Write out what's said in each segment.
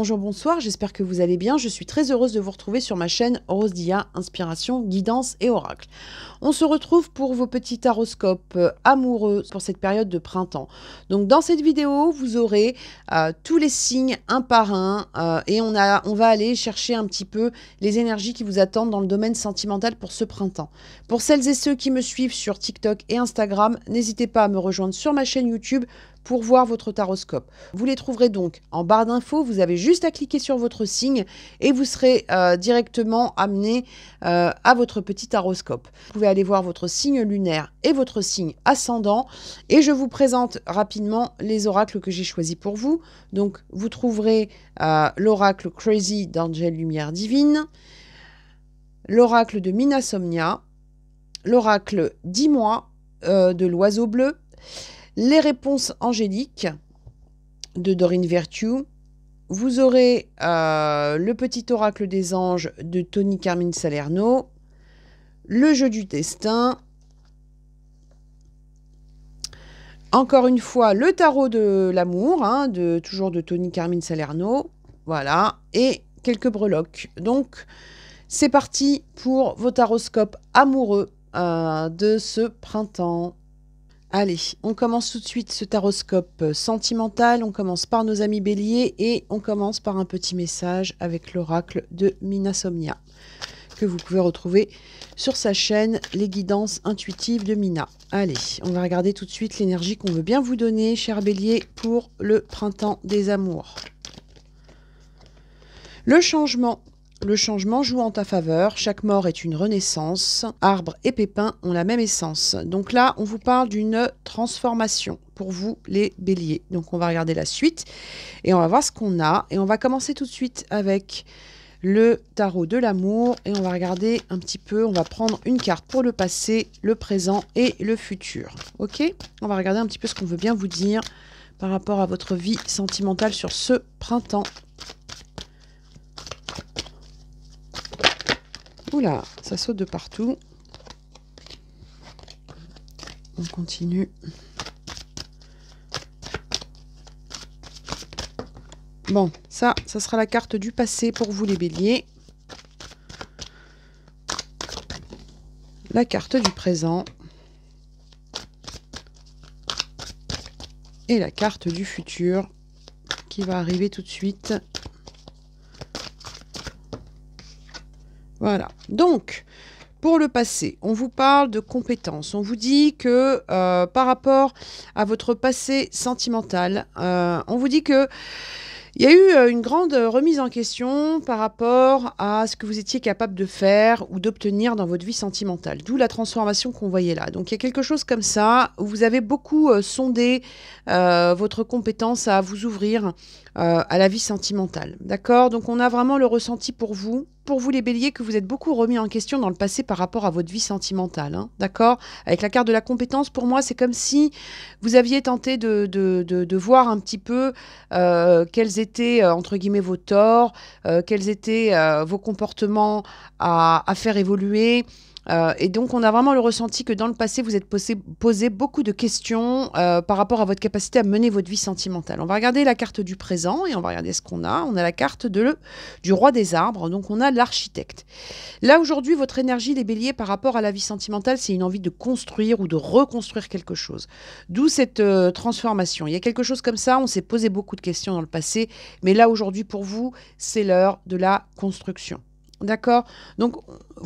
bonjour, bonsoir, j'espère que vous allez bien. Je suis très heureuse de vous retrouver sur ma chaîne Rose Dia, Inspiration, Guidance et Oracle. On se retrouve pour vos petits taroscopes amoureux pour cette période de printemps. Donc dans cette vidéo, vous aurez tous les signes un par un et on va aller chercher un petit peu les énergies qui vous attendent dans le domaine sentimental pour ce printemps. Pour celles et ceux qui me suivent sur TikTok et Instagram, n'hésitez pas à me rejoindre sur ma chaîne YouTube pour voir votre taroscope. Vous les trouverez donc en barre d'infos, vous avez juste à cliquer sur votre signe et vous serez directement amené à votre petit taroscope. Vous pouvez aller voir votre signe lunaire et votre signe ascendant et je vous présente rapidement les oracles que j'ai choisis pour vous. Donc vous trouverez l'oracle Crazy d'Angel Lumière Divine, l'oracle de Minasomnia, l'oracle 10 mois de l'oiseau bleu, les réponses angéliques de Dorine Virtue. Vous aurez le petit oracle des anges de Tony Carmine Salerno, le jeu du destin, encore une fois le tarot de l'amour, toujours de Tony Carmine Salerno, voilà, et quelques breloques. Donc c'est parti pour vos taroscopes amoureux de ce printemps. Allez, on commence tout de suite ce taroscope sentimental. On commence par nos amis béliers et on commence par un petit message avec l'oracle de Minasomnia que vous pouvez retrouver sur sa chaîne Les Guidances Intuitives de Mina. Allez, on va regarder tout de suite l'énergie qu'on veut bien vous donner, chers béliers, pour le printemps des amours. Le changement. Le changement joue en ta faveur, chaque mort est une renaissance, arbres et pépins ont la même essence. Donc là, on vous parle d'une transformation pour vous les béliers. Donc on va regarder la suite et on va voir ce qu'on a. Et on va commencer tout de suite avec le tarot de l'amour et on va regarder un petit peu, on va prendre une carte pour le passé, le présent et le futur. Ok? On va regarder un petit peu ce qu'on veut bien vous dire par rapport à votre vie sentimentale sur ce printemps. Oula, ça saute de partout. On continue. Bon, ça sera la carte du passé pour vous les béliers. La carte du présent. Et la carte du futur qui va arriver tout de suite. Voilà, donc, pour le passé, on vous parle de compétences. On vous dit que par rapport à votre passé sentimental, on vous dit que il y a eu une grande remise en question par rapport à ce que vous étiez capable de faire ou d'obtenir dans votre vie sentimentale. D'où la transformation qu'on voyait là. Donc il y a quelque chose comme ça où vous avez beaucoup sondé votre compétence à vous ouvrir à la vie sentimentale. D'accord? Donc on a vraiment le ressenti pour vous les béliers, que vous êtes beaucoup remis en question dans le passé par rapport à votre vie sentimentale. D'accord? Avec la carte de la compétence, pour moi, c'est comme si vous aviez tenté de voir un petit peu quels étaient, entre guillemets, vos torts, quels étaient vos comportements à faire évoluer. Et donc, on a vraiment le ressenti que dans le passé, vous êtes posé beaucoup de questions par rapport à votre capacité à mener votre vie sentimentale. On va regarder la carte du présent et on va regarder ce qu'on a. On a la carte du roi des arbres, donc on a l'architecte. Là, aujourd'hui, votre énergie, les béliers, par rapport à la vie sentimentale, c'est une envie de construire ou de reconstruire quelque chose. D'où cette transformation. Il y a quelque chose comme ça, on s'est posé beaucoup de questions dans le passé, mais là, aujourd'hui, pour vous, c'est l'heure de la construction. D'accord? Donc,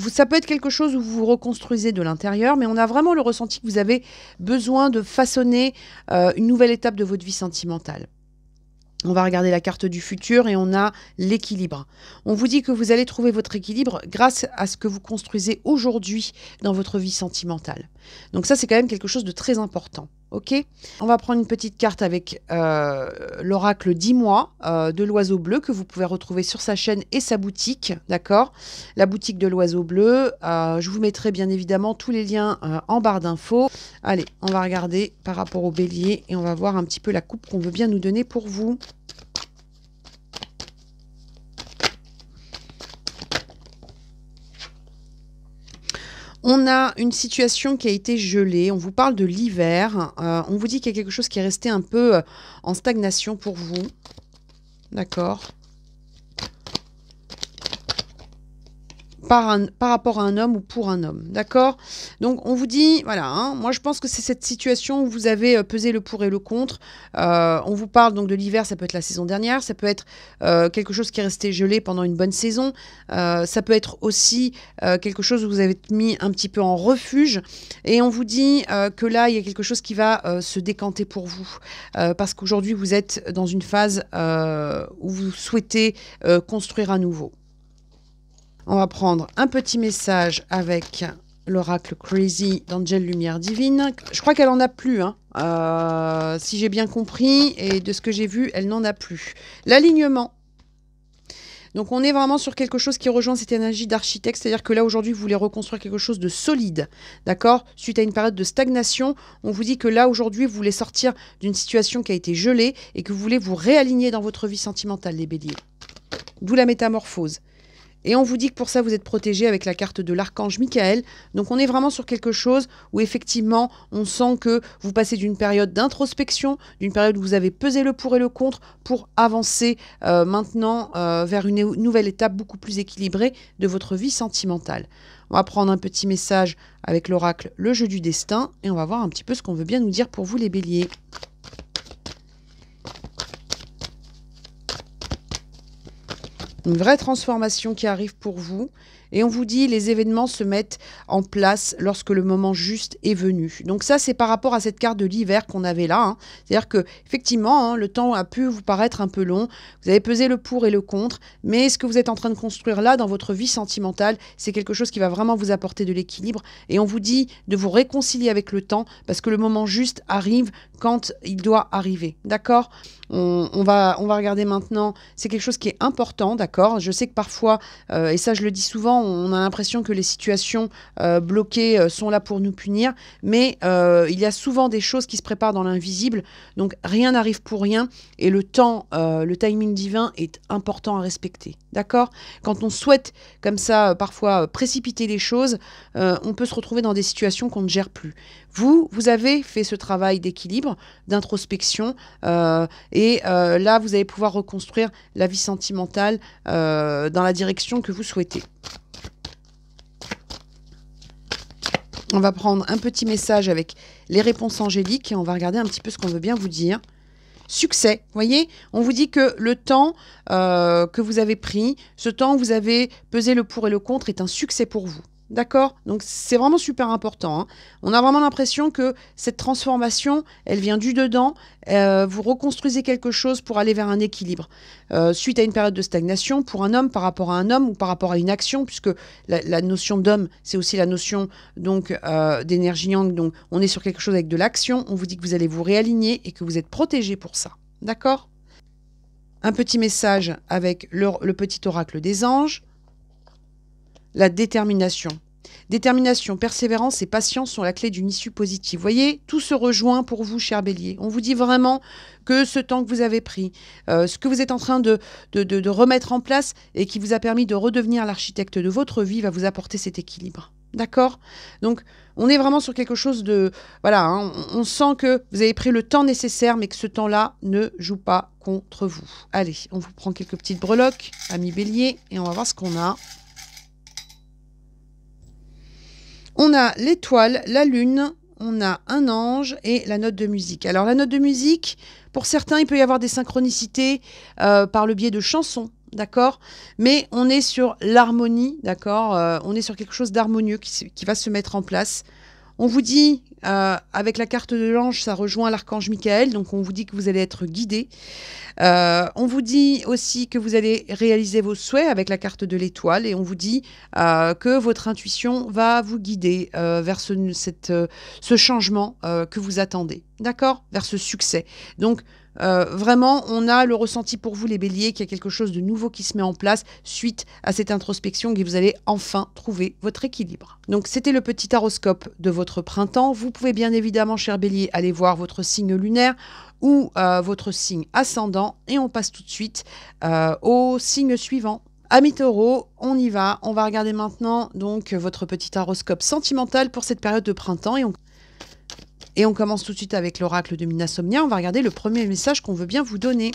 ça peut être quelque chose où vous vous reconstruisez de l'intérieur, mais on a vraiment le ressenti que vous avez besoin de façonner une nouvelle étape de votre vie sentimentale. On va regarder la carte du futur et on a l'équilibre. On vous dit que vous allez trouver votre équilibre grâce à ce que vous construisez aujourd'hui dans votre vie sentimentale. Donc ça, c'est quand même quelque chose de très important. Ok? On va prendre une petite carte avec l'oracle 10 mois de l'oiseau bleu que vous pouvez retrouver sur sa chaîne et sa boutique. D'accord? La boutique de l'oiseau bleu. Je vous mettrai bien évidemment tous les liens en barre d'infos. Allez, on va regarder par rapport au bélier et on va voir un petit peu la coupe qu'on veut bien nous donner pour vous. On a une situation qui a été gelée, on vous parle de l'hiver, on vous dit qu'il y a quelque chose qui est resté un peu en stagnation pour vous, d'accord? par rapport à un homme ou pour un homme, d'accord? Donc on vous dit, voilà, hein, moi je pense que c'est cette situation où vous avez pesé le pour et le contre. On vous parle donc de l'hiver, ça peut être la saison dernière, ça peut être quelque chose qui est resté gelé pendant une bonne saison, ça peut être aussi quelque chose où vous avez mis un petit peu en refuge, et on vous dit que là, il y a quelque chose qui va se décanter pour vous, parce qu'aujourd'hui, vous êtes dans une phase où vous souhaitez construire à nouveau. On va prendre un petit message avec l'oracle Crazy d'Angel Lumière Divine. Je crois qu'elle en a plus, hein. Si j'ai bien compris, et de ce que j'ai vu, elle n'en a plus. L'alignement. Donc on est vraiment sur quelque chose qui rejoint cette énergie d'architecte, c'est-à-dire que là aujourd'hui vous voulez reconstruire quelque chose de solide, d'accord? Suite à une période de stagnation, on vous dit que là aujourd'hui vous voulez sortir d'une situation qui a été gelée et que vous voulez vous réaligner dans votre vie sentimentale, les béliers. D'où la métamorphose. Et on vous dit que pour ça, vous êtes protégé avec la carte de l'archange Michael. Donc on est vraiment sur quelque chose où effectivement, on sent que vous passez d'une période d'introspection, d'une période où vous avez pesé le pour et le contre pour avancer maintenant vers une nouvelle étape beaucoup plus équilibrée de votre vie sentimentale. On va prendre un petit message avec l'oracle Le Jeu du Destin et on va voir un petit peu ce qu'on veut bien nous dire pour vous les béliers. Une vraie transformation qui arrive pour vous. Et on vous dit, les événements se mettent en place lorsque le moment juste est venu. Donc ça, c'est par rapport à cette carte de l'hiver qu'on avait là, hein. C'est-à-dire que effectivement, hein, le temps a pu vous paraître un peu long. Vous avez pesé le pour et le contre. Mais ce que vous êtes en train de construire là, dans votre vie sentimentale, c'est quelque chose qui va vraiment vous apporter de l'équilibre. Et on vous dit de vous réconcilier avec le temps, parce que le moment juste arrive quand il doit arriver. D'accord ? On va regarder maintenant. C'est quelque chose qui est important, d'accord ? Je sais que parfois, et ça je le dis souvent, on a l'impression que les situations bloquées sont là pour nous punir, mais il y a souvent des choses qui se préparent dans l'invisible, donc rien n'arrive pour rien, et le temps, le timing divin est important à respecter, d'accord ? Quand on souhaite comme ça, parfois, précipiter les choses, on peut se retrouver dans des situations qu'on ne gère plus. Vous avez fait ce travail d'équilibre, d'introspection, et là, vous allez pouvoir reconstruire la vie sentimentale dans la direction que vous souhaitez. On va prendre un petit message avec les réponses angéliques et on va regarder un petit peu ce qu'on veut bien vous dire. Succès, voyez, on vous dit que le temps que vous avez pris, ce temps où vous avez pesé le pour et le contre est un succès pour vous. D'accord? Donc c'est vraiment super important, hein. On a vraiment l'impression que cette transformation, elle vient du dedans. Vous reconstruisez quelque chose pour aller vers un équilibre. Suite à une période de stagnation, pour un homme, par rapport à un homme ou par rapport à une action, puisque la notion d'homme, c'est aussi la notion donc d'énergie yang. Donc on est sur quelque chose avec de l'action. On vous dit que vous allez vous réaligner et que vous êtes protégé pour ça. D'accord? Un petit message avec le petit oracle des anges. La détermination. Détermination, persévérance et patience sont la clé d'une issue positive. Vous voyez, tout se rejoint pour vous, cher Bélier. On vous dit vraiment que ce temps que vous avez pris, ce que vous êtes en train de remettre en place et qui vous a permis de redevenir l'architecte de votre vie va vous apporter cet équilibre. D'accord? Donc, on est vraiment sur quelque chose de... Voilà, hein, on sent que vous avez pris le temps nécessaire, mais que ce temps-là ne joue pas contre vous. Allez, on vous prend quelques petites breloques, amis Bélier, et on va voir ce qu'on a. On a l'étoile, la lune, on a un ange et la note de musique. Alors la note de musique, pour certains, il peut y avoir des synchronicités par le biais de chansons, d'accord ? Mais on est sur l'harmonie, d'accord ? On est sur quelque chose d'harmonieux qui va se mettre en place. On vous dit, avec la carte de l'ange, ça rejoint l'archange Michael, donc on vous dit que vous allez être guidé. On vous dit aussi que vous allez réaliser vos souhaits avec la carte de l'étoile et on vous dit que votre intuition va vous guider vers ce changement que vous attendez, d'accord ? Vers ce succès. Donc, vraiment, on a le ressenti pour vous, les béliers, qu'il y a quelque chose de nouveau qui se met en place suite à cette introspection et vous allez enfin trouver votre équilibre. Donc, c'était le petit horoscope de votre printemps. Vous pouvez bien évidemment, cher bélier, aller voir votre signe lunaire ou votre signe ascendant et on passe tout de suite au signe suivant. Amis taureaux, on y va. On va regarder maintenant donc votre petit horoscope sentimental pour cette période de printemps et on commence tout de suite avec l'oracle de Minasomnia. On va regarder le premier message qu'on veut bien vous donner.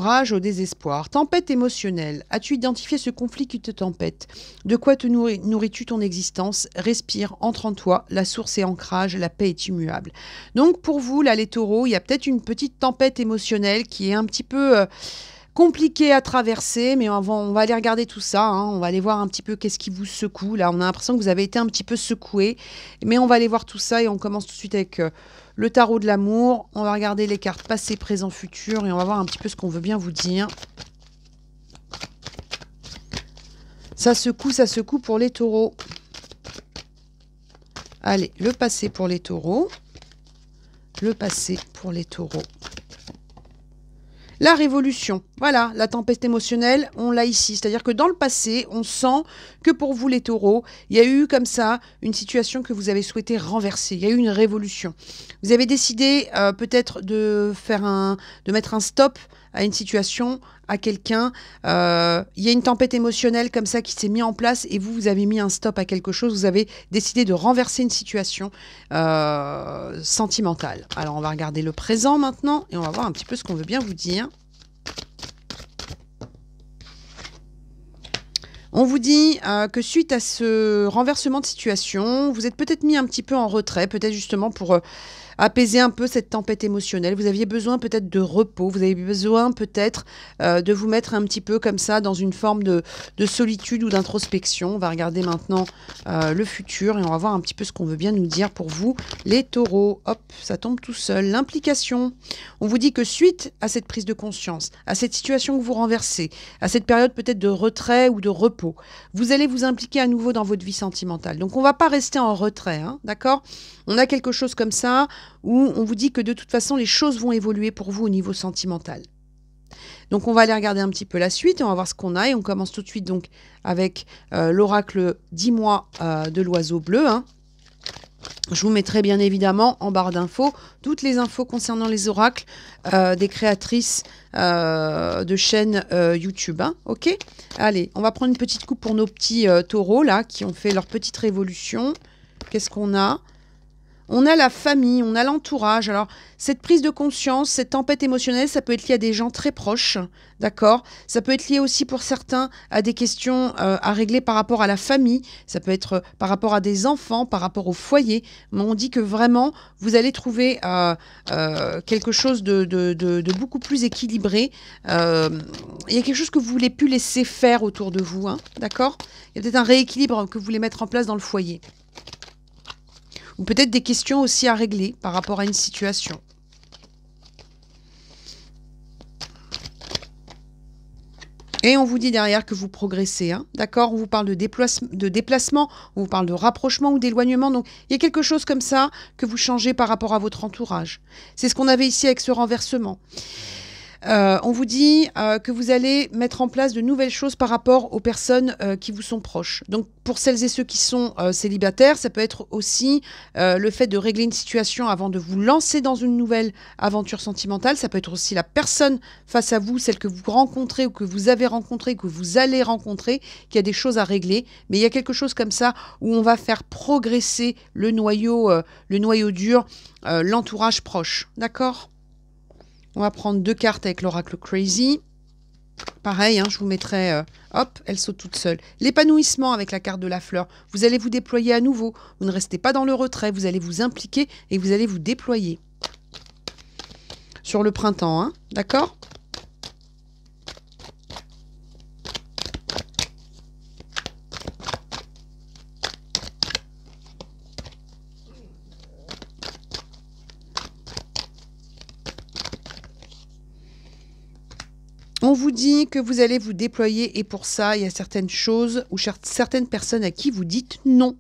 rage au désespoir. Tempête émotionnelle. As-tu identifié ce conflit qui te tempête? De quoi te nourris-tu ton existence? Respire, entre en toi, la source est ancrage, la paix est immuable. Donc pour vous, là les taureaux, il y a peut-être une petite tempête émotionnelle qui est un petit peu compliquée à traverser, mais on va aller regarder tout ça, hein. On va aller voir un petit peu qu'est-ce qui vous secoue. Là, on a l'impression que vous avez été un petit peu secoué, mais on va aller voir tout ça et on commence tout de suite avec le tarot de l'amour. On va regarder les cartes passé, présent, futur et on va voir un petit peu ce qu'on veut bien vous dire. Ça secoue pour les taureaux. Allez, le passé pour les taureaux. Le passé pour les taureaux. La révolution, voilà, la tempête émotionnelle, on l'a ici. C'est-à-dire que dans le passé, on sent que pour vous les taureaux, il y a eu comme ça une situation que vous avez souhaité renverser. Il y a eu une révolution. Vous avez décidé peut-être de mettre un stop à une situation, à quelqu'un. Il y a une tempête émotionnelle comme ça qui s'est mise en place et vous avez mis un stop à quelque chose. Vous avez décidé de renverser une situation sentimentale. Alors, on va regarder le présent maintenant et on va voir un petit peu ce qu'on veut bien vous dire. On vous dit que suite à ce renversement de situation, vous êtes peut-être mis un petit peu en retrait, peut-être justement pour apaiser un peu cette tempête émotionnelle. Vous aviez besoin peut-être de repos, vous avez besoin peut-être de vous mettre un petit peu comme ça dans une forme de solitude ou d'introspection. On va regarder maintenant le futur et on va voir un petit peu ce qu'on veut bien nous dire pour vous, les taureaux. Hop, ça tombe tout seul. L'implication. On vous dit que suite à cette prise de conscience, à cette situation que vous renversez, à cette période peut-être de retrait ou de repos, vous allez vous impliquer à nouveau dans votre vie sentimentale. Donc on ne va pas rester en retrait, hein, d'accord? On a quelque chose comme ça où on vous dit que de toute façon, les choses vont évoluer pour vous au niveau sentimental. Donc, on va aller regarder un petit peu la suite et on va voir ce qu'on a. Et on commence tout de suite donc avec l'oracle 10 mois de l'oiseau bleu. Hein. Je vous mettrai bien évidemment en barre d'infos toutes les infos concernant les oracles des créatrices de chaînes YouTube. Hein. Ok? Allez, on va prendre une petite coupe pour nos petits taureaux là qui ont fait leur petite révolution. Qu'est-ce qu'on a ? On a la famille, on a l'entourage. Alors, cette prise de conscience, cette tempête émotionnelle, ça peut être lié à des gens très proches, d'accord? Ça peut être lié aussi pour certains à des questions à régler par rapport à la famille. Ça peut être par rapport à des enfants, par rapport au foyer. Mais on dit que vraiment, vous allez trouver quelque chose de beaucoup plus équilibré. Il y a quelque chose que vous voulez plus laisser faire autour de vous, hein, d'accord? Il y a peut-être un rééquilibre que vous voulez mettre en place dans le foyer. Ou peut-être des questions aussi à régler par rapport à une situation. Et on vous dit derrière que vous progressez, hein, d'accord? On vous parle de déplacement, on vous parle de rapprochement ou d'éloignement. Donc, il y a quelque chose comme ça que vous changez par rapport à votre entourage. C'est ce qu'on avait ici avec ce renversement. On vous dit que vous allez mettre en place de nouvelles choses par rapport aux personnes qui vous sont proches. Donc, pour celles et ceux qui sont célibataires, ça peut être aussi le fait de régler une situation avant de vous lancer dans une nouvelle aventure sentimentale. Ça peut être aussi la personne face à vous, celle que vous rencontrez ou que vous avez rencontrée, que vous allez rencontrer, qui a des choses à régler. Mais il y a quelque chose comme ça où on va faire progresser le noyau dur, l'entourage proche. D'accord ? On va prendre 2 cartes avec l'oracle Crazy. Pareil, hein, je vous mettrai... hop, elle saute toute seule. L'épanouissement avec la carte de la fleur. Vous allez vous déployer à nouveau. Vous ne restez pas dans le retrait. Vous allez vous impliquer et vous allez vous déployer. Sur le printemps, hein, d'accord ? On vous dit que vous allez vous déployer et pour ça, il y a certaines choses ou certaines personnes à qui vous dites non.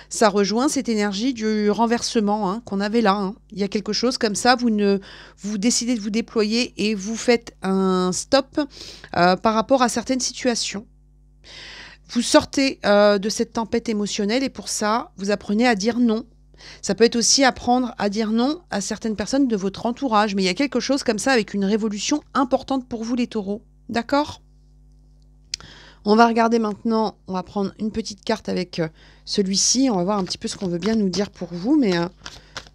Ça rejoint cette énergie du renversement hein, qu'on avait là. Hein. Il y a quelque chose comme ça, vous décidez de vous déployer et vous faites un stop par rapport à certaines situations. Vous sortez de cette tempête émotionnelle et pour ça, vous apprenez à dire non. Ça peut être aussi apprendre à dire non à certaines personnes de votre entourage. Mais il y a quelque chose comme ça avec une révolution importante pour vous les taureaux. D'accord ? On va regarder maintenant, on va prendre une petite carte avec celui-ci. On va voir un petit peu ce qu'on veut bien nous dire pour vous. Mais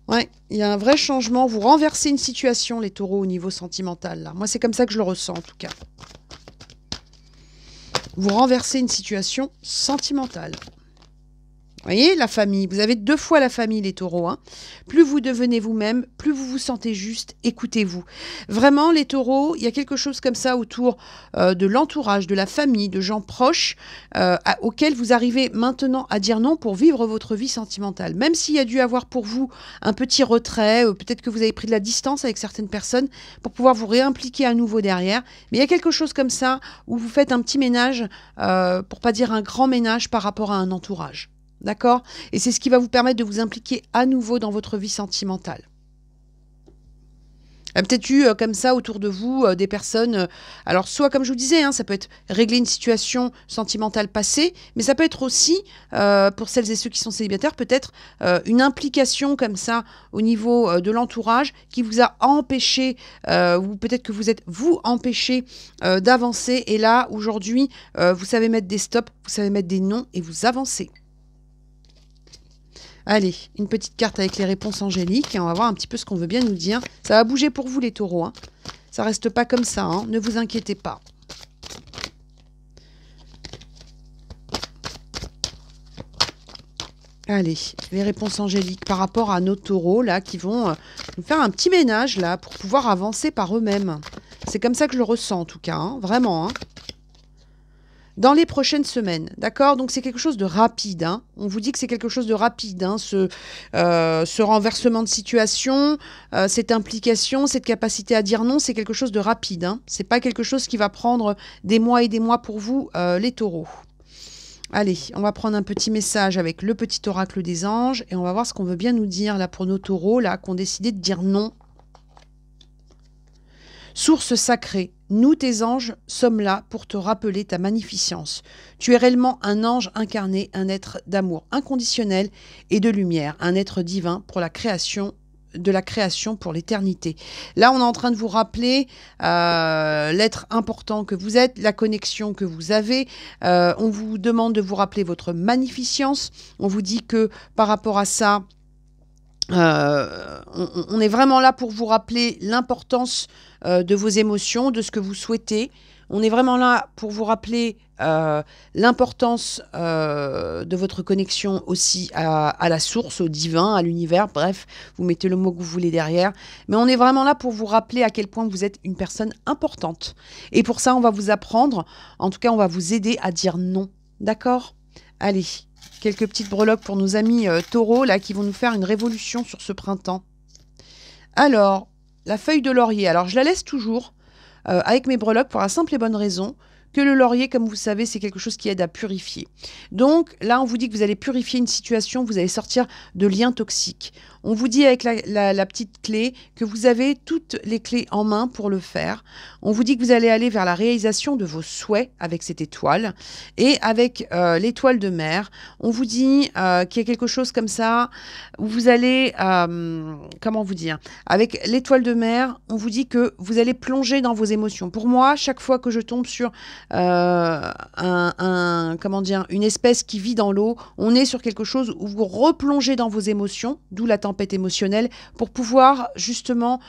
Ouais, il y a un vrai changement. Vous renversez une situation, les taureaux, au niveau sentimental. Là. Moi, c'est comme ça que je le ressens, en tout cas. Vous renversez une situation sentimentale. Vous voyez, la famille. Vous avez 2 fois la famille, les taureaux. Hein. Plus vous devenez vous-même, plus vous vous sentez juste, écoutez-vous. Vraiment, les taureaux, il y a quelque chose comme ça autour de l'entourage, de la famille, de gens proches, auxquels vous arrivez maintenant à dire non pour vivre votre vie sentimentale. Même s'il y a dû avoir pour vous un petit retrait, peut-être que vous avez pris de la distance avec certaines personnes pour pouvoir vous réimpliquer à nouveau derrière. Mais il y a quelque chose comme ça où vous faites un petit ménage, pour pas dire un grand ménage par rapport à un entourage. D'accord? Et c'est ce qui va vous permettre de vous impliquer à nouveau dans votre vie sentimentale. Il y a peut-être eu comme ça autour de vous des personnes, alors soit comme je vous disais, hein, ça peut être régler une situation sentimentale passée, mais ça peut être aussi, pour celles et ceux qui sont célibataires, peut-être une implication comme ça au niveau de l'entourage qui vous a empêché, ou peut-être que vous êtes vous empêché d'avancer, et là aujourd'hui vous savez mettre des stops, vous savez mettre des non et vous avancez. Allez, une petite carte avec les réponses angéliques et on va voir un petit peu ce qu'on veut bien nous dire. Ça va bouger pour vous les taureaux. Hein. Ça reste pas comme ça, hein. Ne vous inquiétez pas. Allez, les réponses angéliques par rapport à nos taureaux là qui vont nous faire un petit ménage là pour pouvoir avancer par eux-mêmes. C'est comme ça que je le ressens en tout cas, hein. Vraiment. Hein. Dans les prochaines semaines, d'accord? Donc c'est quelque chose de rapide. Hein. On vous dit que c'est quelque chose de rapide, hein, ce renversement de situation, cette implication, cette capacité à dire non, c'est quelque chose de rapide. Hein. C'est pas quelque chose qui va prendre des mois et des mois pour vous, les taureaux. Allez, on va prendre un petit message avec le petit oracle des anges et on va voir ce qu'on veut bien nous dire là pour nos taureaux là qui ont décidé de dire non. Source sacrée, nous tes anges sommes là pour te rappeler ta magnificence. Tu es réellement un ange incarné, un être d'amour inconditionnel et de lumière, un être divin pour la création, de la création pour l'éternité. Là, on est en train de vous rappeler l'être important que vous êtes, la connexion que vous avez. On vous demande de vous rappeler votre magnificence. On vous dit que par rapport à ça, on est vraiment là pour vous rappeler l'importance de vos émotions, de ce que vous souhaitez. On est vraiment là pour vous rappeler l'importance de votre connexion aussi à la source, au divin, à l'univers. Bref, vous mettez le mot que vous voulez derrière. Mais on est vraiment là pour vous rappeler à quel point vous êtes une personne importante. Et pour ça, on va vous apprendre, en tout cas, on va vous aider à dire non. D'accord? Allez. Quelques petites breloques pour nos amis taureaux là, qui vont nous faire une révolution sur ce printemps. Alors, la feuille de laurier. Alors, je la laisse toujours avec mes breloques pour la simple et bonne raison que le laurier, comme vous savez, c'est quelque chose qui aide à purifier. Donc, là, on vous dit que vous allez purifier une situation, vous allez sortir de liens toxiques. On vous dit avec la petite clé que vous avez toutes les clés en main pour le faire. On vous dit que vous allez aller vers la réalisation de vos souhaits avec cette étoile. Et avec l'étoile de mer, on vous dit qu'il y a quelque chose comme ça où vous allez... comment vous dire? Avec l'étoile de mer, on vous dit que vous allez plonger dans vos émotions. Pour moi, chaque fois que je tombe sur comment dire, une espèce qui vit dans l'eau, on est sur quelque chose où vous replongez dans vos émotions, d'où la tempête émotionnelle, pour pouvoir justement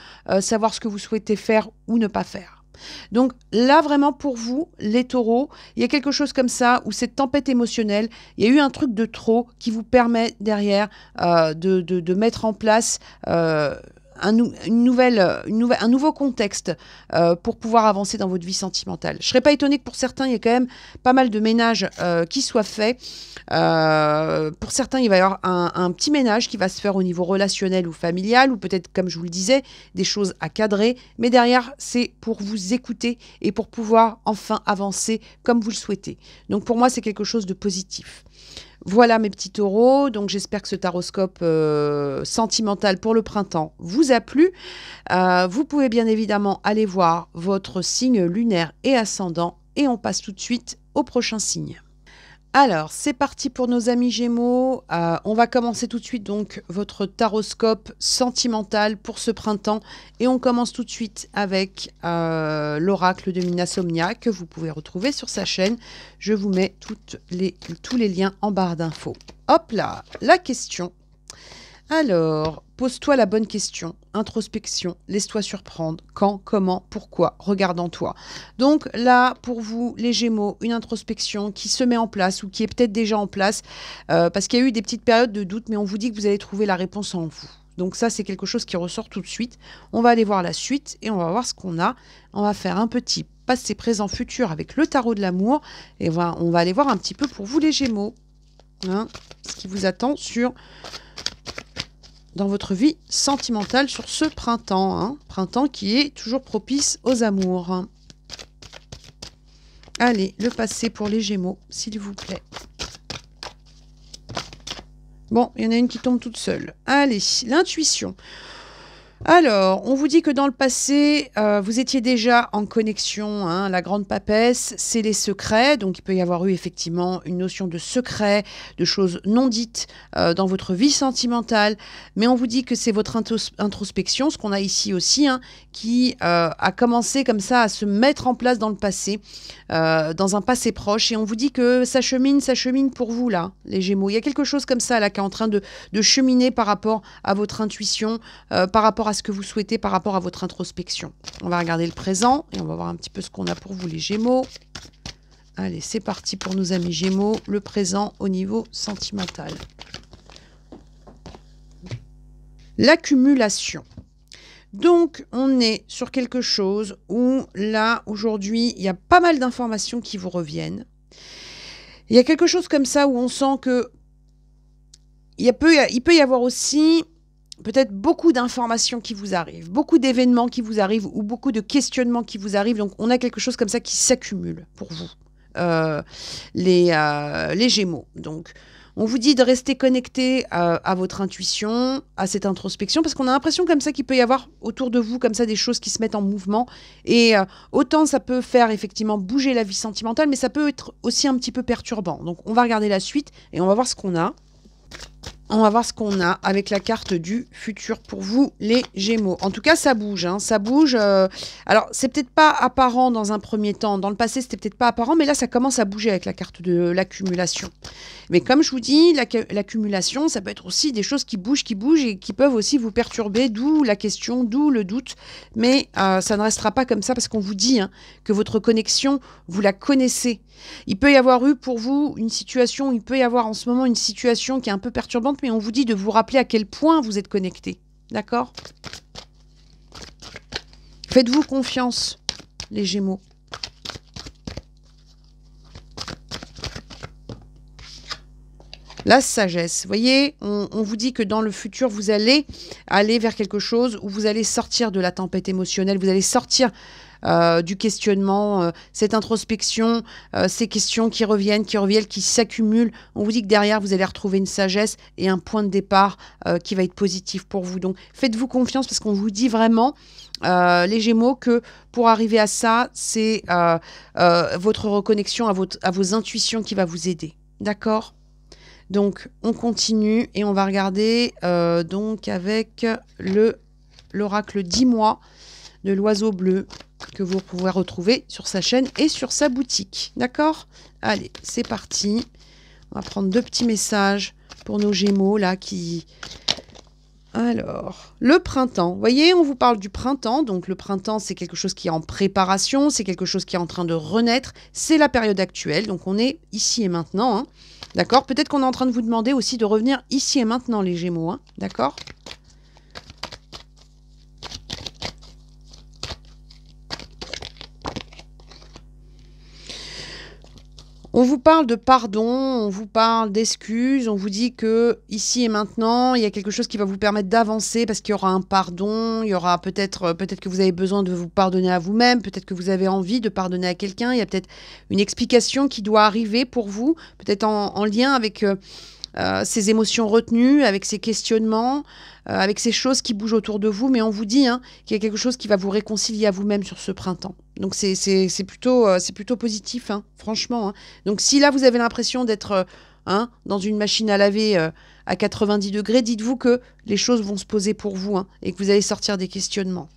savoir ce que vous souhaitez faire ou ne pas faire. Donc là, vraiment pour vous, les taureaux, il y a quelque chose comme ça, où cette tempête émotionnelle, il y a eu un truc de trop qui vous permet derrière de mettre en place un nouveau contexte pour pouvoir avancer dans votre vie sentimentale. Je ne serais pas étonnée que pour certains, il y ait quand même pas mal de ménage qui soit fait. Pour certains, il va y avoir un petit ménage qui va se faire au niveau relationnel ou familial, ou peut-être, comme je vous le disais, des choses à cadrer. Mais derrière, c'est pour vous écouter et pour pouvoir enfin avancer comme vous le souhaitez. Donc pour moi, c'est quelque chose de positif. Voilà mes petits taureaux, donc j'espère que ce taroscope sentimental pour le printemps vous a plu. Vous pouvez bien évidemment aller voir votre signe lunaire et ascendant et on passe tout de suite au prochain signe. Alors, c'est parti pour nos amis Gémeaux. On va commencer tout de suite donc votre taroscope sentimental pour ce printemps. Et on commence tout de suite avec l'oracle de Mina Somnia que vous pouvez retrouver sur sa chaîne. Je vous mets tous les liens en barre d'infos. Hop là, la question. Alors, pose-toi la bonne question. Introspection, laisse-toi surprendre. Quand, comment, pourquoi, regarde en toi. Donc là, pour vous, les Gémeaux, une introspection qui se met en place ou qui est peut-être déjà en place, parce qu'il y a eu des petites périodes de doute, mais on vous dit que vous allez trouver la réponse en vous. Donc ça, c'est quelque chose qui ressort tout de suite. On va aller voir la suite et on va voir ce qu'on a. On va faire un petit passé, présent, futur avec le tarot de l'amour. Et on va aller voir un petit peu pour vous, les Gémeaux. Hein, ce qui vous attend dans votre vie sentimentale sur ce printemps. Hein, printemps qui est toujours propice aux amours. Allez, le passé pour les Gémeaux, s'il vous plaît. Bon, il y en a une qui tombe toute seule. Allez, l'intuition. Alors, on vous dit que dans le passé, vous étiez déjà en connexion. Hein, la grande papesse, c'est les secrets. Donc, il peut y avoir eu effectivement une notion de secret, de choses non dites dans votre vie sentimentale. Mais on vous dit que c'est votre introspection, ce qu'on a ici aussi, hein, qui a commencé comme ça à se mettre en place dans le passé, dans un passé proche. Et on vous dit que ça chemine pour vous, là, les Gémeaux. Il y a quelque chose comme ça, là, qui est en train de cheminer par rapport à votre intuition, par rapport à ce que vous souhaitez, par rapport à votre introspection. On va regarder le présent et on va voir un petit peu ce qu'on a pour vous, les Gémeaux. Allez, c'est parti pour nos amis Gémeaux. Le présent au niveau sentimental. L'accumulation. Donc, on est sur quelque chose où, là, aujourd'hui, il y a pas mal d'informations qui vous reviennent. Il y a quelque chose comme ça où on sent que il peut y avoir aussi peut-être beaucoup d'informations qui vous arrivent, beaucoup d'événements qui vous arrivent ou beaucoup de questionnements qui vous arrivent. Donc, on a quelque chose comme ça qui s'accumule pour vous, les Gémeaux. Donc, on vous dit de rester connecté à votre intuition, à cette introspection, parce qu'on a l'impression comme ça qu'il peut y avoir autour de vous comme ça des choses qui se mettent en mouvement. Et autant ça peut faire effectivement bouger la vie sentimentale, mais ça peut être aussi un petit peu perturbant. Donc, on va regarder la suite et on va voir ce qu'on a. On va voir ce qu'on a avec la carte du futur pour vous, les Gémeaux. En tout cas, ça bouge. Hein, ça bouge. Alors, c'est peut-être pas apparent dans un premier temps. Dans le passé, c'était peut-être pas apparent, mais là, ça commence à bouger avec la carte de l'accumulation. Mais comme je vous dis, l'accumulation, ça peut être aussi des choses qui bougent et qui peuvent aussi vous perturber, d'où la question, d'où le doute. Mais ça ne restera pas comme ça parce qu'on vous dit que votre connexion, vous la connaissez. Il peut y avoir eu pour vous une situation, il peut y avoir en ce moment une situation qui est un peu perturbante, mais on vous dit de vous rappeler à quel point vous êtes connecté. D'accord ? Faites-vous confiance, les Gémeaux. La sagesse. Vous voyez, on vous dit que dans le futur, vous allez aller vers quelque chose où vous allez sortir de la tempête émotionnelle, vous allez sortir du questionnement, cette introspection, ces questions qui reviennent, qui s'accumulent. On vous dit que derrière, vous allez retrouver une sagesse et un point de départ qui va être positif pour vous. Donc, faites-vous confiance parce qu'on vous dit vraiment, les Gémeaux, que pour arriver à ça, c'est votre reconnexion à vos intuitions qui va vous aider. D'accord ? Donc, on continue et on va regarder donc avec l'oracle 10 mois de l'oiseau bleu que vous pouvez retrouver sur sa chaîne et sur sa boutique. D'accord ? Allez, c'est parti. On va prendre 2 petits messages pour nos Gémeaux là qui... Alors, le printemps. Vous voyez, on vous parle du printemps. Donc, le printemps, c'est quelque chose qui est en préparation. C'est quelque chose qui est en train de renaître. C'est la période actuelle. Donc, on est ici et maintenant. Hein. D'accord ? Peut-être qu'on est en train de vous demander aussi de revenir ici et maintenant, les Gémeaux. Hein. D'accord ? On vous parle de pardon, on vous parle d'excuses, on vous dit que ici et maintenant, il y a quelque chose qui va vous permettre d'avancer parce qu'il y aura un pardon, il y aura peut-être que vous avez besoin de vous pardonner à vous-même, peut-être que vous avez envie de pardonner à quelqu'un, il y a peut-être une explication qui doit arriver pour vous, peut-être en lien avec ces émotions retenues, avec ces questionnements, avec ces choses qui bougent autour de vous, mais on vous dit qu'il y a quelque chose qui va vous réconcilier à vous-même sur ce printemps. Donc c'est plutôt positif, franchement. Donc si là vous avez l'impression d'être dans une machine à laver à 90 degrés, dites-vous que les choses vont se poser pour vous et que vous allez sortir des questionnements.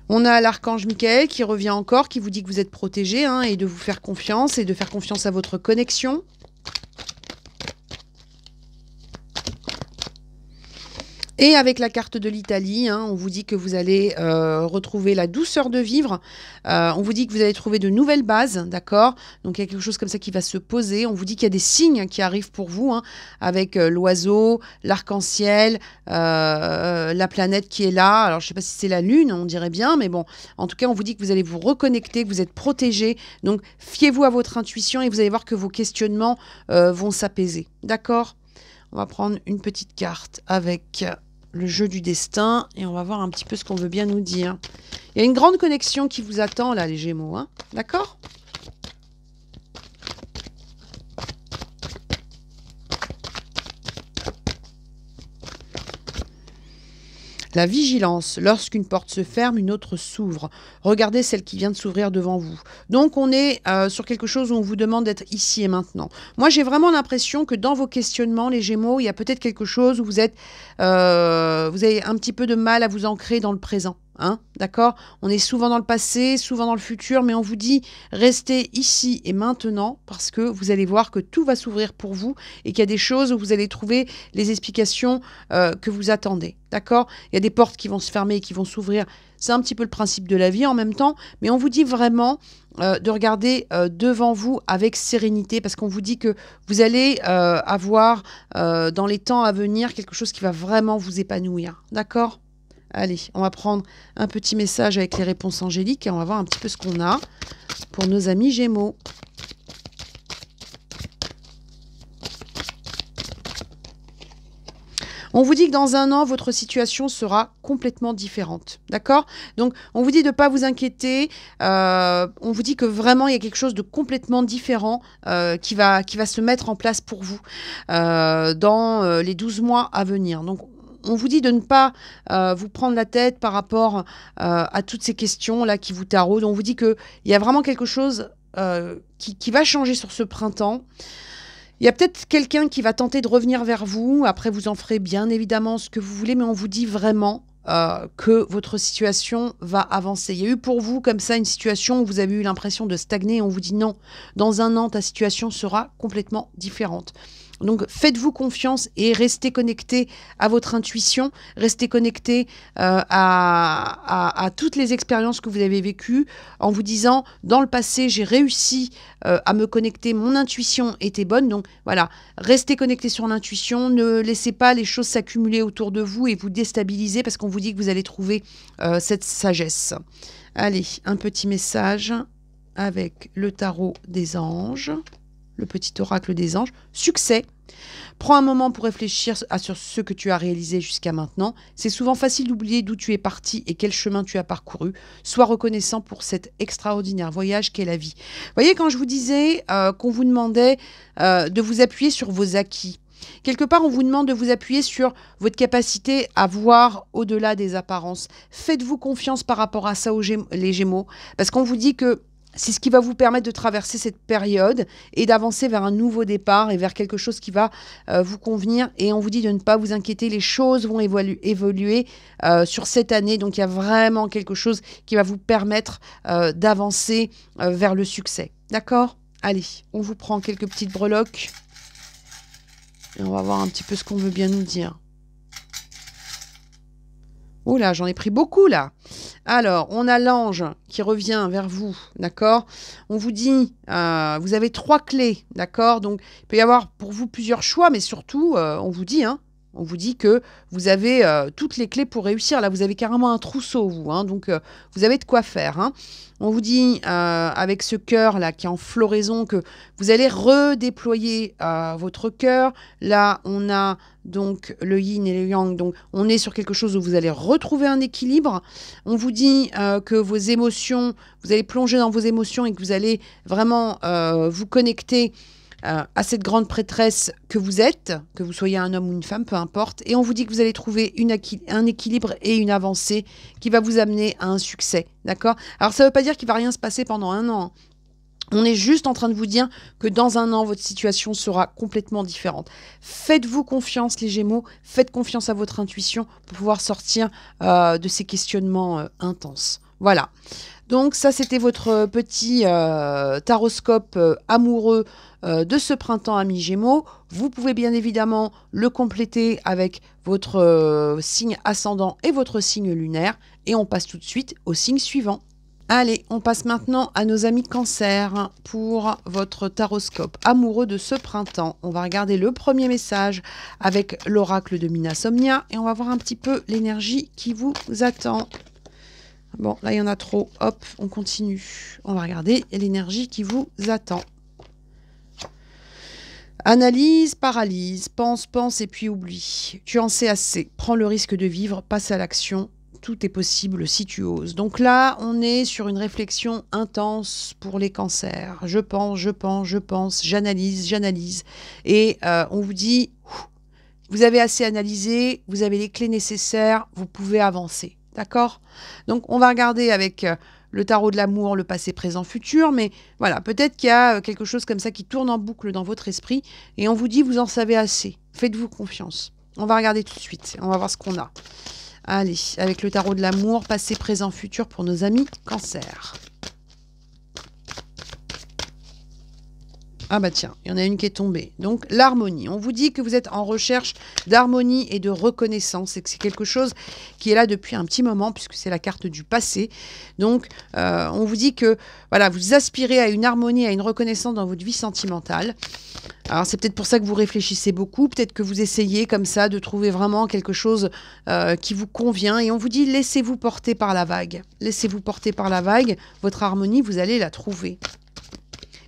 On a l'archange Michael qui revient encore, qui vous dit que vous êtes protégé et de vous faire confiance et de faire confiance à votre connexion. Et avec la carte de l'Italie, hein, on vous dit que vous allez retrouver la douceur de vivre. On vous dit que vous allez trouver de nouvelles bases, d'accord? Donc il y a quelque chose comme ça qui va se poser. On vous dit qu'il y a des signes qui arrivent pour vous, hein, avec l'oiseau, l'arc-en-ciel, la planète qui est là. Alors je ne sais pas si c'est la Lune, on dirait bien, mais bon, en tout cas, on vous dit que vous allez vous reconnecter, que vous êtes protégé. Donc fiez-vous à votre intuition et vous allez voir que vos questionnements vont s'apaiser, d'accord? On va prendre une petite carte avec le jeu du destin et on va voir un petit peu ce qu'on veut bien nous dire. Il y a une grande connexion qui vous attend là, les Gémeaux, hein, d'accord? La vigilance, lorsqu'une porte se ferme, une autre s'ouvre. Regardez celle qui vient de s'ouvrir devant vous. Donc on est sur quelque chose où on vous demande d'être ici et maintenant. Moi j'ai vraiment l'impression que dans vos questionnements, les Gémeaux, il y a peut-être quelque chose où vous avez un petit peu de mal à vous ancrer dans le présent. Hein, d'accord? On est souvent dans le passé, souvent dans le futur, mais on vous dit restez ici et maintenant parce que vous allez voir que tout va s'ouvrir pour vous et qu'il y a des choses où vous allez trouver les explications que vous attendez. D'accord? Il y a des portes qui vont se fermer et qui vont s'ouvrir. C'est un petit peu le principe de la vie en même temps, mais on vous dit vraiment de regarder devant vous avec sérénité parce qu'on vous dit que vous allez avoir dans les temps à venir quelque chose qui va vraiment vous épanouir. D'accord? Allez, on va prendre un petit message avec les réponses angéliques et on va voir un petit peu ce qu'on a pour nos amis Gémeaux. On vous dit que dans un an, votre situation sera complètement différente. D'accord? Donc, on vous dit de ne pas vous inquiéter. On vous dit que vraiment, il y a quelque chose de complètement différent qui va se mettre en place pour vous dans les 12 mois à venir. Donc, on vous dit de ne pas vous prendre la tête par rapport à toutes ces questions-là qui vous taraudent. On vous dit qu'il y a vraiment quelque chose qui va changer sur ce printemps. Il y a peut-être quelqu'un qui va tenter de revenir vers vous. Après, vous en ferez bien évidemment ce que vous voulez, mais on vous dit vraiment que votre situation va avancer. Il y a eu pour vous comme ça une situation où vous avez eu l'impression de stagner. On vous dit non, dans un an, ta situation sera complètement différente. Donc faites-vous confiance et restez connecté à votre intuition, restez connecté à toutes les expériences que vous avez vécues en vous disant dans le passé j'ai réussi à me connecter, mon intuition était bonne, donc voilà, restez connecté sur l'intuition, ne laissez pas les choses s'accumuler autour de vous et vous déstabiliser parce qu'on vous dit que vous allez trouver cette sagesse. Allez, un petit message avec le tarot des anges. Le petit oracle des anges. Succès. Prends un moment pour réfléchir sur ce que tu as réalisé jusqu'à maintenant. C'est souvent facile d'oublier d'où tu es parti et quel chemin tu as parcouru. Sois reconnaissant pour cet extraordinaire voyage qu'est la vie. Vous voyez, quand je vous disais qu'on vous demandait de vous appuyer sur vos acquis, quelque part, on vous demande de vous appuyer sur votre capacité à voir au-delà des apparences. Faites-vous confiance par rapport à ça, les Gémeaux, parce qu'on vous dit que c'est ce qui va vous permettre de traverser cette période et d'avancer vers un nouveau départ et vers quelque chose qui va vous convenir. Et on vous dit de ne pas vous inquiéter, les choses vont évoluer sur cette année. Donc il y a vraiment quelque chose qui va vous permettre d'avancer vers le succès. D'accord? Allez, on vous prend quelques petites breloques et on va voir un petit peu ce qu'on veut bien nous dire. Oh là, j'en ai pris beaucoup là. Alors, on a l'ange qui revient vers vous, d'accord? On vous dit, vous avez 3 clés, d'accord? Donc, il peut y avoir pour vous plusieurs choix, mais surtout, on vous dit que vous avez toutes les clés pour réussir. Là, vous avez carrément un trousseau, vous, hein, donc vous avez de quoi faire, hein. On vous dit, avec ce cœur là qui est en floraison, que vous allez redéployer votre cœur. Là, on a donc le yin et le yang. Donc, on est sur quelque chose où vous allez retrouver un équilibre. On vous dit que vos émotions, vous allez plonger dans vos émotions et que vous allez vraiment vous connecter à cette grande prêtresse que vous êtes, que vous soyez un homme ou une femme, peu importe. Et on vous dit que vous allez trouver un équilibre et une avancée qui va vous amener à un succès, d'accord? Alors, ça ne veut pas dire qu'il ne va rien se passer pendant un an. On est juste en train de vous dire que dans un an, votre situation sera complètement différente. Faites-vous confiance, les Gémeaux. Faites confiance à votre intuition pour pouvoir sortir de ces questionnements intenses. Voilà. Donc ça, c'était votre petit taroscope amoureux de ce printemps, amis Gémeaux. Vous pouvez bien évidemment le compléter avec votre signe ascendant et votre signe lunaire. Et on passe tout de suite au signe suivant. Allez, on passe maintenant à nos amis Cancer pour votre taroscope amoureux de ce printemps. On va regarder le premier message avec l'oracle de Mina Somnia et on va voir un petit peu l'énergie qui vous attend. Bon, là, il y en a trop. Hop, on continue. On va regarder l'énergie qui vous attend. Analyse, paralyse, pense, pense et puis oublie. Tu en sais assez. Prends le risque de vivre, passe à l'action. Tout est possible si tu oses. Donc là, on est sur une réflexion intense pour les cancers. Je pense, j'analyse, j'analyse. Et on vous dit, vous avez assez analysé, vous avez les clés nécessaires, vous pouvez avancer. D'accord? Donc, on va regarder avec le tarot de l'amour, le passé, présent, futur. Mais voilà, peut-être qu'il y a quelque chose comme ça qui tourne en boucle dans votre esprit. Et on vous dit, vous en savez assez. Faites-vous confiance. On va regarder tout de suite. On va voir ce qu'on a. Allez, avec le tarot de l'amour, passé, présent, futur pour nos amis Cancer. Ah bah tiens, il y en a une qui est tombée. Donc l'harmonie. On vous dit que vous êtes en recherche d'harmonie et de reconnaissance et que c'est quelque chose qui est là depuis un petit moment puisque c'est la carte du passé. Donc on vous dit que voilà, vous aspirez à une harmonie, à une reconnaissance dans votre vie sentimentale. Alors c'est peut-être pour ça que vous réfléchissez beaucoup, peut-être que vous essayez comme ça de trouver vraiment quelque chose qui vous convient et on vous dit laissez-vous porter par la vague. Laissez-vous porter par la vague, votre harmonie, vous allez la trouver.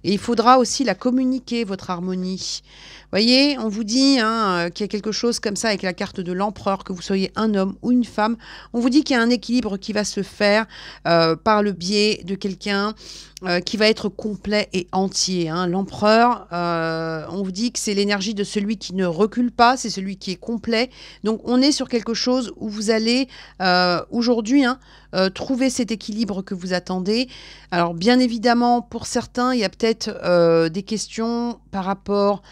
Et il faudra aussi la communiquer, votre harmonie. Voyez, on vous dit qu'il y a quelque chose comme ça avec la carte de l'empereur, que vous soyez un homme ou une femme. On vous dit qu'il y a un équilibre qui va se faire par le biais de quelqu'un qui va être complet et entier. L'empereur, on vous dit que c'est l'énergie de celui qui ne recule pas, c'est celui qui est complet. Donc on est sur quelque chose où vous allez aujourd'hui trouver cet équilibre que vous attendez. Alors bien évidemment, pour certains, il y a peut-être des questions par rapport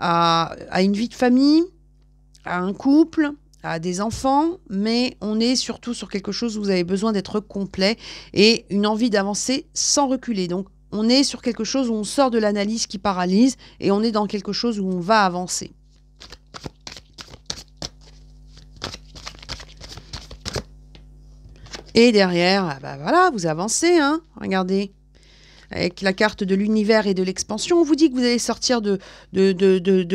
à une vie de famille, à un couple, à des enfants, mais on est surtout sur quelque chose où vous avez besoin d'être complet et une envie d'avancer sans reculer. Donc on est sur quelque chose où on sort de l'analyse qui paralyse et on est dans quelque chose où on va avancer. Et derrière, bah voilà, vous avancez, regardez. Avec la carte de l'univers et de l'expansion, on vous dit que vous allez sortir de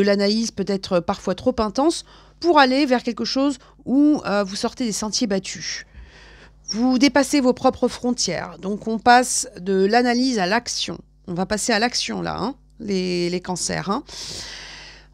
l'analyse peut-être parfois trop intense pour aller vers quelque chose où vous sortez des sentiers battus. Vous dépassez vos propres frontières. Donc on passe de l'analyse à l'action. On va passer à l'action là, les cancers.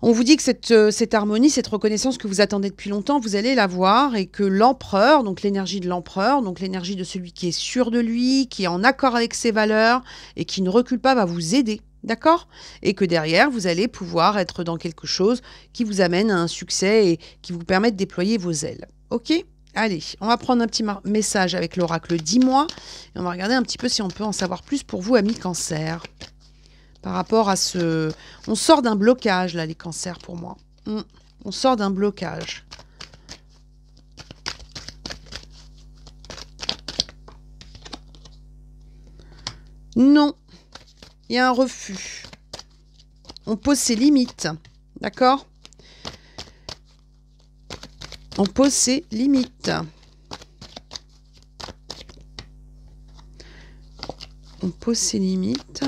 On vous dit que cette harmonie, cette reconnaissance que vous attendez depuis longtemps, vous allez la voir et que l'empereur, donc l'énergie de l'empereur, donc l'énergie de celui qui est sûr de lui, qui est en accord avec ses valeurs et qui ne recule pas, va vous aider. D'accord? Et que derrière, vous allez pouvoir être dans quelque chose qui vous amène à un succès et qui vous permet de déployer vos ailes. Ok? Allez, on va prendre un petit message avec l'oracle 10 mois et on va regarder un petit peu si on peut en savoir plus pour vous, amis Cancer. Par rapport à ce... On sort d'un blocage, là, les cancers, pour moi. On sort d'un blocage. Non. Il y a un refus. On pose ses limites. D'accord? On pose ses limites. On pose ses limites.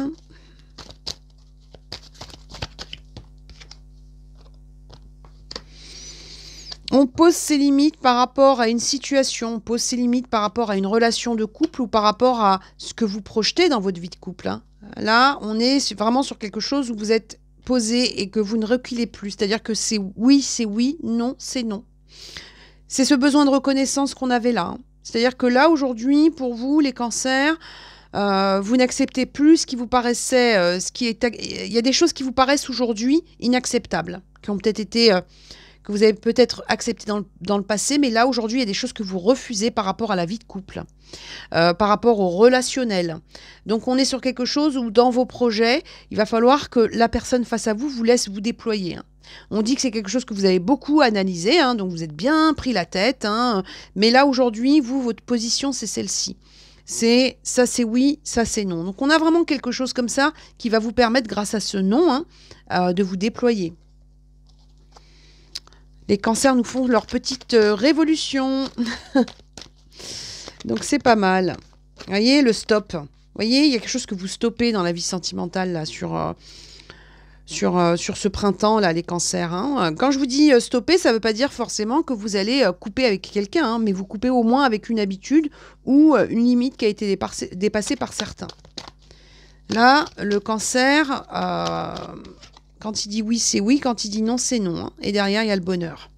On pose ses limites par rapport à une situation, on pose ses limites par rapport à une relation de couple ou par rapport à ce que vous projetez dans votre vie de couple. Là, on est vraiment sur quelque chose où vous êtes posé et que vous ne reculez plus. C'est-à-dire que c'est oui, non, c'est non. C'est ce besoin de reconnaissance qu'on avait là. C'est-à-dire que là, aujourd'hui, pour vous, les cancers, vous n'acceptez plus ce qui vous paraissait... Il y a des choses qui vous paraissent aujourd'hui inacceptables, qui ont peut-être été... que vous avez peut-être accepté dans le passé, mais là, aujourd'hui, il y a des choses que vous refusez par rapport à la vie de couple, par rapport au relationnel. Donc, on est sur quelque chose où, dans vos projets, il va falloir que la personne face à vous vous laisse vous déployer. On dit que c'est quelque chose que vous avez beaucoup analysé, donc vous êtes bien pris la tête. Mais là, aujourd'hui, vous, votre position, c'est celle-ci. C'est ça c'est oui, ça c'est non. Donc on a vraiment quelque chose comme ça qui va vous permettre, grâce à ce non, de vous déployer. Les cancers nous font leur petite révolution. Donc c'est pas mal. Vous voyez, le stop. Vous voyez, il y a quelque chose que vous stoppez dans la vie sentimentale là, sur ce printemps, là, les cancers. Quand je vous dis stopper, ça ne veut pas dire forcément que vous allez couper avec quelqu'un, mais vous coupez au moins avec une habitude ou une limite qui a été dépassée par certains. Là, le cancer, quand il dit oui, c'est oui, quand il dit non, c'est non. Et derrière, il y a le bonheur.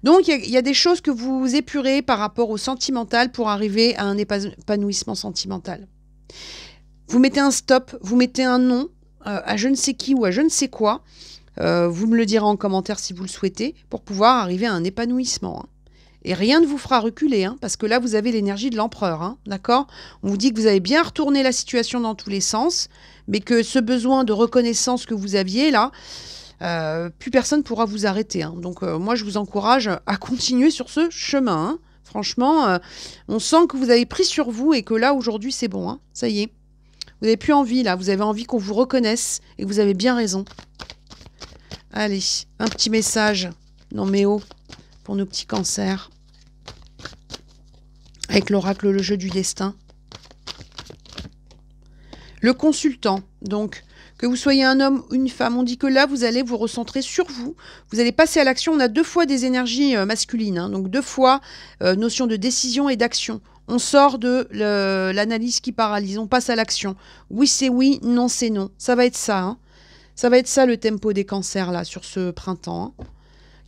Donc, il y a des choses que vous épurez par rapport au sentimental pour arriver à un épanouissement sentimental. Vous mettez un stop, vous mettez un non à je ne sais qui ou à je ne sais quoi. Vous me le direz en commentaire si vous le souhaitez, pour pouvoir arriver à un épanouissement. Et rien ne vous fera reculer, parce que là, vous avez l'énergie de l'empereur, d'accord? On vous dit que vous avez bien retourné la situation dans tous les sens, mais que ce besoin de reconnaissance que vous aviez, là, plus personne ne pourra vous arrêter. Donc, moi, je vous encourage à continuer sur ce chemin. Franchement, on sent que vous avez pris sur vous et que là, aujourd'hui, c'est bon. Ça y est. Vous n'avez plus envie, là. Vous avez envie qu'on vous reconnaisse et que vous avez bien raison. Allez, un petit message. Non, mais oh, pour nos petits cancers. Avec l'oracle, le jeu du destin. Le consultant, donc, que vous soyez un homme ou une femme, on dit que là, vous allez vous recentrer sur vous. Vous allez passer à l'action. On a 2 fois des énergies masculines. Donc, 2 fois notion de décision et d'action. On sort de l'analyse qui paralyse. On passe à l'action. Oui, c'est oui. Non, c'est non. Ça va être ça. Ça va être ça, le tempo des cancers, là, sur ce printemps.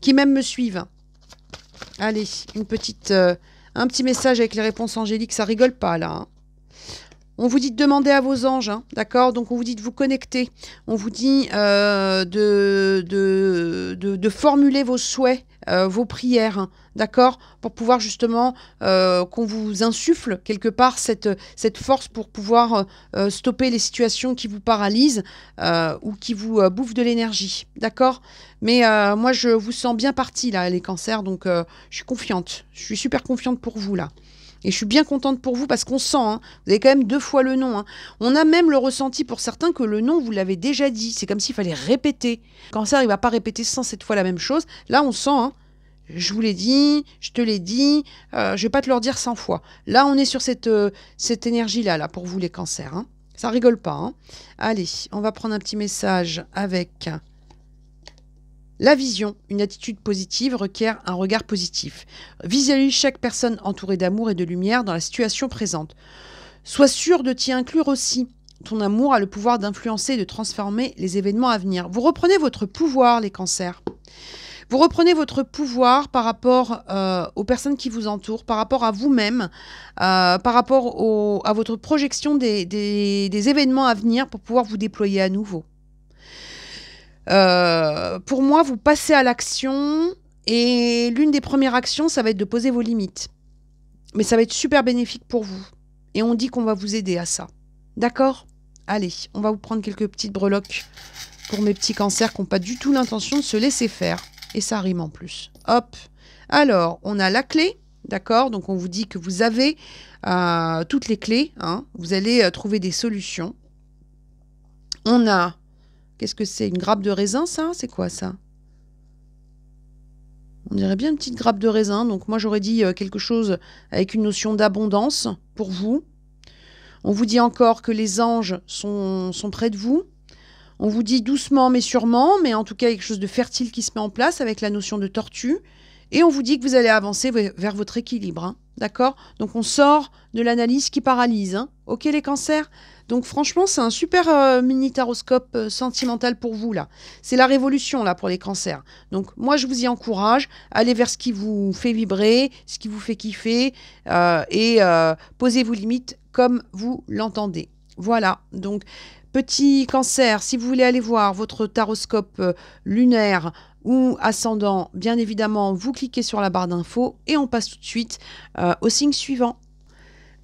Qui même me suivent. Allez, un petit message avec les réponses angéliques. Ça rigole pas, là. On vous dit de demander à vos anges, d'accord? Donc, on vous dit de vous connecter. On vous dit de formuler vos souhaits, vos prières, d'accord? Pour pouvoir justement qu'on vous insuffle quelque part cette force pour pouvoir stopper les situations qui vous paralysent ou qui vous bouffent de l'énergie, d'accord? Mais moi, je vous sens bien partie, là, les cancers, donc je suis confiante. Je suis super confiante pour vous, là. Et je suis bien contente pour vous parce qu'on sent, vous avez quand même 2 fois le non. On a même le ressenti pour certains que le non, vous l'avez déjà dit. C'est comme s'il fallait répéter. Le cancer, il ne va pas répéter 107 fois la même chose. Là, on sent, je vous l'ai dit, je te l'ai dit, je ne vais pas te le dire 100 fois. Là, on est sur cette énergie-là, là, pour vous, les cancers. Ça rigole pas. Allez, on va prendre un petit message avec... La vision, une attitude positive, requiert un regard positif. Visualise chaque personne entourée d'amour et de lumière dans la situation présente. Sois sûr de t'y inclure aussi. Ton amour a le pouvoir d'influencer et de transformer les événements à venir. Vous reprenez votre pouvoir, les cancers. Vous reprenez votre pouvoir par rapport aux personnes qui vous entourent, par rapport à vous-même, par rapport à votre projection des événements à venir pour pouvoir vous déployer à nouveau. Pour moi, vous passez à l'action et l'une des premières actions, ça va être de poser vos limites. Mais ça va être super bénéfique pour vous. Et on dit qu'on va vous aider à ça. D'accord? Allez, on va vous prendre quelques petites breloques pour mes petits cancers qui n'ont pas du tout l'intention de se laisser faire. Et ça rime en plus. Hop. Alors, on a la clé. D'accord? Donc, on vous dit que vous avez toutes les clés. Vous allez trouver des solutions. On a... Qu'est-ce que c'est? Une grappe de raisin, ça? C'est quoi, ça? On dirait bien une petite grappe de raisin. Donc, moi, j'aurais dit quelque chose avec une notion d'abondance pour vous. On vous dit encore que les anges sont près de vous. On vous dit doucement mais sûrement, mais en tout cas, quelque chose de fertile qui se met en place avec la notion de tortue. Et on vous dit que vous allez avancer vers votre équilibre. D'accord? Donc, on sort de l'analyse qui paralyse. Ok, les cancers? Donc, franchement, c'est un super mini taroscope sentimental pour vous, là. C'est la révolution, là, pour les cancers. Donc, moi, je vous y encourage. Allez vers ce qui vous fait vibrer, ce qui vous fait kiffer, et posez vos limites comme vous l'entendez. Voilà. Donc, petit cancer, si vous voulez aller voir votre taroscope lunaire ou ascendant, bien évidemment, vous cliquez sur la barre d'infos et on passe tout de suite au signe suivant.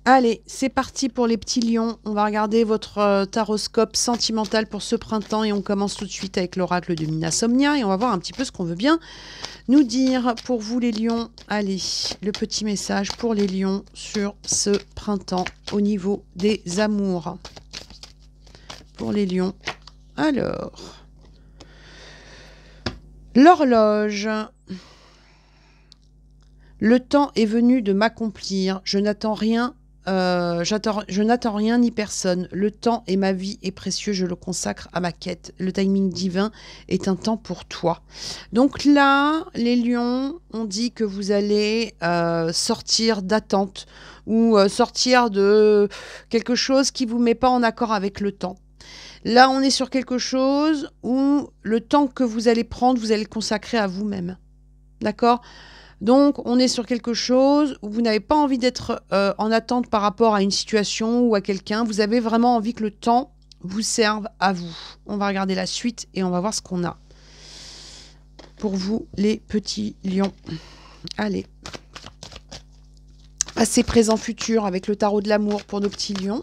Allez, c'est parti pour les petits lions. On va regarder votre taroscope sentimental pour ce printemps et on commence tout de suite avec l'oracle de Mina Somnia et on va voir un petit peu ce qu'on veut bien nous dire pour vous les lions. Allez, le petit message pour les lions sur ce printemps au niveau des amours. Pour les lions. Alors, l'horloge. Le temps est venu de m'accomplir. Je n'attends rien. Je n'attends rien ni personne. Le temps et ma vie est précieux, je le consacre à ma quête. Le timing divin est un temps pour toi. Donc là, les lions, on dit que vous allez sortir d'attente ou sortir de quelque chose qui ne vous met pas en accord avec le temps. Là, on est sur quelque chose où le temps que vous allez prendre, vous allez le consacrer à vous-même. D'accord ? Donc, on est sur quelque chose où vous n'avez pas envie d'être en attente par rapport à une situation ou à quelqu'un. Vous avez vraiment envie que le temps vous serve à vous. On va regarder la suite et on va voir ce qu'on a. Pour vous, les petits lions. Allez. Passé, présent, futur avec le tarot de l'amour pour nos petits lions.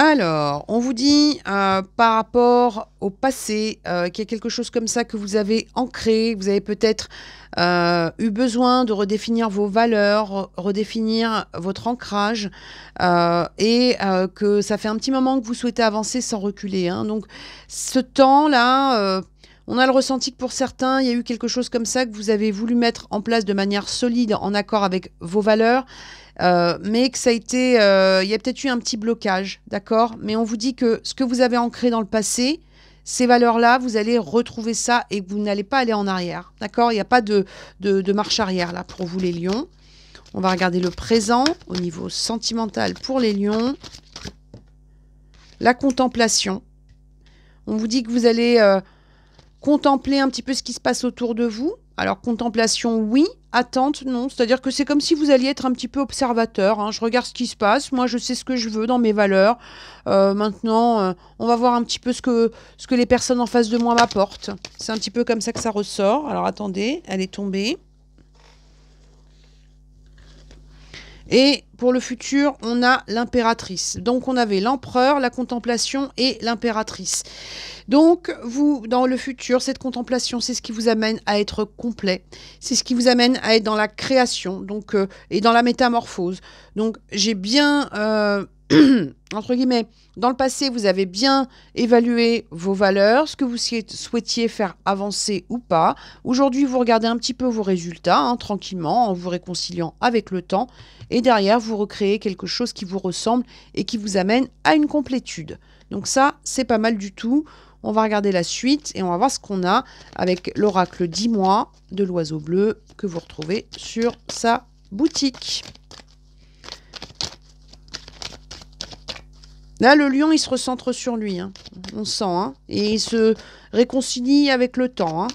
Alors, on vous dit par rapport au passé qu'il y a quelque chose comme ça que vous avez ancré, vous avez peut-être eu besoin de redéfinir vos valeurs, redéfinir votre ancrage et que ça fait un petit moment que vous souhaitez avancer sans reculer. Hein. Donc, ce temps-là, on a le ressenti que pour certains, il y a eu quelque chose comme ça que vous avez voulu mettre en place de manière solide, en accord avec vos valeurs. Mais que ça a été, il y a peut-être eu un petit blocage, d'accord? Mais on vous dit que ce que vous avez ancré dans le passé, ces valeurs-là, vous allez retrouver ça et vous n'allez pas aller en arrière, d'accord? Il n'y a pas de marche arrière là pour vous les lions. On va regarder le présent au niveau sentimental pour les lions. La contemplation. On vous dit que vous allez contempler un petit peu ce qui se passe autour de vous. Alors, contemplation, oui. Attente, non. C'est-à-dire que c'est comme si vous alliez être un petit peu observateur. Hein. Je regarde ce qui se passe. Moi, je sais ce que je veux dans mes valeurs. Maintenant, on va voir un petit peu ce que les personnes en face de moi m'apportent. C'est un petit peu comme ça que ça ressort. Alors, attendez, elle est tombée. Et pour le futur, on a l'impératrice. Donc, on avait l'empereur, la contemplation et l'impératrice. Donc, vous, dans le futur, cette contemplation, c'est ce qui vous amène à être complet. C'est ce qui vous amène à être dans la création donc, et dans la métamorphose. Donc, j'ai bien, entre guillemets, dans le passé, vous avez bien évalué vos valeurs, ce que vous souhaitiez faire avancer ou pas. Aujourd'hui, vous regardez un petit peu vos résultats, hein, tranquillement, en vous réconciliant avec le temps. Et derrière, vous recréez quelque chose qui vous ressemble et qui vous amène à une complétude. Donc ça, c'est pas mal du tout. On va regarder la suite et on va voir ce qu'on a avec l'oracle 10 mois de l'oiseau bleu que vous retrouvez sur sa boutique. Là, le lion, il se recentre sur lui. Hein. On sent. Hein. Et il se réconcilie avec le temps. Hein.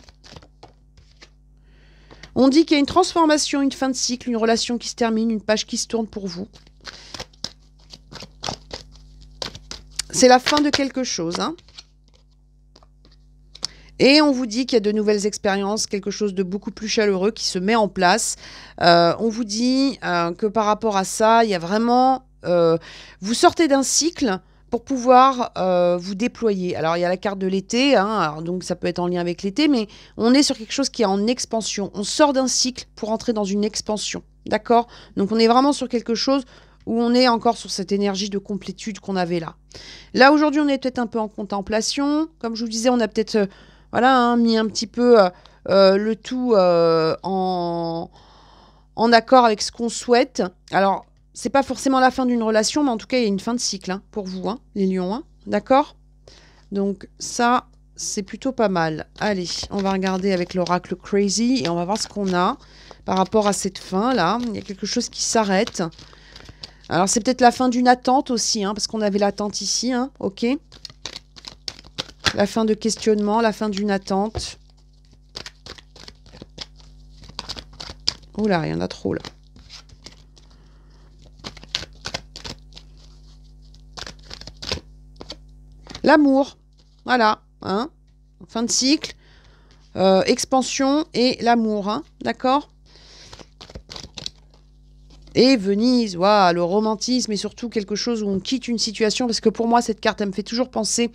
On dit qu'il y a une transformation, une fin de cycle, une relation qui se termine, une page qui se tourne pour vous. C'est la fin de quelque chose. Hein. Et on vous dit qu'il y a de nouvelles expériences, quelque chose de beaucoup plus chaleureux qui se met en place. On vous dit que par rapport à ça, il y a vraiment... vous sortez d'un cycle pour pouvoir vous déployer. Alors, il y a la carte de l'été, hein, donc ça peut être en lien avec l'été, mais on est sur quelque chose qui est en expansion. On sort d'un cycle pour entrer dans une expansion, d'accord? Donc, on est vraiment sur quelque chose où on est encore sur cette énergie de complétude qu'on avait là. Là, aujourd'hui, on est peut-être un peu en contemplation. Comme je vous disais, on a peut-être voilà, hein, mis un petit peu le tout en accord avec ce qu'on souhaite. Alors, c'est pas forcément la fin d'une relation, mais en tout cas, il y a une fin de cycle hein, pour vous, hein, les lions. Hein, d'accord? Donc, ça, c'est plutôt pas mal. Allez, on va regarder avec l'oracle Crazy et on va voir ce qu'on a par rapport à cette fin-là. Il y a quelque chose qui s'arrête. Alors, c'est peut-être la fin d'une attente aussi, hein, parce qu'on avait l'attente ici. Hein, ok? La fin de questionnement, la fin d'une attente. Oula, il y en a trop, là. L'amour, voilà, hein. fin de cycle, expansion et l'amour, hein, d'accord? Et Venise, waouh, le romantisme et surtout quelque chose où on quitte une situation, parce que pour moi, cette carte, elle me fait toujours penser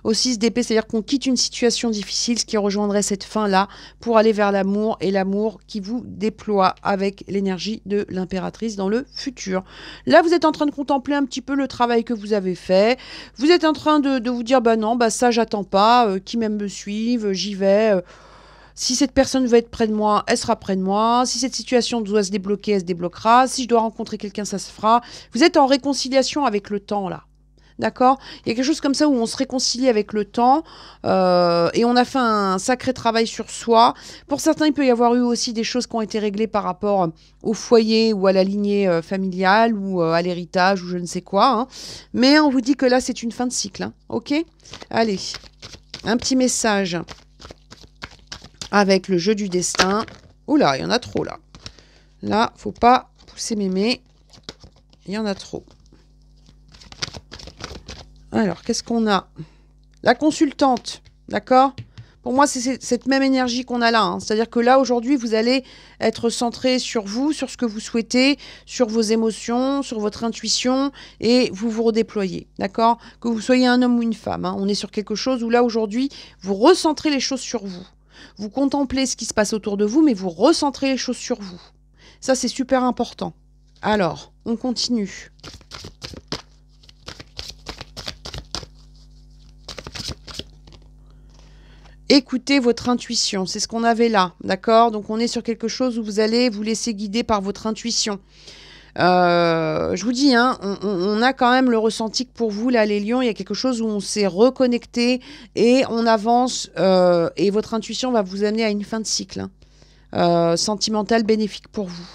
au 6 d'épée, c'est-à-dire qu'on quitte une situation difficile, ce qui rejoindrait cette fin-là, pour aller vers l'amour, et l'amour qui vous déploie avec l'énergie de l'impératrice dans le futur. Là, vous êtes en train de contempler un petit peu le travail que vous avez fait, vous êtes en train de vous dire, bah non, bah ça, j'attends pas, qui même me suive, j'y vais, si cette personne veut être près de moi, elle sera près de moi. Si cette situation doit se débloquer, elle se débloquera. Si je dois rencontrer quelqu'un, ça se fera. Vous êtes en réconciliation avec le temps, là. D'accord? Il y a quelque chose comme ça où on se réconcilie avec le temps et on a fait un sacré travail sur soi. Pour certains, il peut y avoir eu aussi des choses qui ont été réglées par rapport au foyer ou à la lignée familiale ou à l'héritage ou je ne sais quoi, hein. Mais on vous dit que là, c'est une fin de cycle. Hein. OK? Allez, un petit message avec le jeu du destin. Oula, il y en a trop là. Là, faut pas pousser mémé. Il y en a trop. Alors, qu'est-ce qu'on a? La consultante, d'accord? Pour moi, c'est cette même énergie qu'on a là. Hein. C'est-à-dire que là, aujourd'hui, vous allez être centré sur vous, sur ce que vous souhaitez, sur vos émotions, sur votre intuition, et vous vous redéployez, d'accord? Que vous soyez un homme ou une femme. Hein. On est sur quelque chose où là, aujourd'hui, vous recentrez les choses sur vous. Vous contemplez ce qui se passe autour de vous, mais vous recentrez les choses sur vous. Ça, c'est super important. Alors, on continue. Écoutez votre intuition, c'est ce qu'on avait là, d'accord? Donc, on est sur quelque chose où vous allez vous laisser guider par votre intuition. Je vous dis, hein, on a quand même le ressenti que pour vous, là, les lions, il y a quelque chose où on s'est reconnecté et on avance et votre intuition va vous amener à une fin de cycle sentimentale bénéfique pour vous.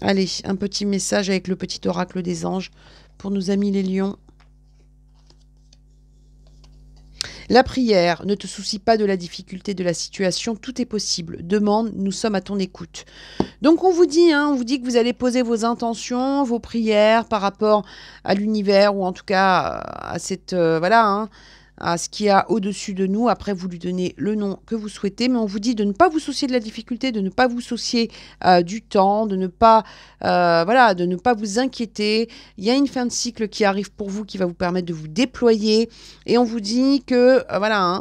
Allez, un petit message avec le petit oracle des anges pour nos amis les lions. La prière, ne te soucie pas de la difficulté de la situation, tout est possible. Demande, nous sommes à ton écoute. Donc on vous dit que vous allez poser vos intentions, vos prières par rapport à l'univers ou en tout cas à cette à ce qu'il y a au-dessus de nous. Après, vous lui donnez le nom que vous souhaitez, mais on vous dit de ne pas vous soucier de la difficulté, de ne pas vous soucier du temps, de ne pas de ne pas vous inquiéter. Il y a une fin de cycle qui arrive pour vous qui va vous permettre de vous déployer. Et on vous dit que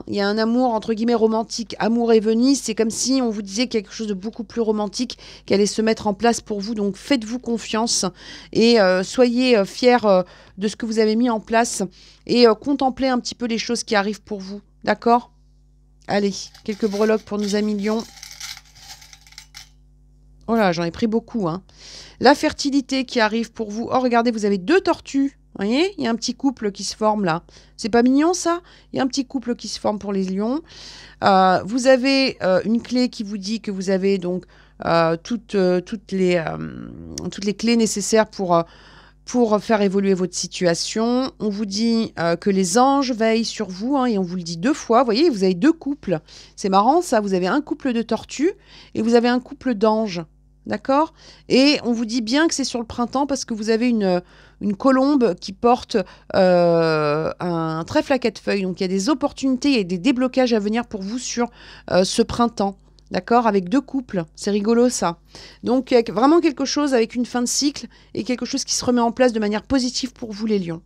il y a un amour entre guillemets romantique, amour et Venise. C'est comme si on vous disait quelque chose de beaucoup plus romantique qui allait se mettre en place pour vous. Donc faites-vous confiance et soyez fiers de ce que vous avez mis en place et contemplez un petit peu les choses qui arrivent pour vous. D'accord? Allez, quelques breloques pour nos amis lions. Oh là, j'en ai pris beaucoup. Hein. La fertilité qui arrive pour vous. Oh, regardez, vous avez 2 tortues. Vous voyez? Il y a un petit couple qui se forme là. C'est pas mignon ça? Il y a un petit couple qui se forme pour les lions. Vous avez une clé qui vous dit que vous avez donc toutes les clés nécessaires pour faire évoluer votre situation. On vous dit que les anges veillent sur vous, hein, et on vous le dit 2 fois. Vous voyez, vous avez 2 couples. C'est marrant, ça. Vous avez un couple de tortues et vous avez un couple d'anges. D'accord? Et on vous dit bien que c'est sur le printemps parce que vous avez une colombe qui porte un trèfle à 4 feuilles. Donc, il y a des opportunités et des déblocages à venir pour vous sur ce printemps. D'accord? Avec 2 couples. C'est rigolo, ça. Donc, il y a vraiment quelque chose avec une fin de cycle et quelque chose qui se remet en place de manière positive pour vous, les lions.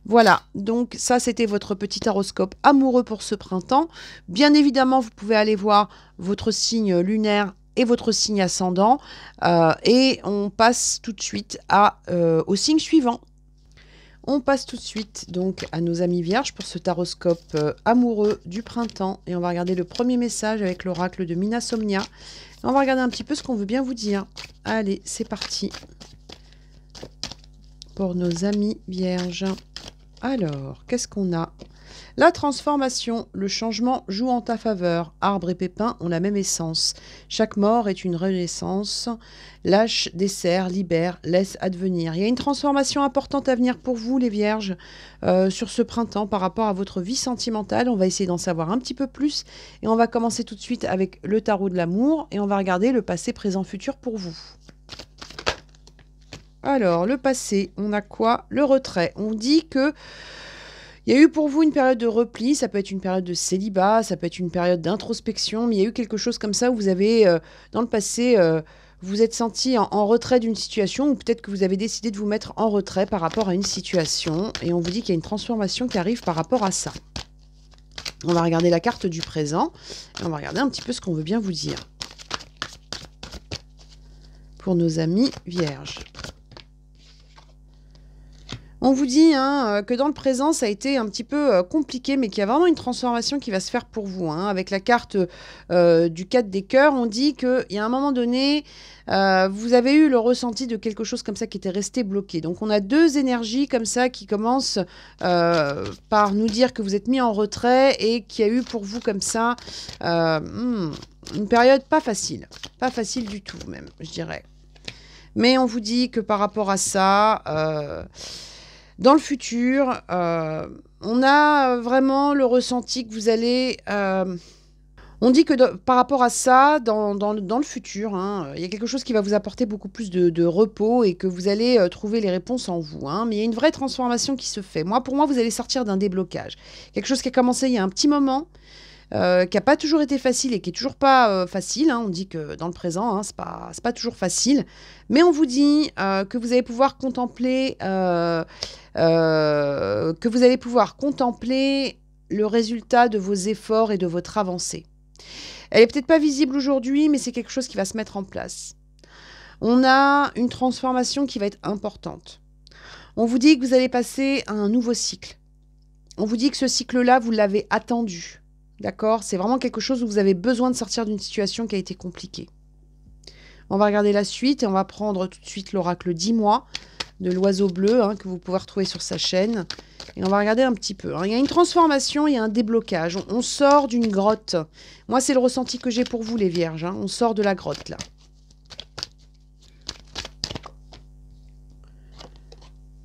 Voilà, donc ça, c'était votre petit horoscope amoureux pour ce printemps. Bien évidemment, vous pouvez aller voir votre signe lunaire et votre signe ascendant. Et on passe tout de suite au signe suivant. On passe tout de suite donc à nos amis vierges pour ce taroscope amoureux du printemps. Et on va regarder le premier message avec l'oracle de Minasomnia. On va regarder un petit peu ce qu'on veut bien vous dire. Allez, c'est parti. Pour nos amis vierges. Alors, qu'est-ce qu'on a? La transformation, le changement joue en ta faveur. Arbre et pépins ont la même essence. Chaque mort est une renaissance. Lâche, dessert, libère, laisse advenir. Il y a une transformation importante à venir pour vous, les vierges, sur ce printemps par rapport à votre vie sentimentale. On va essayer d'en savoir un petit peu plus. Et on va commencer tout de suite avec le tarot de l'amour. Et on va regarder le passé, présent, futur pour vous. Alors, le passé, on a quoi? Le retrait. On dit que Il y a eu pour vous une période de repli, ça peut être une période de célibat, ça peut être une période d'introspection, mais il y a eu quelque chose comme ça où vous avez, dans le passé, vous êtes senti en retrait d'une situation, ou peut-être que vous avez décidé de vous mettre en retrait par rapport à une situation, et on vous dit qu'il y a une transformation qui arrive par rapport à ça. On va regarder la carte du présent, et on va regarder un petit peu ce qu'on veut bien vous dire. Pour nos amis vierges. On vous dit que dans le présent, ça a été un petit peu compliqué, mais qu'il y a vraiment une transformation qui va se faire pour vous. Avec la carte du 4 des cœurs, on dit qu'il y a un moment donné, vous avez eu le ressenti de quelque chose comme ça qui était resté bloqué. Donc on a deux énergies comme ça qui commencent par nous dire que vous êtes mis en retrait et qu'il y a eu pour vous comme ça une période pas facile. Pas facile du tout même, je dirais. Mais on vous dit que par rapport à ça... dans le futur, on a vraiment le ressenti que vous allez... on dit que par rapport à ça, dans le futur, il y a quelque chose qui va vous apporter beaucoup plus de repos et que vous allez trouver les réponses en vous. Mais il y a une vraie transformation qui se fait. Pour moi, vous allez sortir d'un déblocage. Quelque chose qui a commencé il y a un petit moment, qui n'a pas toujours été facile et qui est toujours pas facile. On dit que dans le présent, c'est pas toujours facile. Mais on vous dit que vous allez pouvoir contempler le résultat de vos efforts et de votre avancée. Elle n'est peut-être pas visible aujourd'hui, mais c'est quelque chose qui va se mettre en place. On a une transformation qui va être importante. On vous dit que vous allez passer à un nouveau cycle. On vous dit que ce cycle-là, vous l'avez attendu. D'accord? C'est vraiment quelque chose où vous avez besoin de sortir d'une situation qui a été compliquée. On va regarder la suite et on va prendre tout de suite l'oracle 10 mois de l'oiseau bleu que vous pouvez retrouver sur sa chaîne. Et on va regarder un petit peu. Il y a une transformation, il y a un déblocage. On sort d'une grotte. Moi, c'est le ressenti que j'ai pour vous, les vierges. On sort de la grotte, là.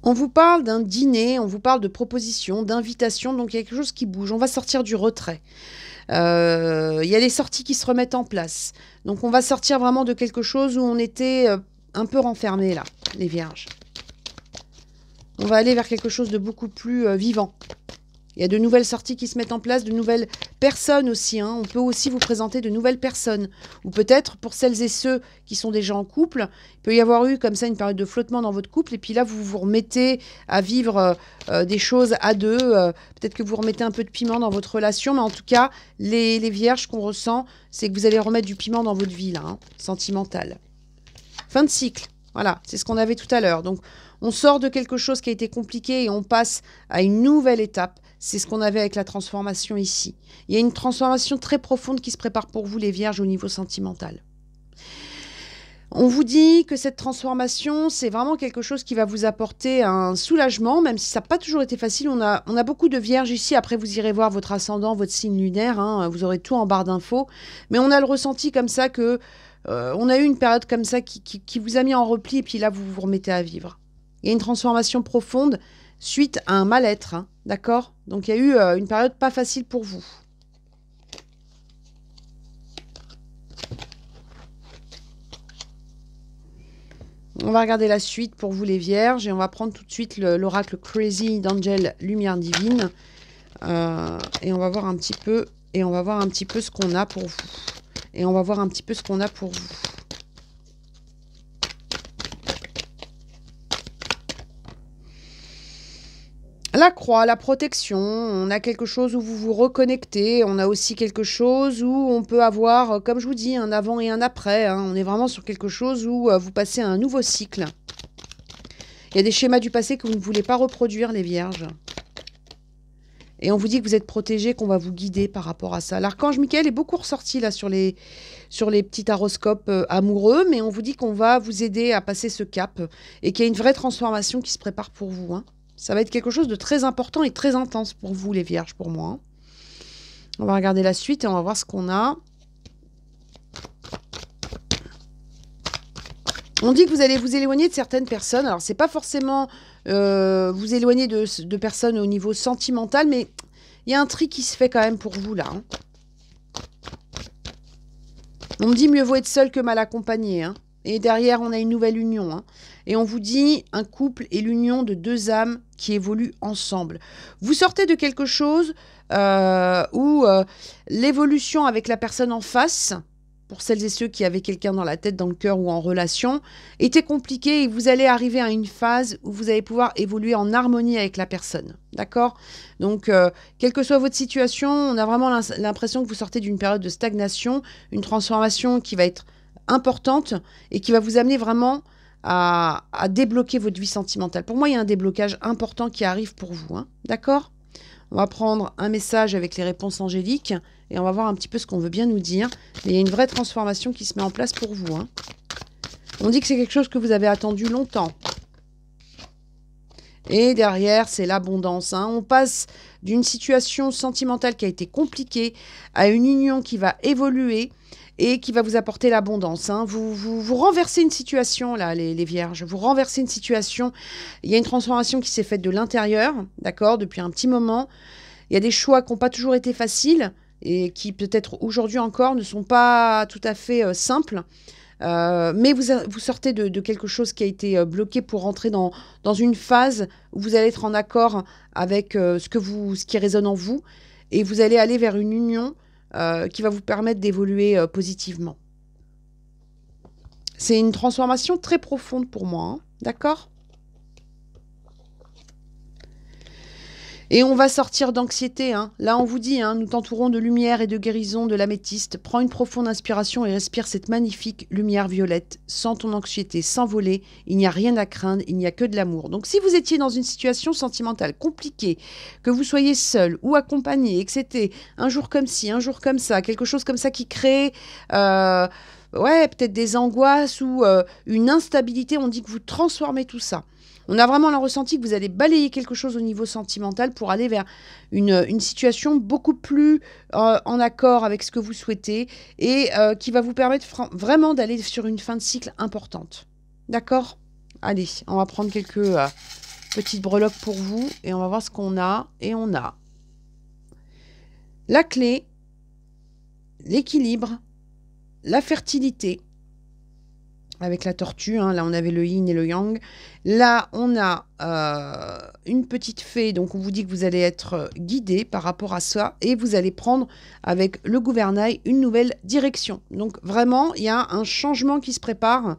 On vous parle d'un dîner, on vous parle de propositions, d'invitations, donc il y a quelque chose qui bouge. On va sortir du retrait. Il y a les sorties qui se remettent en place. Donc on va sortir vraiment de quelque chose où on était un peu renfermé là, les vierges. On va aller vers quelque chose de beaucoup plus vivant. Il y a de nouvelles sorties qui se mettent en place, de nouvelles personnes aussi. On peut aussi vous présenter de nouvelles personnes. Ou peut-être, pour celles et ceux qui sont déjà en couple, il peut y avoir eu comme ça une période de flottement dans votre couple. Et puis là, vous vous remettez à vivre des choses à deux. Peut-être que vous remettez un peu de piment dans votre relation. Mais en tout cas, les vierges qu'on ressent, c'est que vous allez remettre du piment dans votre vie, là, sentimentale. Fin de cycle. Voilà, c'est ce qu'on avait tout à l'heure. Donc, on sort de quelque chose qui a été compliqué et on passe à une nouvelle étape. C'est ce qu'on avait avec la transformation ici. Il y a une transformation très profonde qui se prépare pour vous, les vierges, au niveau sentimental. On vous dit que cette transformation, c'est vraiment quelque chose qui va vous apporter un soulagement, même si ça n'a pas toujours été facile. On a beaucoup de vierges ici. Après, vous irez voir votre ascendant, votre signe lunaire. Vous aurez tout en barre d'infos. Mais on a le ressenti comme ça que... on a eu une période comme ça qui vous a mis en repli et puis là, vous vous remettez à vivre. Il y a une transformation profonde suite à un mal-être, d'accord? Donc, il y a eu une période pas facile pour vous. On va regarder la suite pour vous, les vierges, et on va prendre tout de suite l'oracle Crazy d'Angel Lumière Divine. Et on va voir un petit peu, ce qu'on a pour vous. Et on va voir un petit peu ce qu'on a pour vous. La croix, la protection, on a quelque chose où vous vous reconnectez, on a aussi quelque chose où on peut avoir, comme je vous dis, un avant et un après. On est vraiment sur quelque chose où vous passez à un nouveau cycle. Il y a des schémas du passé que vous ne voulez pas reproduire, les vierges. Et on vous dit que vous êtes protégés, qu'on va vous guider par rapport à ça. L'archange Michael est beaucoup ressorti là sur les petits horoscopes amoureux, mais on vous dit qu'on va vous aider à passer ce cap et qu'il y a une vraie transformation qui se prépare pour vous. Ça va être quelque chose de très important et très intense pour vous, les vierges, pour moi. On va regarder la suite et on va voir ce qu'on a. On dit que vous allez vous éloigner de certaines personnes. Alors, c'est pas forcément vous éloigner de personnes au niveau sentimental, mais il y a un tri qui se fait quand même pour vous, là. On me dit mieux vaut être seul que mal accompagné. Et derrière, on a une nouvelle union. Et on vous dit un couple et l'union de deux âmes qui évoluent ensemble. Vous sortez de quelque chose où l'évolution avec la personne en face, pour celles et ceux qui avaient quelqu'un dans la tête, dans le cœur ou en relation, était compliquée et vous allez arriver à une phase où vous allez pouvoir évoluer en harmonie avec la personne. D'accord? Donc, quelle que soit votre situation, on a vraiment l'impression que vous sortez d'une période de stagnation, une transformation qui va être importante et qui va vous amener vraiment à débloquer votre vie sentimentale. Pour moi, il y a un déblocage important qui arrive pour vous. Hein. D'accord? On va prendre un message avec les réponses angéliques et on va voir un petit peu ce qu'on veut bien nous dire. Mais il y a une vraie transformation qui se met en place pour vous. Hein. On dit que c'est quelque chose que vous avez attendu longtemps. Et derrière, c'est l'abondance. Hein. On passe d'une situation sentimentale qui a été compliquée à une union qui va évoluer et qui va vous apporter l'abondance. Hein. Vous renversez une situation, là, les vierges. Vous renversez une situation. Il y a une transformation qui s'est faite de l'intérieur, d'accord, depuis un petit moment. Il y a des choix qui n'ont pas toujours été faciles et qui, peut-être aujourd'hui encore, ne sont pas tout à fait simples. Mais vous sortez de quelque chose qui a été bloqué pour rentrer dans une phase où vous allez être en accord avec ce qui résonne en vous. Et vous allez aller vers une union qui va vous permettre d'évoluer positivement. C'est une transformation très profonde pour moi, hein, d'accord ? Et on va sortir d'anxiété. Hein. Là, on vous dit, hein, nous t'entourons de lumière et de guérison de l'améthyste. Prends une profonde inspiration et respire cette magnifique lumière violette. Sans ton anxiété s'envoler, il n'y a rien à craindre, il n'y a que de l'amour. Donc, si vous étiez dans une situation sentimentale compliquée, que vous soyez seul ou accompagné, et que c'était un jour comme ci, un jour comme ça, quelque chose comme ça qui crée... peut-être des angoisses ou une instabilité, on dit que vous transformez tout ça. On a vraiment le ressenti que vous allez balayer quelque chose au niveau sentimental pour aller vers une situation beaucoup plus en accord avec ce que vous souhaitez et qui va vous permettre vraiment d'aller sur une fin de cycle importante. D'accord ? Allez, on va prendre quelques petites breloques pour vous et on va voir ce qu'on a. Et on a la clé, l'équilibre, la fertilité, avec la tortue, hein, là on avait le yin et le yang. Là on a une petite fée, donc on vous dit que vous allez être guidé par rapport à ça et vous allez prendre avec le gouvernail une nouvelle direction. Donc vraiment il y a un changement qui se prépare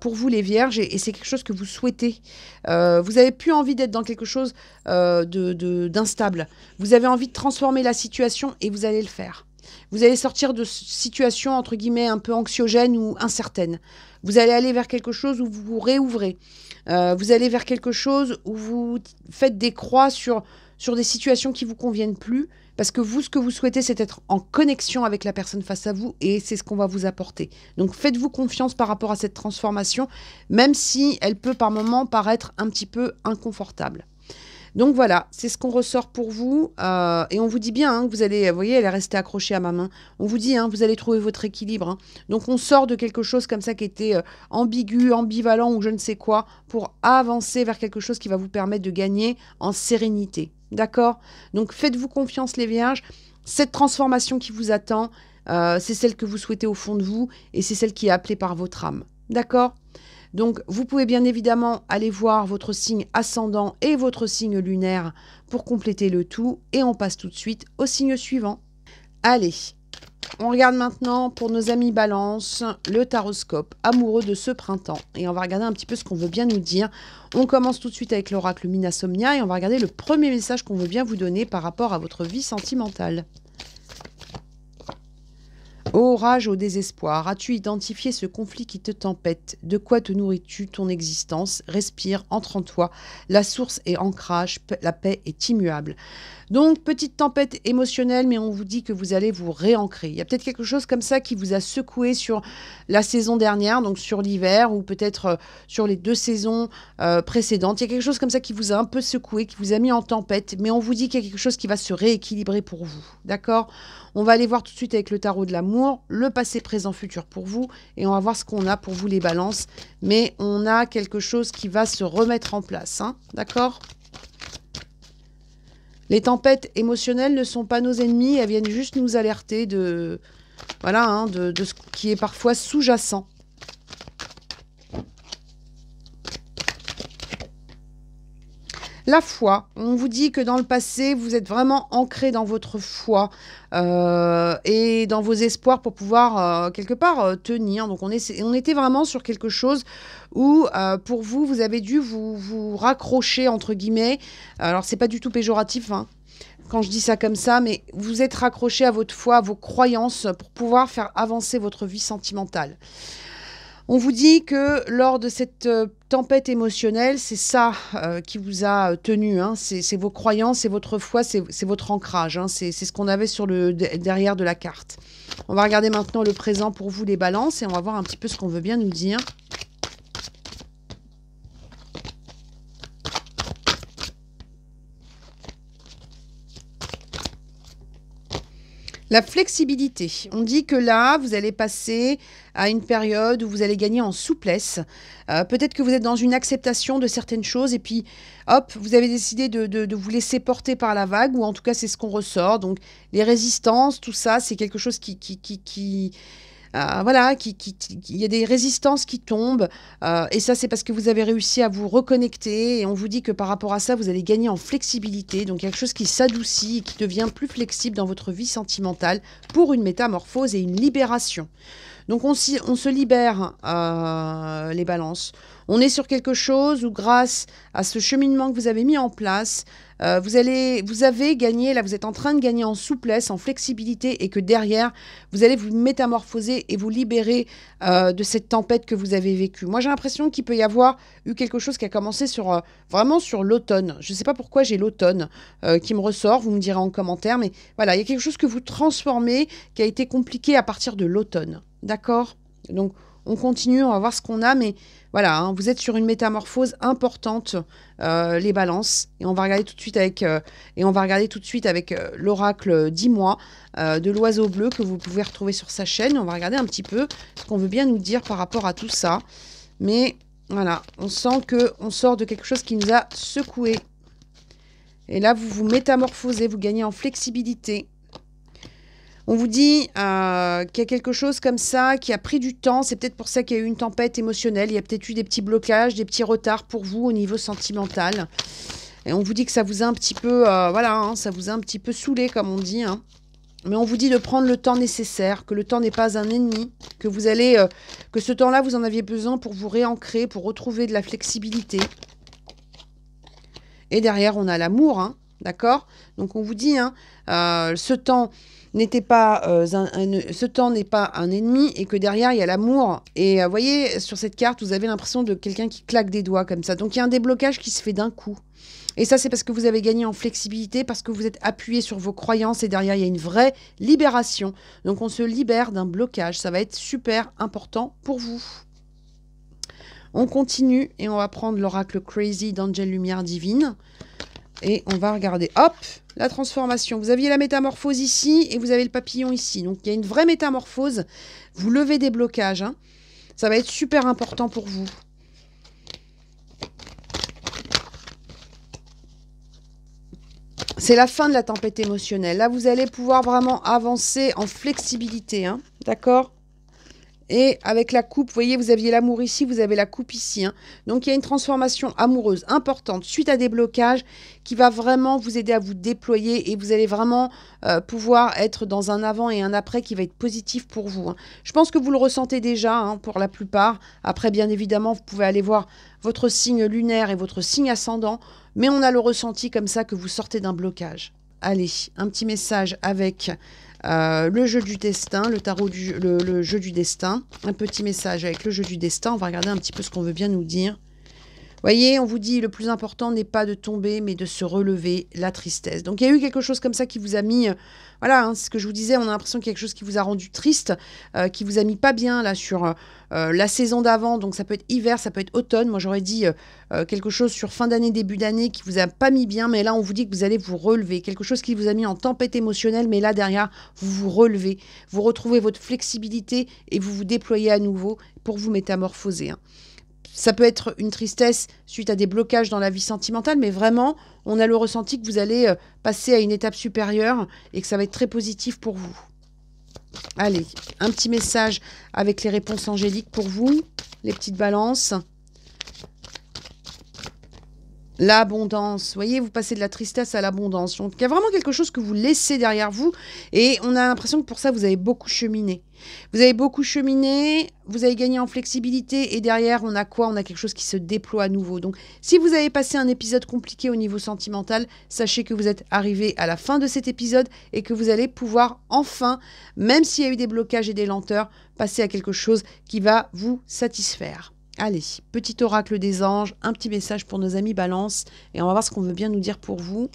pour vous les vierges et c'est quelque chose que vous souhaitez. Vous n'avez plus envie d'être dans quelque chose d'instable. Vous avez envie de transformer la situation et vous allez le faire. Vous allez sortir de situations, entre guillemets, un peu anxiogènes ou incertaines. Vous allez aller vers quelque chose où vous vous réouvrez. Vous allez vers quelque chose où vous faites des croix sur des situations qui ne vous conviennent plus. Parce que vous, ce que vous souhaitez, c'est être en connexion avec la personne face à vous et c'est ce qu'on va vous apporter. Donc, faites-vous confiance par rapport à cette transformation, même si elle peut par moments paraître un petit peu inconfortable. Donc voilà, c'est ce qu'on ressort pour vous. Et on vous dit bien, hein, que vous allez, vous voyez, elle est restée accrochée à ma main. On vous dit, hein, vous allez trouver votre équilibre. Hein. Donc on sort de quelque chose comme ça qui était ambigu, ambivalent ou je ne sais quoi, pour avancer vers quelque chose qui va vous permettre de gagner en sérénité. D'accord ? Donc faites-vous confiance les vierges. Cette transformation qui vous attend, c'est celle que vous souhaitez au fond de vous et c'est celle qui est appelée par votre âme. D'accord ? Donc, vous pouvez bien évidemment aller voir votre signe ascendant et votre signe lunaire pour compléter le tout. Et on passe tout de suite au signe suivant. Allez, on regarde maintenant pour nos amis Balance, le taroscope amoureux de ce printemps. Et on va regarder un petit peu ce qu'on veut bien nous dire. On commence tout de suite avec l'oracle Minasomnia et on va regarder le premier message qu'on veut bien vous donner par rapport à votre vie sentimentale. Ô rage, au désespoir, as-tu identifié ce conflit qui te tempête? De quoi te nourris-tu ton existence? Respire, entre en toi. La source est ancrage, la paix est immuable. Donc, petite tempête émotionnelle, mais on vous dit que vous allez vous réancrer. Il y a peut-être quelque chose comme ça qui vous a secoué sur la saison dernière, donc sur l'hiver, ou peut-être sur les 2 saisons précédentes. Il y a quelque chose comme ça qui vous a un peu secoué, qui vous a mis en tempête, mais on vous dit qu'il y a quelque chose qui va se rééquilibrer pour vous. D'accord ? On va aller voir tout de suite avec le tarot de l'amour, le passé, présent, futur pour vous, et on va voir ce qu'on a pour vous les balances. Mais on a quelque chose qui va se remettre en place, hein, d'accord ? Les tempêtes émotionnelles ne sont pas nos ennemis, elles viennent juste nous alerter de ce qui est parfois sous-jacent. La foi, on vous dit que dans le passé, vous êtes vraiment ancré dans votre foi et dans vos espoirs pour pouvoir quelque part tenir. Donc on était vraiment sur quelque chose où pour vous, vous avez dû vous raccrocher entre guillemets. Alors c'est pas du tout péjoratif, hein, quand je dis ça comme ça, mais vous êtes raccroché à votre foi, à vos croyances pour pouvoir faire avancer votre vie sentimentale. On vous dit que lors de cette tempête émotionnelle, c'est ça qui vous a tenu, hein. C'est vos croyances, c'est votre foi, c'est votre ancrage, hein. C'est ce qu'on avait sur le derrière de la carte. On va regarder maintenant le présent pour vous, les balances, et on va voir un petit peu ce qu'on veut bien nous dire. La flexibilité. On dit que là, vous allez passer à une période où vous allez gagner en souplesse. Peut-être que vous êtes dans une acceptation de certaines choses et puis, hop, vous avez décidé de vous laisser porter par la vague, ou en tout cas, c'est ce qu'on ressort. Donc, les résistances, tout ça, c'est quelque chose voilà, il y a des résistances qui tombent, et ça c'est parce que vous avez réussi à vous reconnecter, et on vous dit que par rapport à ça, vous allez gagner en flexibilité, donc quelque chose qui s'adoucit et qui devient plus flexible dans votre vie sentimentale pour une métamorphose et une libération. Donc on se libère, les balances. On est sur quelque chose où grâce à ce cheminement que vous avez mis en place, vous avez gagné, là vous êtes en train de gagner en souplesse, en flexibilité, et que derrière, vous allez vous métamorphoser et vous libérer de cette tempête que vous avez vécue. Moi j'ai l'impression qu'il peut y avoir eu quelque chose qui a commencé vraiment sur l'automne. Je ne sais pas pourquoi j'ai l'automne qui me ressort, vous me direz en commentaire, mais voilà, il y a quelque chose que vous transformez qui a été compliqué à partir de l'automne. D'accord? Donc, on continue, on va voir ce qu'on a, mais voilà, hein, vous êtes sur une métamorphose importante, les balances, et on va regarder tout de suite avec, l'oracle 10 mois de l'oiseau bleu que vous pouvez retrouver sur sa chaîne. On va regarder un petit peu ce qu'on veut bien nous dire par rapport à tout ça. Mais voilà, on sent qu'on sort de quelque chose qui nous a secoué. Et là, vous vous métamorphosez, vous gagnez en flexibilité. On vous dit qu'il y a quelque chose comme ça qui a pris du temps. C'est peut-être pour ça qu'il y a eu une tempête émotionnelle. Il y a peut-être eu des petits blocages, des petits retards pour vous au niveau sentimental. Et on vous dit que ça vous a un petit peu, voilà, hein, ça vous a un petit peu saoulé, comme on dit, hein. Mais on vous dit de prendre le temps nécessaire, que le temps n'est pas un ennemi, que vous allez, que ce temps-là, vous en aviez besoin pour vous réancrer, pour retrouver de la flexibilité. Et derrière, on a l'amour, hein, d'accord? Donc on vous dit, hein, ce temps n'est pas un ennemi, et que derrière il y a l'amour. Et vous voyez, sur cette carte, vous avez l'impression de quelqu'un qui claque des doigts comme ça. Donc il y a un déblocage qui se fait d'un coup. Et ça, c'est parce que vous avez gagné en flexibilité, parce que vous êtes appuyé sur vos croyances, et derrière il y a une vraie libération. Donc on se libère d'un blocage. Ça va être super important pour vous. On continue et on va prendre l'oracle Crazy d'Angel Lumière Divine. Et on va regarder, hop, la transformation. Vous aviez la métamorphose ici et vous avez le papillon ici. Donc, il y a une vraie métamorphose. Vous levez des blocages, hein. Ça va être super important pour vous. C'est la fin de la tempête émotionnelle. Là, vous allez pouvoir vraiment avancer en flexibilité, hein. D'accord ? Et avec la coupe, vous voyez, vous aviez l'amour ici, vous avez la coupe ici, hein. Donc, il y a une transformation amoureuse importante suite à des blocages qui va vraiment vous aider à vous déployer, et vous allez vraiment pouvoir être dans un avant et un après qui va être positif pour vous, hein. Je pense que vous le ressentez déjà, hein, pour la plupart. Après, bien évidemment, vous pouvez aller voir votre signe lunaire et votre signe ascendant, mais on a le ressenti comme ça que vous sortez d'un blocage. Allez, un petit message avec le jeu du destin, le tarot le jeu du destin. Un petit message avec le jeu du destin. On va regarder un petit peu ce qu'on veut bien nous dire. Voyez, on vous dit, le plus important n'est pas de tomber, mais de se relever, la tristesse. Donc, il y a eu quelque chose comme ça qui vous a mis... voilà, hein, c'est ce que je vous disais, on a l'impression qu'il y a quelque chose qui vous a rendu triste, qui vous a mis pas bien, là, sur la saison d'avant. Donc, ça peut être hiver, ça peut être automne. Moi, j'aurais dit quelque chose sur fin d'année, début d'année, qui vous a pas mis bien. Mais là, on vous dit que vous allez vous relever. Quelque chose qui vous a mis en tempête émotionnelle, mais là, derrière, vous vous relevez. Vous retrouvez votre flexibilité et vous vous déployez à nouveau pour vous métamorphoser, hein. Ça peut être une tristesse suite à des blocages dans la vie sentimentale, mais vraiment, on a le ressenti que vous allez passer à une étape supérieure et que ça va être très positif pour vous. Allez, un petit message avec les réponses angéliques pour vous, les petites balances. L'abondance, vous voyez, vous passez de la tristesse à l'abondance. Donc, il y a vraiment quelque chose que vous laissez derrière vous. Et on a l'impression que pour ça, vous avez beaucoup cheminé. Vous avez beaucoup cheminé, vous avez gagné en flexibilité. Et derrière, on a quoi? On a quelque chose qui se déploie à nouveau. Donc, si vous avez passé un épisode compliqué au niveau sentimental, sachez que vous êtes arrivé à la fin de cet épisode et que vous allez pouvoir enfin, même s'il y a eu des blocages et des lenteurs, passer à quelque chose qui va vous satisfaire. Allez, petit oracle des anges, un petit message pour nos amis Balance, et on va voir ce qu'on veut bien nous dire pour vous.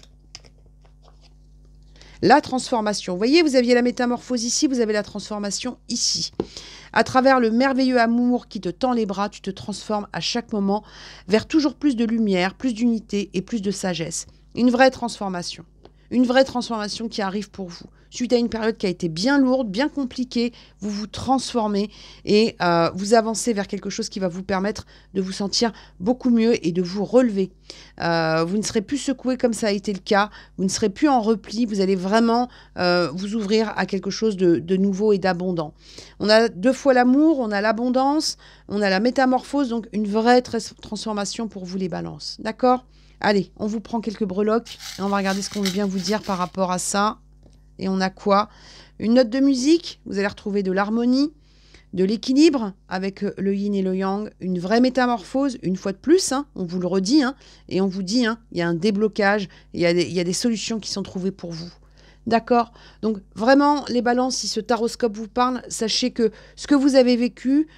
La transformation. Vous voyez, vous aviez la métamorphose ici, vous avez la transformation ici. À travers le merveilleux amour qui te tend les bras, tu te transformes à chaque moment vers toujours plus de lumière, plus d'unité et plus de sagesse. Une vraie transformation. Une vraie transformation qui arrive pour vous. Suite à une période qui a été bien lourde, bien compliquée, vous vous transformez et vous avancez vers quelque chose qui va vous permettre de vous sentir beaucoup mieux et de vous relever. Vous ne serez plus secoué comme ça a été le cas, vous ne serez plus en repli, vous allez vraiment vous ouvrir à quelque chose de nouveau et d'abondant. On a 2 fois l'amour, on a l'abondance, on a la métamorphose, donc une vraie transformation pour vous les balances. D'accord ? Allez, on vous prend quelques breloques et on va regarder ce qu'on veut bien vous dire par rapport à ça. Et on a quoi? Une note de musique, vous allez retrouver de l'harmonie, de l'équilibre avec le yin et le yang, une vraie métamorphose, une fois de plus, hein, on vous le redit, hein, et on vous dit, hein, il y a un déblocage, il y a des solutions qui sont trouvées pour vous. D'accord? Donc vraiment, les balances, si ce taroscope vous parle, sachez que ce que vous avez vécu,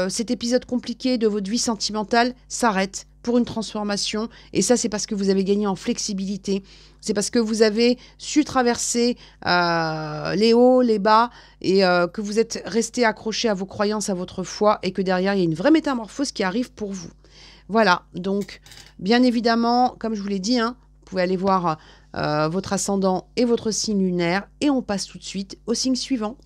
cet épisode compliqué de votre vie sentimentale, s'arrête pour une transformation. Et ça, c'est parce que vous avez gagné en flexibilité. C'est parce que vous avez su traverser les hauts, les bas, et que vous êtes resté accroché à vos croyances, à votre foi, et que derrière, il y a une vraie métamorphose qui arrive pour vous. Voilà, donc bien évidemment, comme je vous l'ai dit, hein, vous pouvez aller voir votre ascendant et votre signe lunaire, et on passe tout de suite au signe suivant.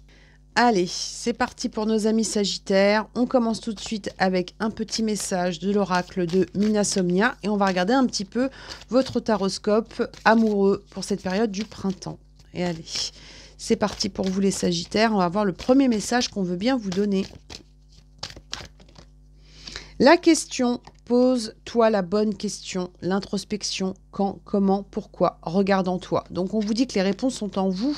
Allez, c'est parti pour nos amis Sagittaires. On commence tout de suite avec un petit message de l'oracle de Minasomnia et on va regarder un petit peu votre taroscope amoureux pour cette période du printemps. Et allez, c'est parti pour vous les Sagittaires. On va voir le premier message qu'on veut bien vous donner. La question: pose-toi la bonne question, l'introspection, quand, comment, pourquoi, regarde en toi. Donc on vous dit que les réponses sont en vous.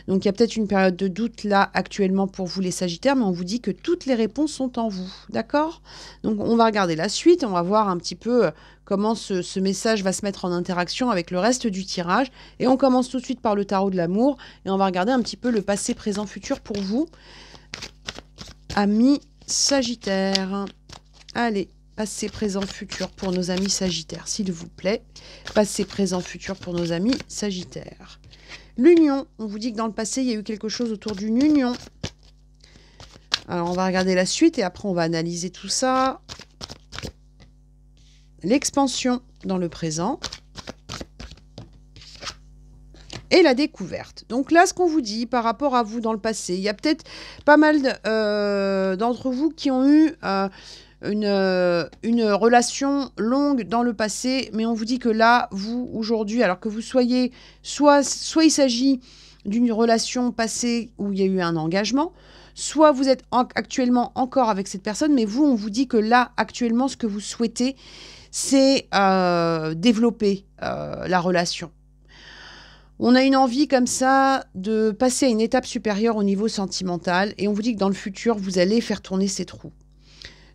Donc il y a peut-être une période de doute là actuellement pour vous les Sagittaires, mais on vous dit que toutes les réponses sont en vous. D'accord? Donc on va regarder la suite, on va voir un petit peu comment ce message va se mettre en interaction avec le reste du tirage. Et on commence tout de suite par le tarot de l'amour et on va regarder un petit peu le passé, présent, futur pour vous, amis Sagittaires. Allez, passé, présent, futur pour nos amis Sagittaires, s'il vous plaît. Passé, présent, futur pour nos amis Sagittaires. L'union, on vous dit que dans le passé, il y a eu quelque chose autour d'une union. Alors, on va regarder la suite et après, on va analyser tout ça. L'expansion dans le présent. Et la découverte. Donc là, ce qu'on vous dit par rapport à vous dans le passé, il y a peut-être pas mal d'entre vous qui ont eu une relation longue dans le passé, mais on vous dit que là, vous, aujourd'hui, alors que vous soyez, soit il s'agit d'une relation passée où il y a eu un engagement, soit vous êtes actuellement encore avec cette personne, mais vous, on vous dit que là, actuellement, ce que vous souhaitez, c'est développer la relation. On a une envie comme ça de passer à une étape supérieure au niveau sentimental et on vous dit que dans le futur, vous allez faire tourner ces trous.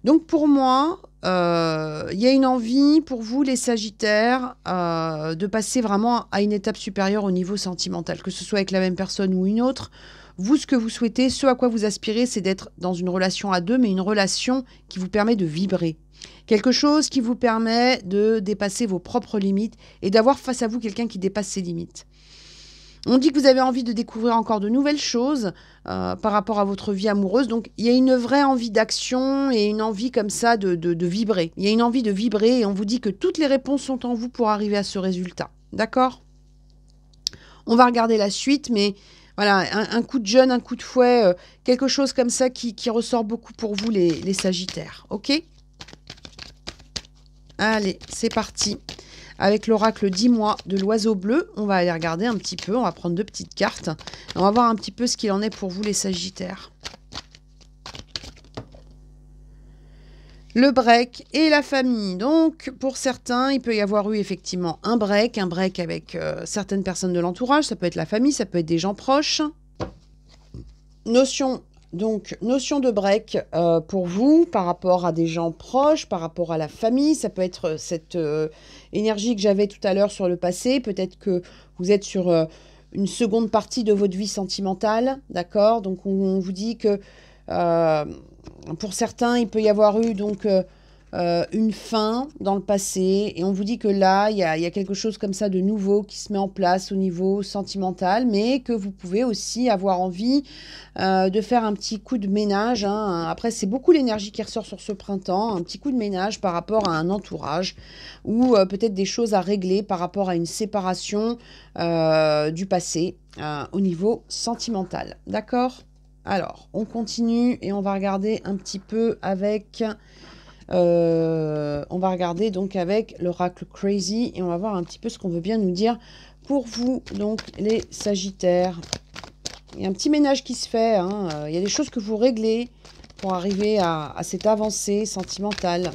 Donc pour moi, il y a une envie pour vous les Sagittaires de passer vraiment à une étape supérieure au niveau sentimental, que ce soit avec la même personne ou une autre. Vous, ce que vous souhaitez, ce à quoi vous aspirez, c'est d'être dans une relation à deux, mais une relation qui vous permet de vibrer. Quelque chose qui vous permet de dépasser vos propres limites et d'avoir face à vous quelqu'un qui dépasse ses limites. On dit que vous avez envie de découvrir encore de nouvelles choses par rapport à votre vie amoureuse. Donc, il y a une vraie envie d'action et une envie comme ça de vibrer. Il y a une envie de vibrer et on vous dit que toutes les réponses sont en vous pour arriver à ce résultat. D'accord ? On va regarder la suite, mais voilà, un coup de jeune, un coup de fouet, quelque chose comme ça qui ressort beaucoup pour vous les Sagittaires. Ok ? Allez, c'est parti. Avec l'oracle 10 mois de l'oiseau bleu, on va aller regarder un petit peu. On va prendre 2 petites cartes. On va voir un petit peu ce qu'il en est pour vous, les Sagittaires. le break et la famille. Donc, pour certains, il peut y avoir eu effectivement un break avec certaines personnes de l'entourage. Ça peut être la famille, ça peut être des gens proches. Notion de break pour vous par rapport à des gens proches, par rapport à la famille. Ça peut être cette énergie que j'avais tout à l'heure sur le passé. Peut-être que vous êtes sur une seconde partie de votre vie sentimentale, d'accord? Donc, on vous dit que pour certains, il peut y avoir eu donc une fin dans le passé, et on vous dit que là, il y a quelque chose comme ça de nouveau qui se met en place au niveau sentimental, mais que vous pouvez aussi avoir envie de faire un petit coup de ménage, hein. Après, c'est beaucoup l'énergie qui ressort sur ce printemps, un petit coup de ménage par rapport à un entourage, ou peut-être des choses à régler par rapport à une séparation du passé au niveau sentimental. D'accord ? Alors, on continue et on va regarder un petit peu avec... on va regarder donc avec l'oracle Crazy et on va voir un petit peu ce qu'on veut bien nous dire pour vous, donc les Sagittaires. Il y a un petit ménage qui se fait, hein. Il y a des choses que vous réglez pour arriver à cette avancée sentimentale.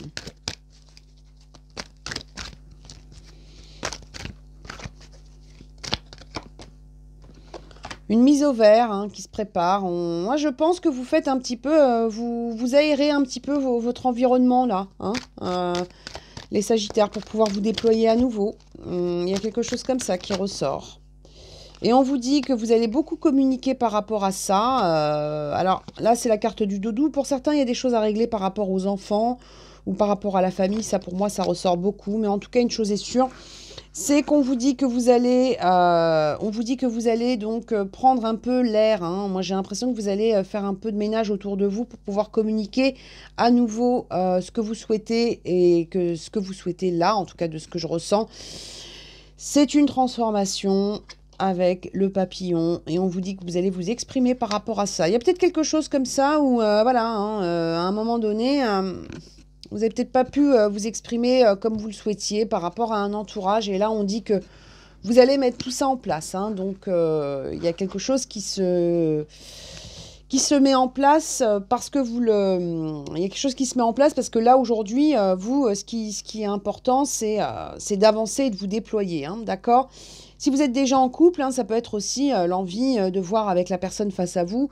Une mise au vert hein, qui se prépare. Moi, je pense que vous faites un petit peu... vous aérez un petit peu votre environnement, là. Hein, les Sagittaires, pour pouvoir vous déployer à nouveau. Il y a quelque chose comme ça qui ressort. Et on vous dit que vous allez beaucoup communiquer par rapport à ça. Alors, là, c'est la carte du doudou. Pour certains, il y a des choses à régler par rapport aux enfants ou par rapport à la famille. Ça, pour moi, ça ressort beaucoup. Mais en tout cas, une chose est sûre, c'est qu'on vous dit que vous allez, donc prendre un peu l'air. Hein. Moi, j'ai l'impression que vous allez faire un peu de ménage autour de vous pour pouvoir communiquer à nouveau ce que vous souhaitez et que ce que vous souhaitez là, en tout cas de ce que je ressens. C'est une transformation avec le papillon et on vous dit que vous allez vous exprimer par rapport à ça. Il y a peut-être quelque chose comme ça où, voilà, hein, à un moment donné... vous n'avez peut-être pas pu vous exprimer comme vous le souhaitiez par rapport à un entourage. Et là, on dit que vous allez mettre tout ça en place. Hein. Donc, il y a quelque chose qui se met en place parce que vous le... Il y a quelque chose qui se met en place parce que là, aujourd'hui, vous, ce qui est important, c'est d'avancer et de vous déployer. Hein, d'accord ? Si vous êtes déjà en couple, hein, ça peut être aussi l'envie de voir avec la personne face à vous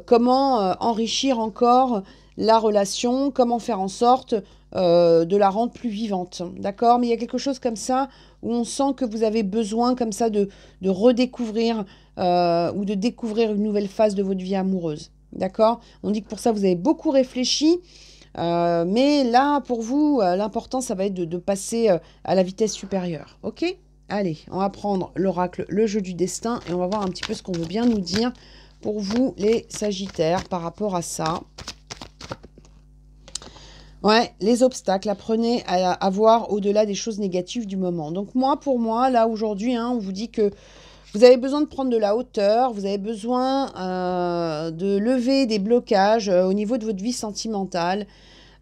comment enrichir encore la relation, comment faire en sorte de la rendre plus vivante. D'accord ? Mais il y a quelque chose comme ça où on sent que vous avez besoin comme ça de redécouvrir ou de découvrir une nouvelle phase de votre vie amoureuse. D'accord ? On dit que pour ça, vous avez beaucoup réfléchi. Mais là, pour vous, l'important, ça va être de passer à la vitesse supérieure. Ok ? Allez, on va prendre l'oracle, le jeu du destin, et on va voir un petit peu ce qu'on veut bien nous dire pour vous, les Sagittaires, par rapport à ça. Ouais, les obstacles, apprenez à voir au-delà des choses négatives du moment. Donc pour moi, là, aujourd'hui, hein, on vous dit que vous avez besoin de prendre de la hauteur, vous avez besoin de lever des blocages au niveau de votre vie sentimentale,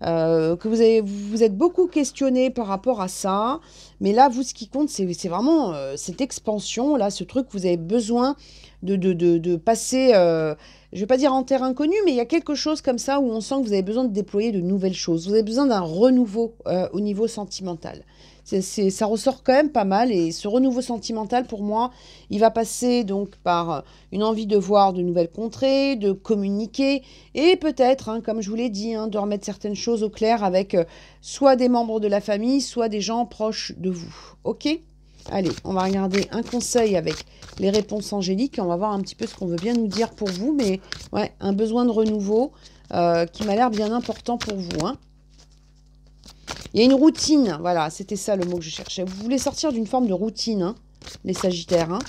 que vous êtes beaucoup questionné par rapport à ça. Mais là, vous, ce qui compte, c'est vraiment cette expansion, là, ce truc, vous avez besoin de passer, je ne vais pas dire en terre inconnue, mais il y a quelque chose comme ça où on sent que vous avez besoin de déployer de nouvelles choses. Vous avez besoin d'un renouveau au niveau sentimental. Ça ressort quand même pas mal, et ce renouveau sentimental, pour moi, il va passer donc par une envie de voir de nouvelles contrées, de communiquer, et peut-être, hein, comme je vous l'ai dit, hein, de remettre certaines choses au clair avec soit des membres de la famille, soit des gens proches de vous. Ok ? Allez, on va regarder un conseil avec les réponses angéliques. On va voir un petit peu ce qu'on veut bien nous dire pour vous. Mais ouais, un besoin de renouveau qui m'a l'air bien important pour vous. Hein. Il y a une routine. Voilà, c'était ça le mot que je cherchais. Vous voulez sortir d'une forme de routine, hein, les Sagittaires. Hein.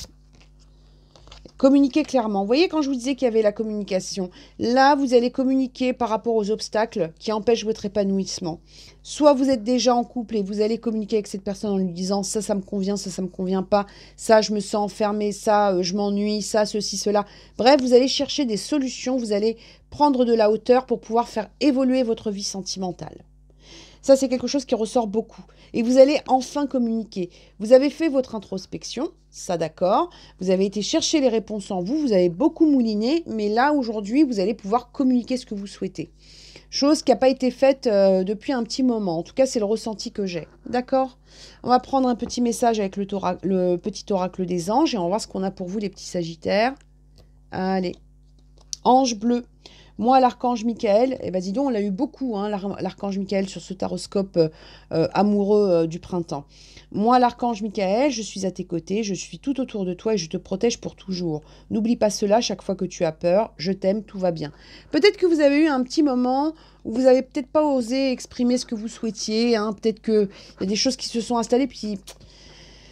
Communiquer clairement. Vous voyez, quand je vous disais qu'il y avait la communication, là, vous allez communiquer par rapport aux obstacles qui empêchent votre épanouissement. Soit vous êtes déjà en couple et vous allez communiquer avec cette personne en lui disant « ça me convient, ça me convient pas, ça, je me sens enfermée, ça, je m'ennuie, ça, ceci, cela ». Bref, vous allez chercher des solutions, vous allez prendre de la hauteur pour pouvoir faire évoluer votre vie sentimentale. Ça, c'est quelque chose qui ressort beaucoup. Et vous allez enfin communiquer. Vous avez fait votre introspection, ça d'accord. Vous avez été chercher les réponses en vous, vous avez beaucoup mouliné. Mais là, aujourd'hui, vous allez pouvoir communiquer ce que vous souhaitez. Chose qui n'a pas été faite depuis un petit moment. En tout cas, c'est le ressenti que j'ai. D'accord? On va prendre un petit message avec le petit oracle des anges et on va voir ce qu'on a pour vous, les petits sagittaires. Allez. Ange bleu. Moi, l'archange Michael, eh ben dis donc, on l'a eu beaucoup, hein, l'archange Michael sur ce taroscope amoureux du printemps. Moi, l'archange Michael, je suis à tes côtés, je suis tout autour de toi et je te protège pour toujours. N'oublie pas cela chaque fois que tu as peur. Je t'aime, tout va bien. Peut-être que vous avez eu un petit moment où vous n'avez peut-être pas osé exprimer ce que vous souhaitiez. Hein. Peut-être qu'il y a des choses qui se sont installées, puis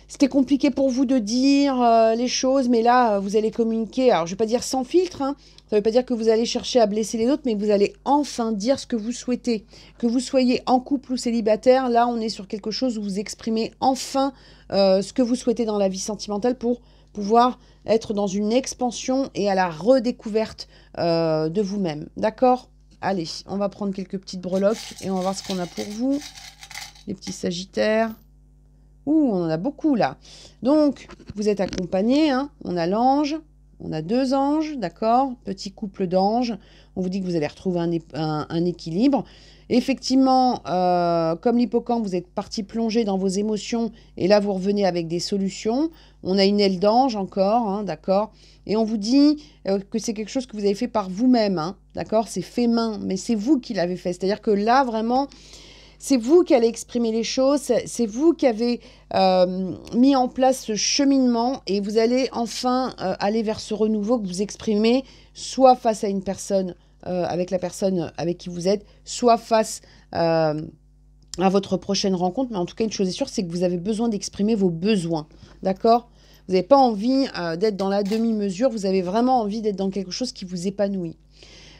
c'était compliqué pour vous de dire les choses, mais là, vous allez communiquer. Alors, je ne vais pas dire sans filtre, hein. Ça ne veut pas dire que vous allez chercher à blesser les autres, mais vous allez enfin dire ce que vous souhaitez. Que vous soyez en couple ou célibataire, là, on est sur quelque chose où vous exprimez enfin ce que vous souhaitez dans la vie sentimentale pour pouvoir être dans une expansion et à la redécouverte de vous-même. D'accord? Allez, on va prendre quelques petites breloques et on va voir ce qu'on a pour vous, les petits sagittaires. Ouh, on en a beaucoup là. Donc, vous êtes accompagnés, hein. On a l'ange, on a 2 anges, d'accord? Petit couple d'anges. On vous dit que vous allez retrouver un équilibre. Effectivement, comme l'hippocampe, vous êtes parti plonger dans vos émotions et là, vous revenez avec des solutions. On a une aile d'ange encore, hein, d'accord? Et on vous dit que c'est quelque chose que vous avez fait par vous-même, hein, d'accord? C'est fait main, mais c'est vous qui l'avez fait. C'est-à-dire que là, vraiment, c'est vous qui allez exprimer les choses, c'est vous qui avez mis en place ce cheminement et vous allez enfin aller vers ce renouveau que vous exprimez, soit face à une personne, avec la personne avec qui vous êtes, soit face à votre prochaine rencontre. Mais en tout cas, une chose est sûre, c'est que vous avez besoin d'exprimer vos besoins, d'accord? Vous n'avez pas envie d'être dans la demi-mesure, vous avez vraiment envie d'être dans quelque chose qui vous épanouit.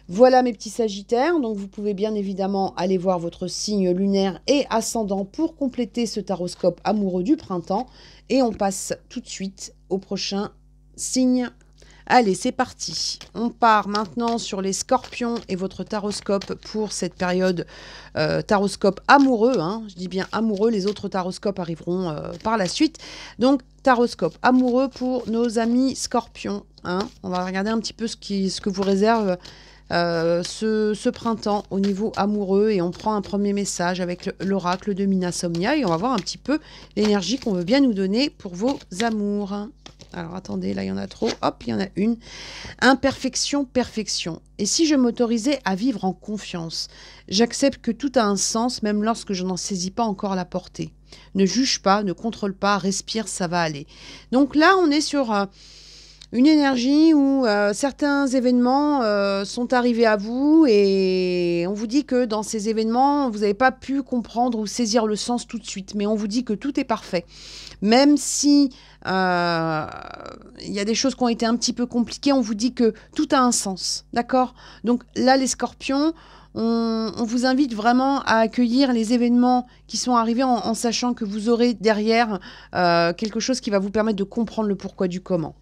Voilà mes petits sagittaires, donc vous pouvez bien évidemment aller voir votre signe lunaire et ascendant pour compléter ce taroscope amoureux du printemps. Et on passe tout de suite au prochain signe. Allez, c'est parti. On part maintenant sur les scorpions et votre taroscope pour cette période taroscope amoureux. Hein, je dis bien amoureux, les autres taroscopes arriveront par la suite. Donc, taroscope amoureux pour nos amis scorpions. Hein. On va regarder un petit peu ce que vous réserve ce printemps au niveau amoureux et on prend un premier message avec l'oracle de Mina Somnia et on va voir un petit peu l'énergie qu'on veut bien nous donner pour vos amours. Alors attendez, là il y en a trop, hop, il y en a une. Imperfection, perfection. Et si je m'autorisais à vivre en confiance, j'accepte que tout a un sens même lorsque je n'en saisis pas encore la portée. Ne juge pas, ne contrôle pas, respire, ça va aller. Donc là on est sur une énergie où certains événements sont arrivés à vous et on vous dit que dans ces événements, vous n'avez pas pu comprendre ou saisir le sens tout de suite. Mais on vous dit que tout est parfait. Même si il y a des choses qui ont été un petit peu compliquées, on vous dit que tout a un sens. D'accord? Donc là, les scorpions, on vous invite vraiment à accueillir les événements qui sont arrivés en sachant que vous aurez derrière quelque chose qui va vous permettre de comprendre le pourquoi du comment.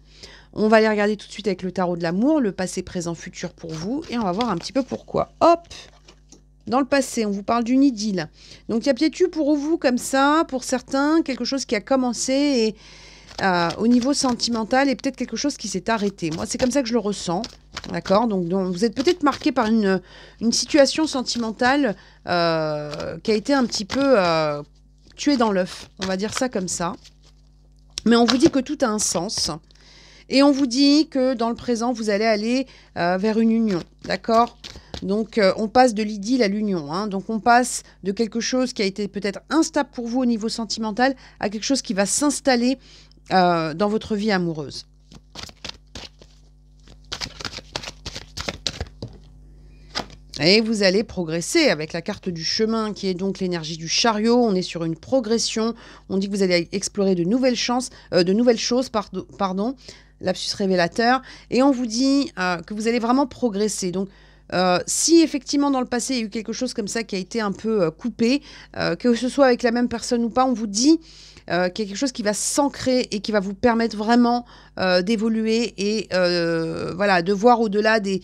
On va aller regarder tout de suite avec le tarot de l'amour, le passé, présent, futur pour vous. Et on va voir un petit peu pourquoi. Hop! Dans le passé, on vous parle d'une idylle. Donc, il y a peut-être eu pour vous, comme ça, pour certains, quelque chose qui a commencé au niveau sentimental et peut-être quelque chose qui s'est arrêté. Moi, c'est comme ça que je le ressens. D'accord? Donc, vous êtes peut-être marqué par une situation sentimentale qui a été un petit peu tuée dans l'œuf. On va dire ça comme ça. Mais on vous dit que tout a un sens. Et on vous dit que dans le présent, vous allez aller vers une union, d'accord? Donc, on passe de l'idylle à l'union. Hein. Donc, on passe de quelque chose qui a été peut-être instable pour vous au niveau sentimental à quelque chose qui va s'installer dans votre vie amoureuse. Et vous allez progresser avec la carte du chemin qui est donc l'énergie du chariot. On est sur une progression. On dit que vous allez explorer de nouvelles choses, pardon. Lapsus révélateur, et on vous dit que vous allez vraiment progresser. Donc, si effectivement dans le passé il y a eu quelque chose comme ça qui a été un peu coupé, que ce soit avec la même personne ou pas, on vous dit qu'il y a quelque chose qui va s'ancrer et qui va vous permettre vraiment d'évoluer et voilà, de voir au-delà des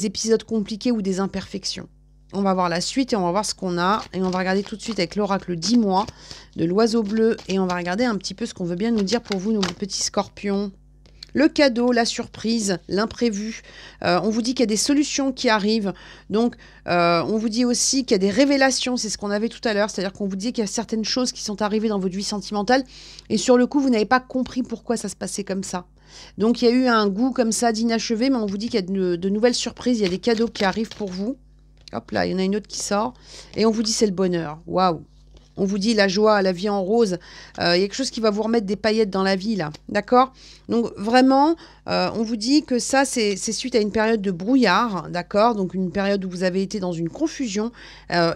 épisodes compliqués ou des imperfections. On va voir la suite et on va voir ce qu'on a. Et on va regarder tout de suite avec l'oracle 10 mois de l'oiseau bleu. Et on va regarder un petit peu ce qu'on veut bien nous dire pour vous, nos petits scorpions. le cadeau, la surprise, l'imprévu. On vous dit qu'il y a des solutions qui arrivent. Donc, on vous dit aussi qu'il y a des révélations. C'est ce qu'on avait tout à l'heure. C'est-à-dire qu'on vous dit qu'il y a certaines choses qui sont arrivées dans votre vie sentimentale. Et sur le coup, vous n'avez pas compris pourquoi ça se passait comme ça. Donc, il y a eu un goût comme ça d'inachevé. Mais on vous dit qu'il y a de nouvelles surprises. Il y a des cadeaux qui arrivent pour vous. Hop là, il y en a une autre qui sort. Et on vous dit c'est le bonheur. Waouh! On vous dit la joie, la vie en rose. Il y a quelque chose qui va vous remettre des paillettes dans la vie, là. D'accord? Donc, vraiment, on vous dit que ça, c'est suite à une période de brouillard. D'accord? Donc, une période où vous avez été dans une confusion.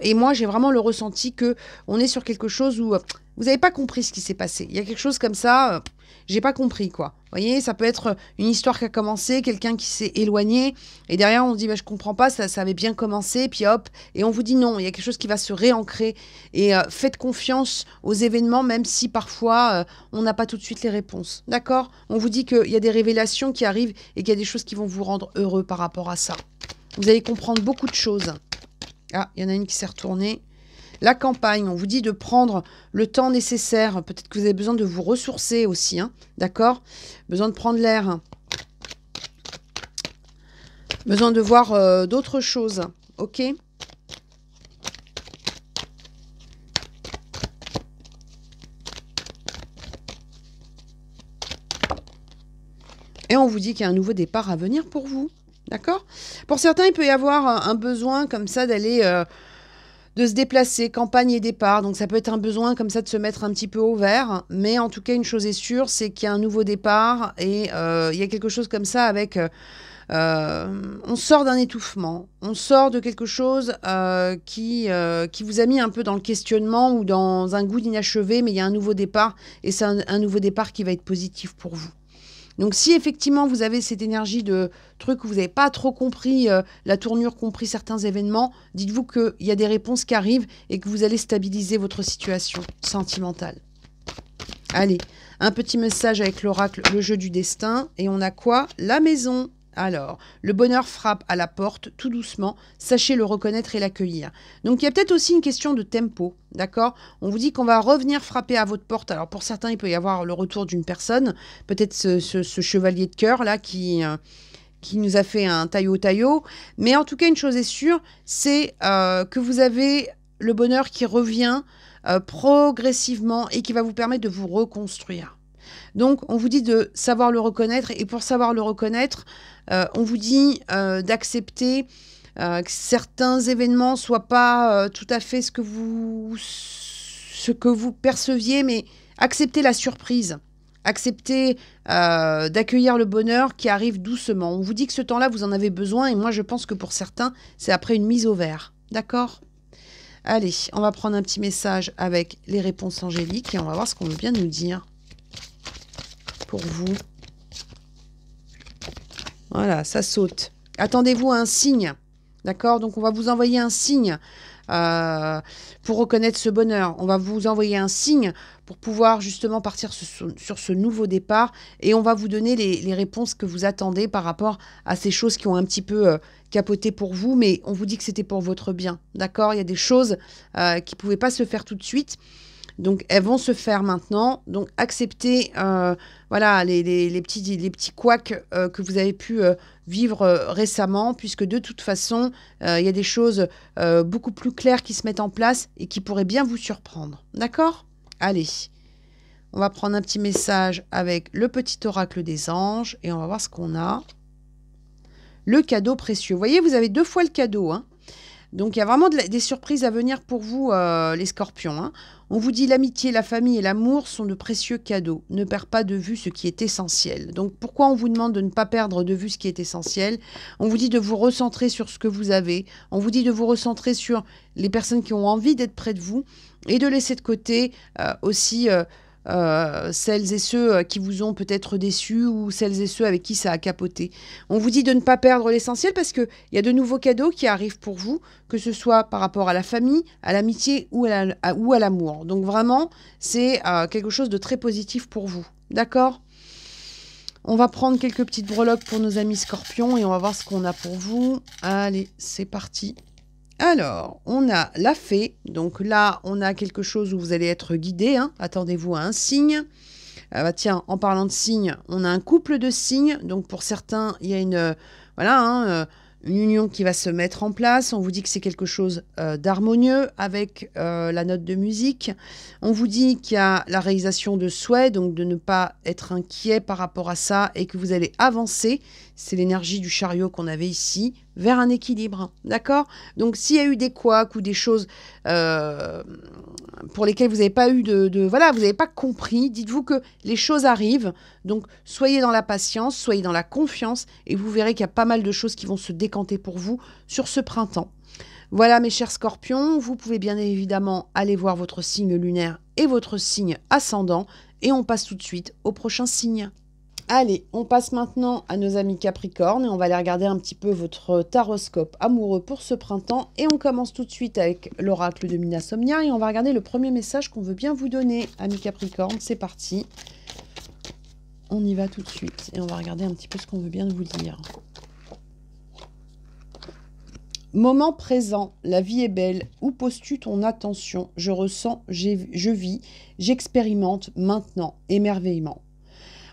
Et moi, j'ai vraiment le ressenti que on est sur quelque chose où vous n'avez pas compris ce qui s'est passé. Il y a quelque chose comme ça, j'ai pas compris, quoi. Vous voyez, ça peut être une histoire qui a commencé, quelqu'un qui s'est éloigné, et derrière, on se dit, bah, je comprends pas, ça avait bien commencé, puis hop, et on vous dit non, il y a quelque chose qui va se réancrer, et faites confiance aux événements, même si parfois, on n'a pas tout de suite les réponses. D'accord? On vous dit qu'il y a des révélations qui arrivent, et qu'il y a des choses qui vont vous rendre heureux par rapport à ça. Vous allez comprendre beaucoup de choses. Ah, il y en a une qui s'est retournée. La campagne, on vous dit de prendre le temps nécessaire. Peut-être que vous avez besoin de vous ressourcer aussi, hein, d'accord? Besoin de prendre l'air. Besoin de voir d'autres choses, ok? Et on vous dit qu'il y a un nouveau départ à venir pour vous, d'accord? Pour certains, il peut y avoir un besoin comme ça d'aller... de se déplacer, campagne et départ. Donc ça peut être un besoin comme ça de se mettre un petit peu au vert. Mais en tout cas, une chose est sûre, c'est qu'il y a un nouveau départ. Et il y a quelque chose comme ça avec... on sort d'un étouffement. On sort de quelque chose qui vous a mis un peu dans le questionnement ou dans un goût d'inachevé. Mais il y a un nouveau départ. Et c'est un nouveau départ qui va être positif pour vous. Donc si effectivement vous avez cette énergie de truc où vous n'avez pas trop compris la tournure, compris certains événements, dites-vous qu'il y a des réponses qui arrivent et que vous allez stabiliser votre situation sentimentale. Allez, un petit message avec l'oracle, le jeu du destin. Et on a quoi? La maison. Alors, le bonheur frappe à la porte tout doucement, sachez le reconnaître et l'accueillir. Donc il y a peut-être aussi une question de tempo, d'accord? On vous dit qu'on va revenir frapper à votre porte. Alors pour certains, il peut y avoir le retour d'une personne, peut-être ce chevalier de cœur là qui nous a fait un taillot. Mais en tout cas, une chose est sûre, c'est que vous avez le bonheur qui revient progressivement et qui va vous permettre de vous reconstruire. Donc, on vous dit de savoir le reconnaître. Et pour savoir le reconnaître, on vous dit d'accepter que certains événements ne soient pas tout à fait ce que vous perceviez, mais accepter la surprise. Accepter d'accueillir le bonheur qui arrive doucement. On vous dit que ce temps-là, vous en avez besoin. Et moi, je pense que pour certains, c'est après une mise au vert. D'accord ? Allez, on va prendre un petit message avec les réponses angéliques et on va voir ce qu'on veut bien nous dire. Pour vous. Voilà, ça saute. Attendez-vous à un signe. D'accord? Donc, on va vous envoyer un signe pour reconnaître ce bonheur. On va vous envoyer un signe pour pouvoir justement partir sur ce nouveau départ et on va vous donner les réponses que vous attendez par rapport à ces choses qui ont un petit peu capoté pour vous, mais on vous dit que c'était pour votre bien. D'accord? Il y a des choses qui ne pouvaient pas se faire tout de suite. Donc, elles vont se faire maintenant. Donc, acceptez voilà, les petits couacs que vous avez pu vivre récemment, puisque de toute façon, il y a des choses beaucoup plus claires qui se mettent en place et qui pourraient bien vous surprendre. D'accord? Allez, on va prendre un petit message avec le petit oracle des anges et on va voir ce qu'on a. Le cadeau précieux. Vous voyez, vous avez 2 fois le cadeau, hein. Donc, il y a vraiment des surprises à venir pour vous, les scorpions. Hein. On vous dit l'amitié, la famille et l'amour sont de précieux cadeaux. Ne perds pas de vue ce qui est essentiel. Donc, pourquoi on vous demande de ne pas perdre de vue ce qui est essentiel? On vous dit de vous recentrer sur ce que vous avez. On vous dit de vous recentrer sur les personnes qui ont envie d'être près de vous et de laisser de côté aussi... celles et ceux qui vous ont peut-être déçus ou celles et ceux avec qui ça a capoté. On vous dit de ne pas perdre l'essentiel parce qu'il y a de nouveaux cadeaux qui arrivent pour vous, que ce soit par rapport à la famille, à l'amitié ou à l'amour. Donc vraiment, c'est quelque chose de très positif pour vous. D'accord ? On va prendre quelques petites breloques pour nos amis scorpions et on va voir ce qu'on a pour vous. Allez, c'est parti. Alors, on a la fée. Donc là, on a quelque chose où vous allez être guidé. Hein. Attendez-vous à un signe. Bah, tiens, en parlant de signes, on a un couple de signes. Donc pour certains, il y a voilà, une union qui va se mettre en place. On vous dit que c'est quelque chose d'harmonieux avec la note de musique. On vous dit qu'il y a la réalisation de souhaits, donc de ne pas être inquiet par rapport à ça et que vous allez avancer. C'est l'énergie du chariot qu'on avait ici, vers un équilibre. D'accord? Donc s'il y a eu des couacs ou des choses pour lesquelles vous n'avez pas eu voilà, vous n'avez pas compris, dites-vous que les choses arrivent. Donc soyez dans la patience, soyez dans la confiance et vous verrez qu'il y a pas mal de choses qui vont se décanter pour vous sur ce printemps. Voilà mes chers scorpions, vous pouvez bien évidemment aller voir votre signe lunaire et votre signe ascendant et on passe tout de suite au prochain signe. Allez, on passe maintenant à nos amis Capricorne et on va aller regarder un petit peu votre taroscope amoureux pour ce printemps. Et on commence tout de suite avec l'oracle de Mina Somnia et on va regarder le premier message qu'on veut bien vous donner, amis Capricorne. C'est parti. On y va tout de suite et on va regarder un petit peu ce qu'on veut bien vous dire. Moment présent, la vie est belle. Où poses-tu ton attention? Je ressens, je vis, j'expérimente maintenant. Émerveillement.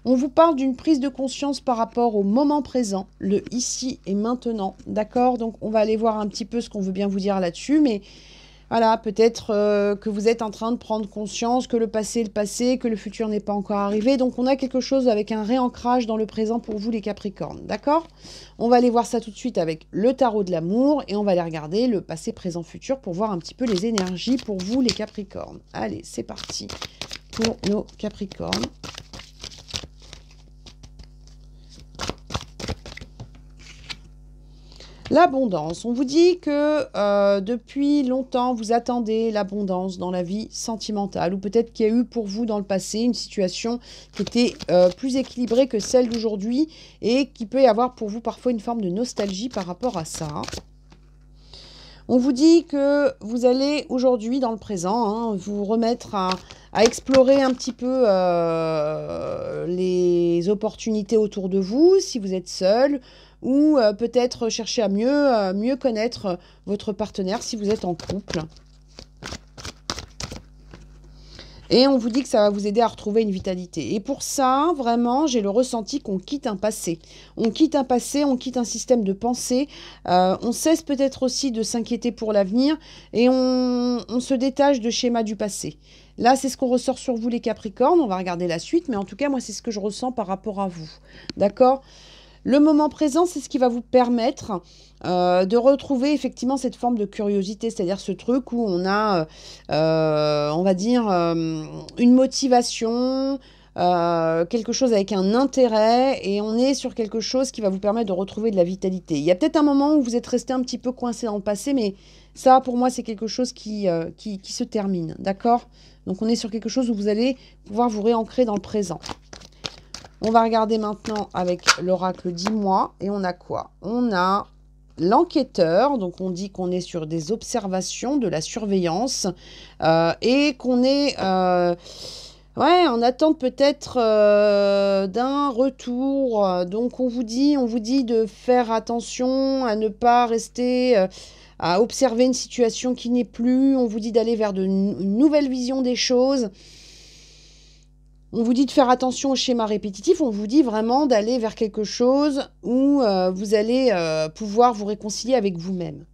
On vous parle d'une prise de conscience par rapport au moment présent, le ici et maintenant, d'accord? Donc, on va aller voir un petit peu ce qu'on veut bien vous dire là-dessus, mais voilà, peut-être que vous êtes en train de prendre conscience que le passé est le passé, que le futur n'est pas encore arrivé. Donc, on a quelque chose avec un réancrage dans le présent pour vous, les Capricornes, d'accord? On va aller voir ça tout de suite avec le tarot de l'amour et on va aller regarder le passé, présent, futur pour voir un petit peu les énergies pour vous, les Capricornes. Allez, c'est parti pour nos Capricornes. L'abondance. On vous dit que depuis longtemps, vous attendez l'abondance dans la vie sentimentale ou peut-être qu'il y a eu pour vous dans le passé une situation qui était plus équilibrée que celle d'aujourd'hui et qui peut y avoir pour vous parfois une forme de nostalgie par rapport à ça. On vous dit que vous allez aujourd'hui, dans le présent, vous remettre à explorer un petit peu les opportunités autour de vous, si vous êtes seul, ou peut-être chercher à mieux connaître votre partenaire si vous êtes en couple. Et on vous dit que ça va vous aider à retrouver une vitalité. Et pour ça, vraiment, j'ai le ressenti qu'on quitte un passé. On quitte un passé, on quitte un système de pensée. On cesse peut-être aussi de s'inquiéter pour l'avenir et on se détache de schémas du passé. Là, c'est ce qu'on ressort sur vous, les Capricornes. On va regarder la suite, mais en tout cas, moi, c'est ce que je ressens par rapport à vous. D'accord ? Le moment présent, c'est ce qui va vous permettre de retrouver effectivement cette forme de curiosité, c'est-à-dire ce truc où on a, on va dire, une motivation, quelque chose avec un intérêt, et on est sur quelque chose qui va vous permettre de retrouver de la vitalité. Il y a peut-être un moment où vous êtes resté un petit peu coincé dans le passé, mais ça, pour moi, c'est quelque chose qui se termine, d'accord? Donc, on est sur quelque chose où vous allez pouvoir vous réancrer dans le présent. On va regarder maintenant avec l'oracle 10 mois. Et on a quoi? On a l'enquêteur. Donc, on dit qu'on est sur des observations, de la surveillance. Et qu'on est en attente peut-être d'un retour. Donc, on vous dit de faire attention à ne pas rester... à observer une situation qui n'est plus. On vous dit d'aller vers une nouvelle vision des choses. On vous dit de faire attention aux schémas répétitifs, on vous dit vraiment d'aller vers quelque chose où vous allez pouvoir vous réconcilier avec vous-même.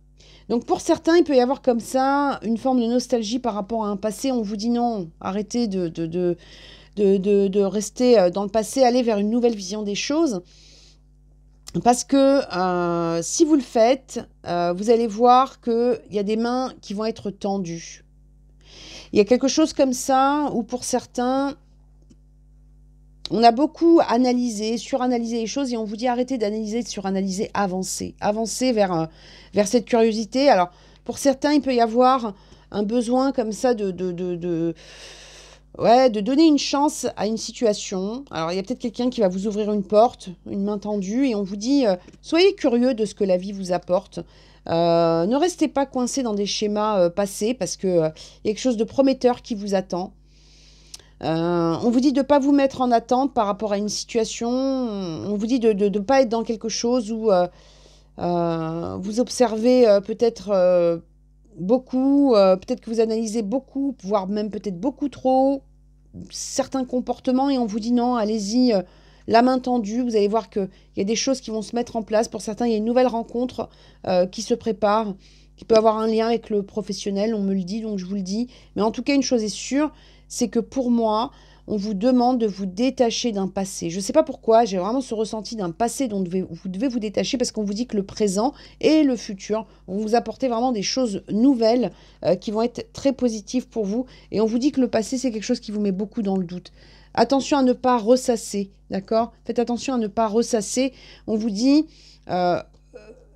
Donc pour certains, il peut y avoir comme ça une forme de nostalgie par rapport à un passé. On vous dit non, arrêtez de rester dans le passé, allez vers une nouvelle vision des choses. Parce que si vous le faites, vous allez voir qu'il y a des mains qui vont être tendues. Il y a quelque chose comme ça où pour certains... On a beaucoup analysé, suranalysé les choses et on vous dit arrêtez d'analyser, de suranalyser, avancez. Avancez vers cette curiosité. Alors, pour certains, il peut y avoir un besoin comme ça de donner une chance à une situation. Alors, il y a peut-être quelqu'un qui va vous ouvrir une porte, une main tendue, et on vous dit soyez curieux de ce que la vie vous apporte. Ne restez pas coincé dans des schémas passés parce qu'il y a quelque chose de prometteur qui vous attend. On vous dit de ne pas vous mettre en attente par rapport à une situation. On vous dit de ne pas être dans quelque chose où vous observez peut-être beaucoup, peut-être que vous analysez beaucoup, voire même peut-être beaucoup trop. certains comportements et on vous dit non, allez-y, la main tendue. Vous allez voir qu'il y a des choses qui vont se mettre en place. Pour certains, il y a une nouvelle rencontre qui se prépare, qui peut avoir un lien avec le professionnel, on me le dit, donc je vous le dis. Mais en tout cas, une chose est sûre, c'est que pour moi, on vous demande de vous détacher d'un passé. Je ne sais pas pourquoi, j'ai vraiment ce ressenti d'un passé dont vous devez vous détacher parce qu'on vous dit que le présent et le futur vont vous apporter vraiment des choses nouvelles qui vont être très positives pour vous. Et on vous dit que le passé, c'est quelque chose qui vous met beaucoup dans le doute. Attention à ne pas ressasser, d'accord? Faites attention à ne pas ressasser. On vous dit,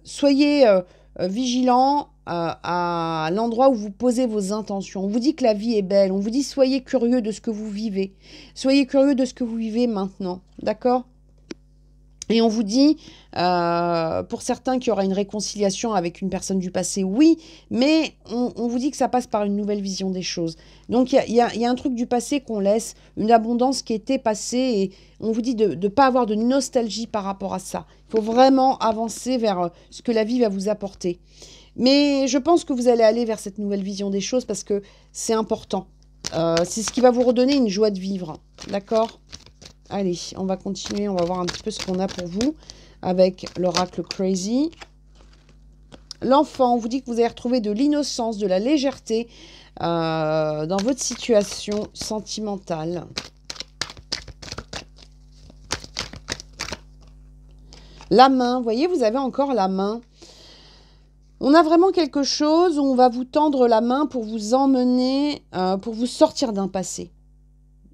soyez vigilant à l'endroit où vous posez vos intentions. On vous dit que la vie est belle. On vous dit soyez curieux de ce que vous vivez. Soyez curieux de ce que vous vivez maintenant. D'accord? Et on vous dit, pour certains, qu'il y aura une réconciliation avec une personne du passé, oui, mais on vous dit que ça passe par une nouvelle vision des choses. Donc, il y a un truc du passé qu'on laisse, une abondance qui était passée, et on vous dit de ne pas avoir de nostalgie par rapport à ça. Il faut vraiment avancer vers ce que la vie va vous apporter. Mais je pense que vous allez aller vers cette nouvelle vision des choses parce que c'est important. C'est ce qui va vous redonner une joie de vivre. D'accord ? Allez, on va continuer. On va voir un petit peu ce qu'on a pour vous avec l'oracle Crazy. L'enfant, on vous dit que vous allez retrouver de l'innocence, de la légèreté dans votre situation sentimentale. La main, vous voyez, vous avez encore la main. On a vraiment quelque chose où on va vous tendre la main pour vous emmener, pour vous sortir d'un passé.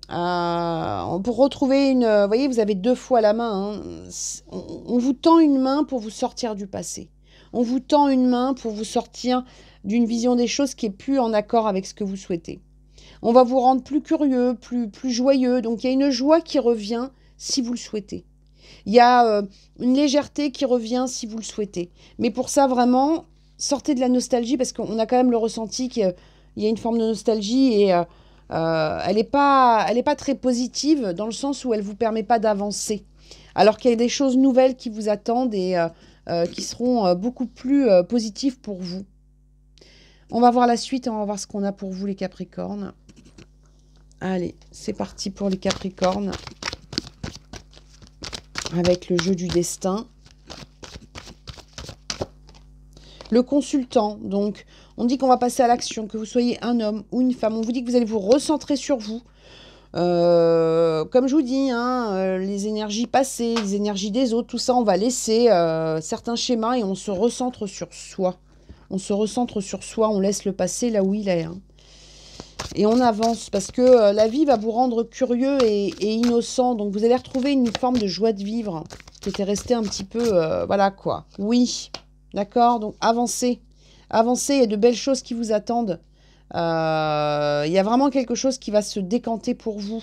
Pour retrouver une... Vous voyez, vous avez 2 fois la main. Hein. On vous tend une main pour vous sortir du passé. On vous tend une main pour vous sortir d'une vision des choses qui est plus en accord avec ce que vous souhaitez. On va vous rendre plus curieux, plus joyeux. Donc, il y a une joie qui revient si vous le souhaitez. Il y a une légèreté qui revient si vous le souhaitez. Mais pour ça, vraiment, sortez de la nostalgie parce qu'on a quand même le ressenti qu'il y a une forme de nostalgie et elle n'est pas très positive dans le sens où elle ne vous permet pas d'avancer. Alors qu'il y a des choses nouvelles qui vous attendent et qui seront beaucoup plus positives pour vous. On va voir la suite et on va voir ce qu'on a pour vous les Capricornes. Allez, c'est parti pour les Capricornes. Avec le jeu du destin. Le consultant, donc, on dit qu'on va passer à l'action, que vous soyez un homme ou une femme. On vous dit que vous allez vous recentrer sur vous. Comme je vous dis, hein, les énergies passées, les énergies des autres, tout ça, on va laisser certains schémas et on se recentre sur soi. On se recentre sur soi, on laisse le passé là où il est. Hein. Et on avance parce que la vie va vous rendre curieux et innocent. Donc, vous allez retrouver une forme de joie de vivre qui était restée un petit peu... voilà, quoi. Oui, d'accord. Donc, avancez. Avancez, il y a de belles choses qui vous attendent. Il y a vraiment quelque chose qui va se décanter pour vous.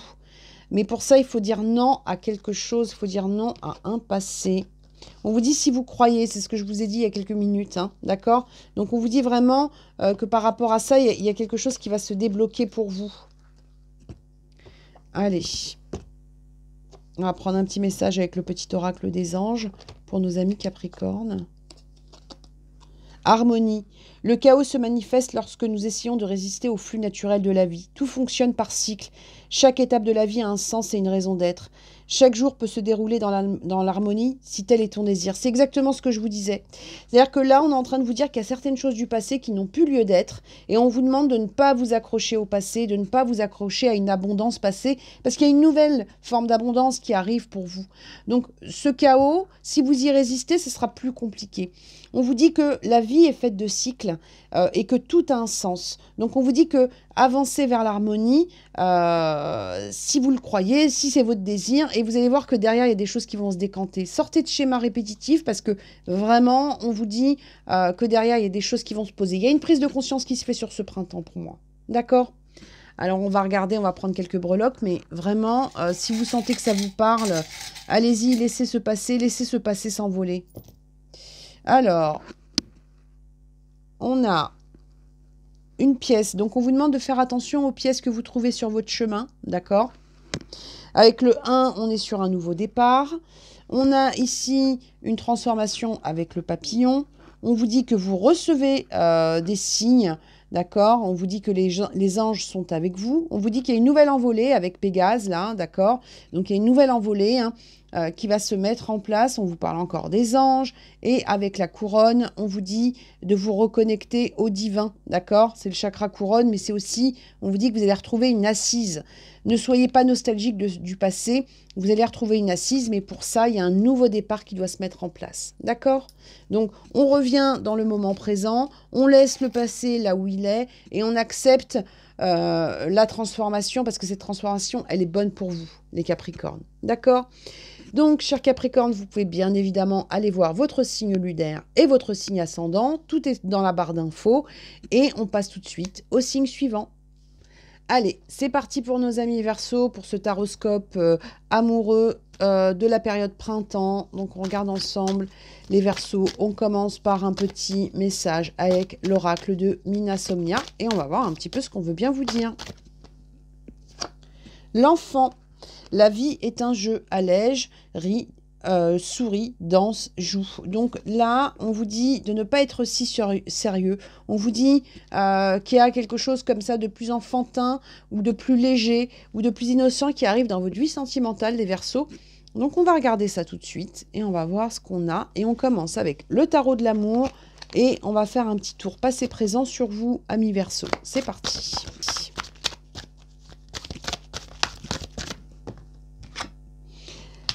Mais pour ça, il faut dire non à quelque chose. Il faut dire non à un passé. On vous dit si vous croyez, c'est ce que je vous ai dit il y a quelques minutes, hein, d'accord? Donc on vous dit vraiment que par rapport à ça, il y a quelque chose qui va se débloquer pour vous. Allez, on va prendre un petit message avec le petit oracle des anges pour nos amis Capricornes. Harmonie. Le chaos se manifeste lorsque nous essayons de résister au flux naturel de la vie. Tout fonctionne par cycle. Chaque étape de la vie a un sens et une raison d'être. Chaque jour peut se dérouler dans l'harmonie si tel est ton désir. C'est exactement ce que je vous disais. C'est-à-dire que là, on est en train de vous dire qu'il y a certaines choses du passé qui n'ont plus lieu d'être et on vous demande de ne pas vous accrocher au passé, de ne pas vous accrocher à une abondance passée parce qu'il y a une nouvelle forme d'abondance qui arrive pour vous. Donc, ce chaos, si vous y résistez, ce sera plus compliqué. On vous dit que la vie est faite de cycles et que tout a un sens. Donc, on vous dit que avancez vers l'harmonie si vous le croyez, si c'est votre désir. Et vous allez voir que derrière, il y a des choses qui vont se décanter. Sortez de schémas répétitifs parce que vraiment, on vous dit que derrière, il y a des choses qui vont se poser. Il y a une prise de conscience qui se fait sur ce printemps pour moi. D'accord ? Alors, on va regarder, on va prendre quelques breloques. Mais vraiment, si vous sentez que ça vous parle, allez-y, laissez ce passé s'envoler. Alors, on a une pièce. Donc, on vous demande de faire attention aux pièces que vous trouvez sur votre chemin. D'accord ? Avec le 1, on est sur un nouveau départ. On a ici une transformation avec le papillon. On vous dit que vous recevez des signes d'accord? On vous dit que les anges sont avec vous. On vous dit qu'il y a une nouvelle envolée avec Pégase, là, d'accord? Donc, il y a une nouvelle envolée hein, qui va se mettre en place. On vous parle encore des anges. Et avec la couronne, on vous dit de vous reconnecter au divin, d'accord? C'est le chakra couronne, mais c'est aussi, on vous dit que vous allez retrouver une assise. Ne soyez pas nostalgique du passé. Vous allez retrouver une assise, mais pour ça, il y a un nouveau départ qui doit se mettre en place, d'accord? Donc, on revient dans le moment présent, on laisse le passé là où il est et on accepte la transformation parce que cette transformation, elle est bonne pour vous, les Capricornes. D'accord? Donc, chers Capricornes, vous pouvez bien évidemment aller voir votre signe lunaire et votre signe ascendant. Tout est dans la barre d'infos et on passe tout de suite au signe suivant. Allez, c'est parti pour nos amis Verseaux, pour ce taroscope amoureux de la période printemps. Donc, on regarde ensemble les Verseaux. On commence par un petit message avec l'oracle de Minasomnia. Et on va voir un petit peu ce qu'on veut bien vous dire. L'enfant. La vie est un jeu. Allège, rit, sourit, danse, joue. Donc là, on vous dit de ne pas être si sérieux. On vous dit qu'il y a quelque chose comme ça de plus enfantin ou de plus léger ou de plus innocent qui arrive dans votre vie sentimentale, les Verseaux. Donc on va regarder ça tout de suite et on va voir ce qu'on a. Et on commence avec le tarot de l'amour et on va faire un petit tour passé-présent sur vous, amis Verseaux. C'est parti.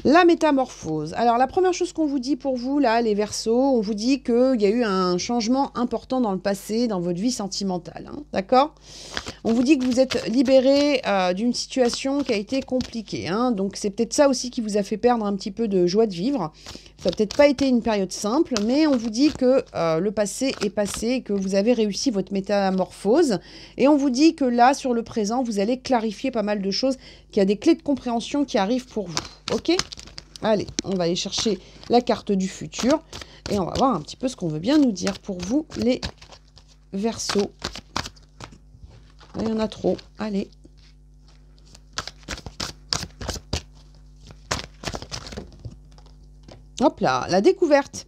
La métamorphose. Alors, la première chose qu'on vous dit pour vous, là, les Verseaux, on vous dit qu'il y a eu un changement important dans le passé, dans votre vie sentimentale. Hein, d'accord? On vous dit que vous êtes libéré d'une situation qui a été compliquée. Hein, donc, c'est peut-être ça aussi qui vous a fait perdre un petit peu de joie de vivre. Ça n'a peut-être pas été une période simple, mais on vous dit que le passé est passé et que vous avez réussi votre métamorphose. Et on vous dit que là, sur le présent, vous allez clarifier pas mal de choses, qu'il y a des clés de compréhension qui arrivent pour vous. Ok? Allez, on va aller chercher la carte du futur et on va voir un petit peu ce qu'on veut bien nous dire pour vous, les Verseaux. Il y en a trop. Allez. Hop là, la découverte.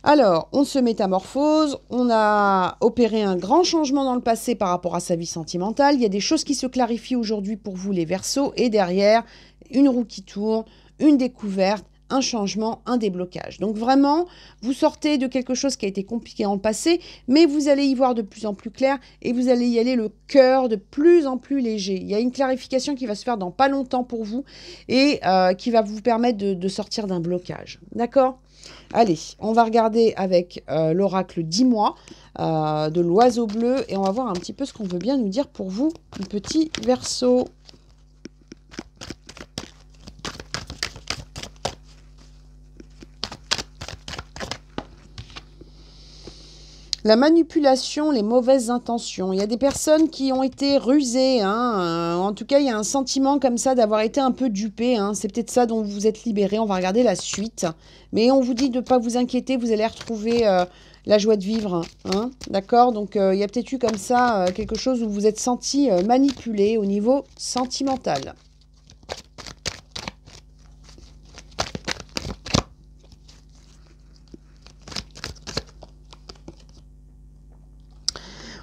Alors, on se métamorphose, on a opéré un grand changement dans le passé par rapport à sa vie sentimentale. Il y a des choses qui se clarifient aujourd'hui pour vous, les Verseaux. Et derrière, une roue qui tourne, une découverte, un changement, un déblocage. Donc vraiment, vous sortez de quelque chose qui a été compliqué dans le passé, mais vous allez y voir de plus en plus clair et vous allez y aller le cœur de plus en plus léger. Il y a une clarification qui va se faire dans pas longtemps pour vous et qui va vous permettre de sortir d'un blocage. D'accord ? Allez, on va regarder avec l'oracle 10 mois de l'oiseau bleu et on va voir un petit peu ce qu'on veut bien nous dire pour vous, petit Verseau. La manipulation, les mauvaises intentions. Il y a des personnes qui ont été rusées. Hein. En tout cas, il y a un sentiment comme ça d'avoir été un peu dupé. Hein. C'est peut-être ça dont vous êtes libéré. On va regarder la suite. Mais on vous dit de ne pas vous inquiéter. Vous allez retrouver la joie de vivre. Hein. D'accord? Donc, il y a peut-être eu comme ça quelque chose où vous vous êtes senti manipulé au niveau sentimental.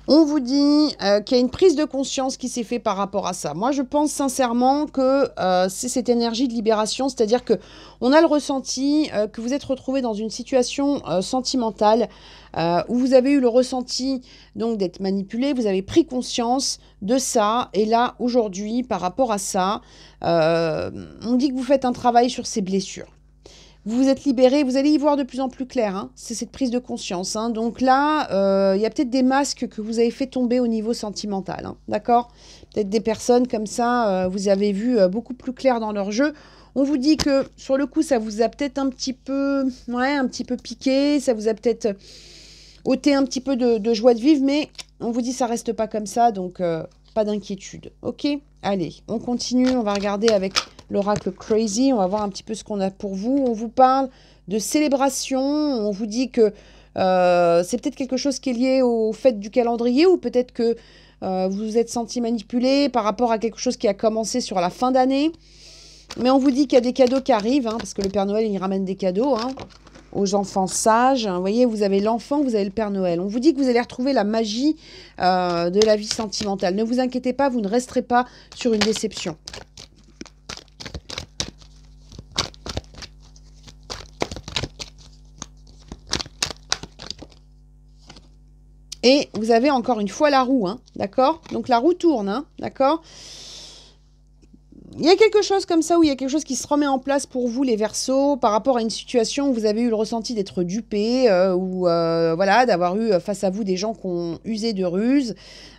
On vous dit qu'il y a une prise de conscience qui s'est faite par rapport à ça. Moi, je pense sincèrement que c'est cette énergie de libération, c'est-à-dire que on a le ressenti que vous êtes retrouvé dans une situation sentimentale où vous avez eu le ressenti donc d'être manipulé, vous avez pris conscience de ça, et là, aujourd'hui, par rapport à ça, on dit que vous faites un travail sur ces blessures. Vous vous êtes libéré, vous allez y voir de plus en plus clair, hein. C'est cette prise de conscience. Hein. Donc là, il y a peut-être des masques que vous avez fait tomber au niveau sentimental, hein. D'accord? Peut-être des personnes comme ça, vous avez vu beaucoup plus clair dans leur jeu. On vous dit que sur le coup, ça vous a peut-être un petit peu piqué, ça vous a peut-être ôté un petit peu de joie de vivre, mais on vous dit ça reste pas comme ça, donc pas d'inquiétude. Ok? Allez, on continue, on va regarder avec l'oracle Crazy, on va voir un petit peu ce qu'on a pour vous. On vous parle de célébration, on vous dit que c'est peut-être quelque chose qui est lié au fait du calendrier, ou peut-être que vous vous êtes senti manipulé par rapport à quelque chose qui a commencé sur la fin d'année. Mais on vous dit qu'il y a des cadeaux qui arrivent, hein, parce que le Père Noël, il ramène des cadeaux. Hein. aux enfants sages. Vous voyez, vous avez l'enfant, vous avez le Père Noël. On vous dit que vous allez retrouver la magie de la vie sentimentale. Ne vous inquiétez pas, vous ne resterez pas sur une déception. Et vous avez encore une fois la roue, hein, d'accord? Donc la roue tourne, hein, d'accord? Il y a quelque chose comme ça où il y a quelque chose qui se remet en place pour vous, les Verseaux, par rapport à une situation où vous avez eu le ressenti d'être dupé ou voilà, d'avoir eu face à vous des gens qui ont usé de ruse.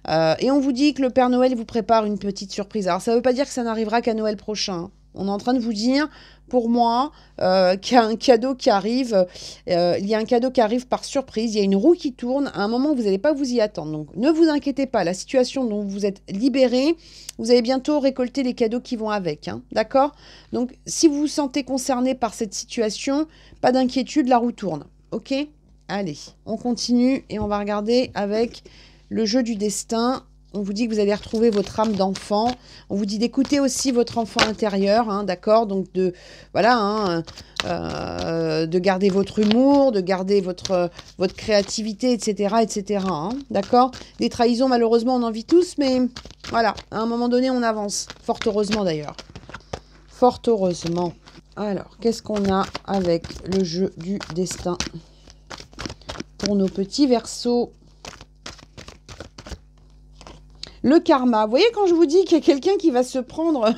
Et on vous dit que le Père Noël vous prépare une petite surprise. Alors ça ne veut pas dire que ça n'arrivera qu'à Noël prochain, hein. On est en train de vous dire, pour moi, qu'il y a un cadeau qui arrive. Il y a un cadeau qui arrive par surprise. Il y a une roue qui tourne à un moment où vous n'allez pas vous y attendre. Donc, ne vous inquiétez pas. La situation dont vous êtes libéré, vous allez bientôt récolter les cadeaux qui vont avec. Hein, d'accord? Donc, si vous vous sentez concerné par cette situation, pas d'inquiétude, la roue tourne. OK? Allez, on continue et on va regarder avec le jeu du destin. On vous dit que vous allez retrouver votre âme d'enfant. On vous dit d'écouter aussi votre enfant intérieur, hein, d'accord? Donc, voilà, hein, de garder votre humour, de garder votre créativité, etc., etc., hein, d'accord? Des trahisons, malheureusement, on en vit tous, mais voilà, à un moment donné, on avance. Fort heureusement, d'ailleurs. Fort heureusement. Alors, qu'est-ce qu'on a avec le jeu du destin pour nos petits Verseaux? Le karma. Vous voyez, quand je vous dis qu'il y a quelqu'un qui va se prendre...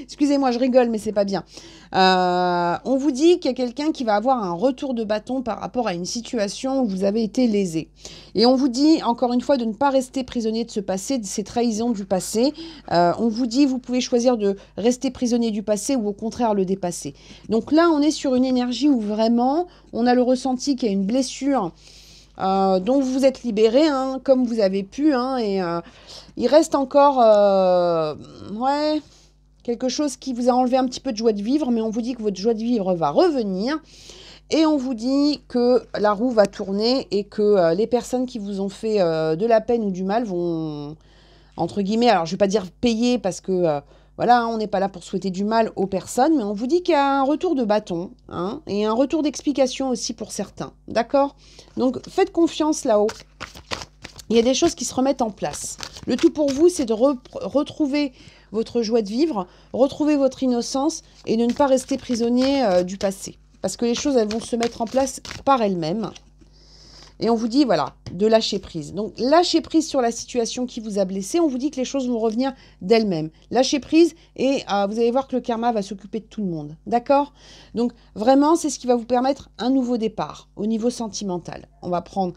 Excusez-moi, je rigole, mais c'est pas bien. On vous dit qu'il y a quelqu'un qui va avoir un retour de bâton par rapport à une situation où vous avez été lésé. Et on vous dit, encore une fois, de ne pas rester prisonnier de ce passé, de ces trahisons du passé. On vous dit, vous pouvez choisir de rester prisonnier du passé ou au contraire le dépasser. Donc là, on est sur une énergie où vraiment, on a le ressenti qu'il y a une blessure dont vous êtes libéré, hein, comme vous avez pu, hein, et il reste encore ouais, quelque chose qui vous a enlevé un petit peu de joie de vivre, mais on vous dit que votre joie de vivre va revenir, et on vous dit que la roue va tourner, et que les personnes qui vous ont fait de la peine ou du mal vont, entre guillemets, alors je ne vais pas dire payer, parce que voilà, hein, on n'est pas là pour souhaiter du mal aux personnes, mais on vous dit qu'il y a un retour de bâton, hein, et un retour d'explication aussi pour certains, d'accord? Donc faites confiance là-haut. Il y a des choses qui se remettent en place. Le tout pour vous, c'est de retrouver votre joie de vivre, retrouver votre innocence et de ne pas rester prisonnier du passé. Parce que les choses, elles vont se mettre en place par elles-mêmes. Et on vous dit, voilà, de lâcher prise. Donc, lâchez prise sur la situation qui vous a blessé. On vous dit que les choses vont revenir d'elles-mêmes. Lâchez prise et vous allez voir que le karma va s'occuper de tout le monde. D'accord? Donc, vraiment, c'est ce qui va vous permettre un nouveau départ au niveau sentimental. On va prendre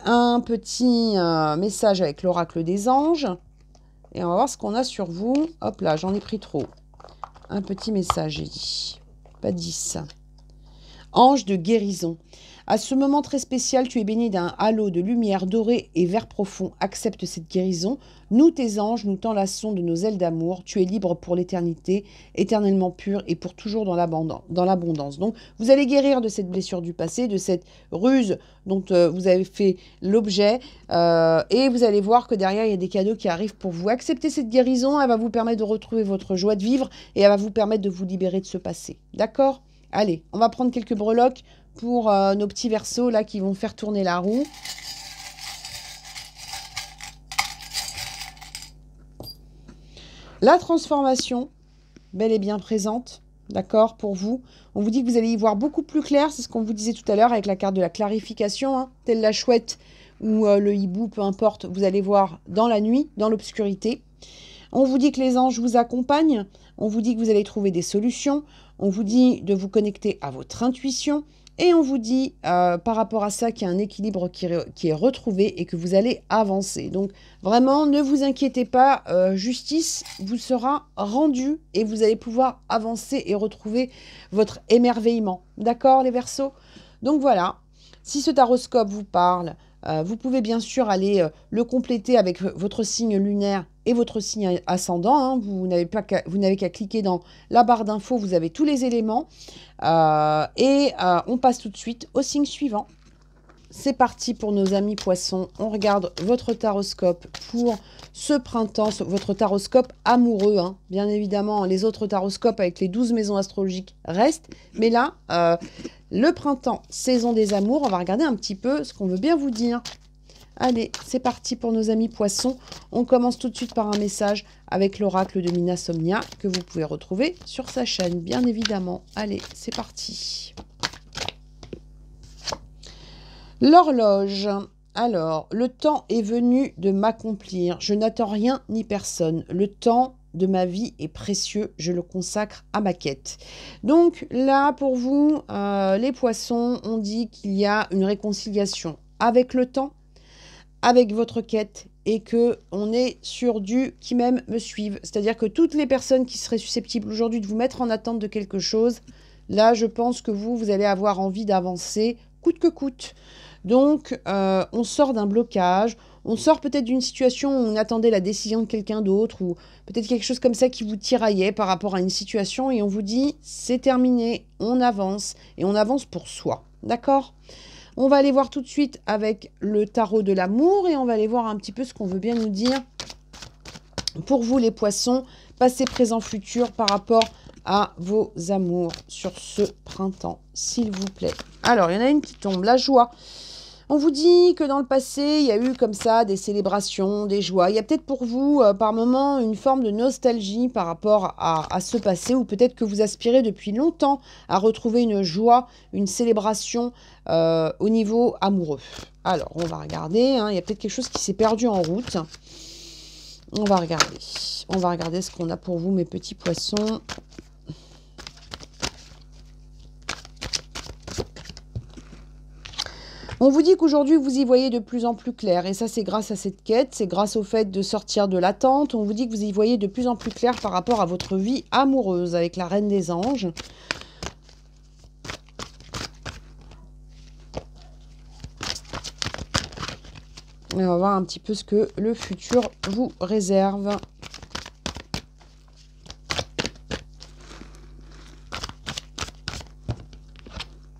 un petit message avec l'oracle des anges. Et on va voir ce qu'on a sur vous. Hop là, j'en ai pris trop. Un petit message, j'ai dit. Pas 10. Ange de guérison. À ce moment très spécial, tu es béni d'un halo de lumière dorée et vert profond. Accepte cette guérison. Nous, tes anges, nous t'enlaçons de nos ailes d'amour. Tu es libre pour l'éternité, éternellement pur et pour toujours dans l'abondance. Donc, vous allez guérir de cette blessure du passé, de cette ruse dont vous avez fait l'objet. Et vous allez voir que derrière, il y a des cadeaux qui arrivent pour vous. Acceptez cette guérison. Elle va vous permettre de retrouver votre joie de vivre et elle va vous permettre de vous libérer de ce passé. D'accord ? Allez, on va prendre quelques breloques pour nos petits Verseaux là qui vont faire tourner la roue. La transformation, bel et bien présente, d'accord, pour vous. On vous dit que vous allez y voir beaucoup plus clair, c'est ce qu'on vous disait tout à l'heure avec la carte de la clarification, hein, telle la chouette ou le hibou, peu importe, vous allez voir dans la nuit, dans l'obscurité. On vous dit que les anges vous accompagnent, on vous dit que vous allez trouver des solutions, on vous dit de vous connecter à votre intuition, et on vous dit par rapport à ça qu'il y a un équilibre qui est retrouvé et que vous allez avancer. Donc vraiment, ne vous inquiétez pas, justice vous sera rendue et vous allez pouvoir avancer et retrouver votre émerveillement. D'accord les Verseaux? Donc voilà, si ce taroscope vous parle, vous pouvez bien sûr aller le compléter avec votre signe lunaire et votre signe ascendant. Hein. Vous n'avez qu'à cliquer dans la barre d'infos, vous avez tous les éléments. On passe tout de suite au signe suivant. C'est parti pour nos amis poissons. On regarde votre taroscope pour ce printemps, votre taroscope amoureux. Hein. Bien évidemment, les autres taroscopes avec les 12 maisons astrologiques restent. Mais là, le printemps, saison des amours. On va regarder un petit peu ce qu'on veut bien vous dire. Allez, c'est parti pour nos amis poissons. On commence tout de suite par un message avec l'oracle de Mina Somnia que vous pouvez retrouver sur sa chaîne, bien évidemment. Allez, c'est parti. L'horloge. Alors, le temps est venu de m'accomplir. Je n'attends rien ni personne. Le temps de ma vie est précieux. Je le consacre à ma quête. Donc là, pour vous, les poissons, on dit qu'il y a une réconciliation avec le temps, avec votre quête, et que on est sur du qui même me suivent. C'est-à-dire que toutes les personnes qui seraient susceptibles aujourd'hui de vous mettre en attente de quelque chose, là, je pense que vous allez avoir envie d'avancer coûte que coûte. Donc, on sort d'un blocage, on sort peut-être d'une situation où on attendait la décision de quelqu'un d'autre, ou peut-être quelque chose comme ça qui vous tiraillait par rapport à une situation, et on vous dit, c'est terminé, on avance, et on avance pour soi. D'accord ? On va aller voir tout de suite avec le tarot de l'amour, et on va aller voir un petit peu ce qu'on veut bien nous dire pour vous les poissons, passé, présent, futur, par rapport à vos amours sur ce printemps, s'il vous plaît. Alors, il y en a une qui tombe, la joie. On vous dit que dans le passé, il y a eu comme ça des célébrations, des joies. Il y a peut-être pour vous, par moment, une forme de nostalgie par rapport à ce passé, ou peut-être que vous aspirez depuis longtemps à retrouver une joie, une célébration au niveau amoureux. Alors, on va regarder, hein, il y a peut-être quelque chose qui s'est perdu en route. On va regarder. On va regarder ce qu'on a pour vous, mes petits poissons. On vous dit qu'aujourd'hui, vous y voyez de plus en plus clair. Et ça, c'est grâce à cette quête, c'est grâce au fait de sortir de l'attente. On vous dit que vous y voyez de plus en plus clair par rapport à votre vie amoureuse avec la Reine des Anges. Et on va voir un petit peu ce que le futur vous réserve.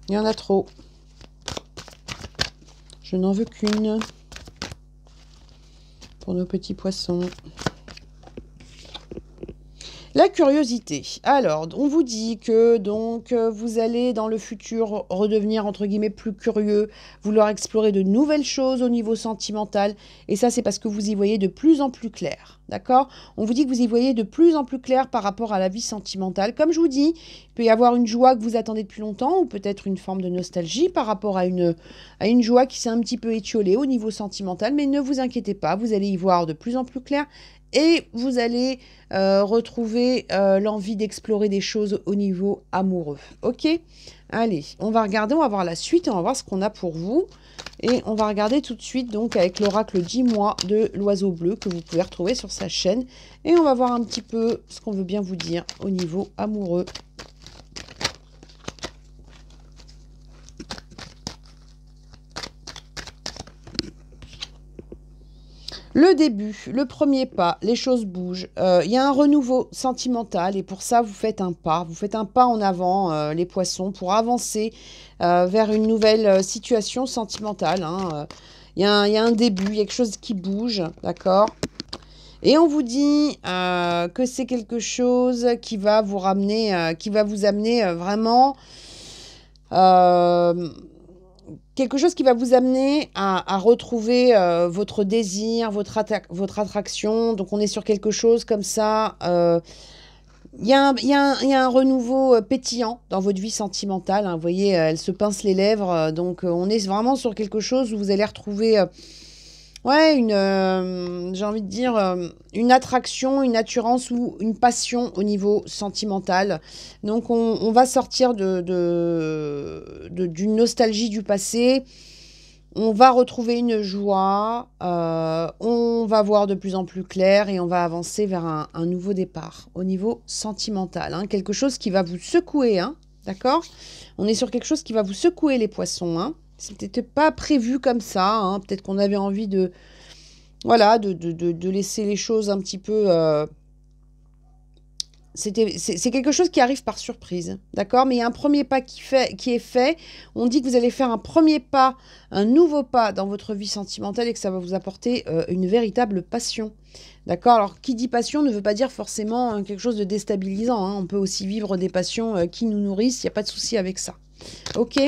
Il y en a trop. Je n'en veux qu'une pour nos petits poissons. La curiosité. Alors, on vous dit que donc vous allez dans le futur redevenir entre guillemets plus curieux, vouloir explorer de nouvelles choses au niveau sentimental. Et ça, c'est parce que vous y voyez de plus en plus clair. D'accord ? On vous dit que vous y voyez de plus en plus clair par rapport à la vie sentimentale. Comme je vous dis, il peut y avoir une joie que vous attendez depuis longtemps, ou peut-être une forme de nostalgie par rapport à une joie qui s'est un petit peu étiolée au niveau sentimental. Mais ne vous inquiétez pas, vous allez y voir de plus en plus clair. Et vous allez retrouver l'envie d'explorer des choses au niveau amoureux. Ok ? Allez, on va regarder, on va voir la suite, on va voir ce qu'on a pour vous. Et on va regarder tout de suite donc avec l'oracle 10 mois de l'oiseau bleu que vous pouvez retrouver sur sa chaîne. Et on va voir un petit peu ce qu'on veut bien vous dire au niveau amoureux. Le début, le premier pas, les choses bougent. Il y a un renouveau sentimental et pour ça, vous faites un pas. Vous faites un pas en avant, les poissons, pour avancer vers une nouvelle situation sentimentale. Hein. Il y a un début, il y a quelque chose qui bouge, d'accord ? Et on vous dit que c'est quelque chose qui va vous ramener, qui va vous amener vraiment... quelque chose qui va vous amener à retrouver votre désir, votre attraction. Donc, on est sur quelque chose comme ça. Il y a un renouveau pétillant dans votre vie sentimentale. Hein. Vous voyez, elle se pince les lèvres. Donc, on est vraiment sur quelque chose où vous allez retrouver... ouais, j'ai envie de dire, une attraction, une attirance ou une passion au niveau sentimental. Donc, on va sortir d'une nostalgie du passé. On va retrouver une joie. On va voir de plus en plus clair et on va avancer vers un nouveau départ au niveau sentimental. Hein. Quelque chose qui va vous secouer, hein, d'accord ? On est sur quelque chose qui va vous secouer, les poissons, hein. C'était pas prévu comme ça. Hein. Peut-être qu'on avait envie de, voilà, de laisser les choses un petit peu... c'est quelque chose qui arrive par surprise, d'accord ? Mais il y a un premier pas qui est fait. On dit que vous allez faire un premier pas, un nouveau pas dans votre vie sentimentale et que ça va vous apporter une véritable passion. D'accord ? Alors, qui dit passion ne veut pas dire forcément quelque chose de déstabilisant. Hein. On peut aussi vivre des passions qui nous nourrissent. Il n'y a pas de souci avec ça. Ok,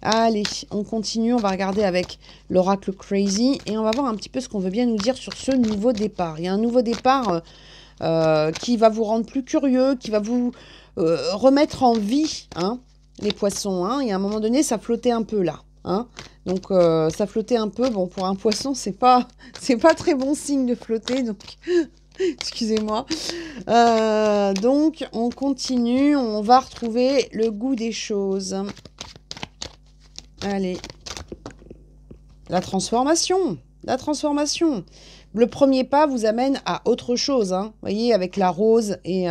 allez, on continue, on va regarder avec l'oracle Crazy et on va voir un petit peu ce qu'on veut bien nous dire sur ce nouveau départ. Il y a un nouveau départ qui va vous rendre plus curieux, qui va vous remettre en vie, hein, les poissons. Hein, et à un moment donné, ça flottait un peu là. Hein. Donc, ça flottait un peu. Bon, pour un poisson, c'est pas très bon signe de flotter. Donc, excusez-moi. Donc, on continue. On va retrouver le goût des choses. Allez. La transformation. La transformation. Le premier pas vous amène à autre chose. Hein. Vous voyez, avec la rose et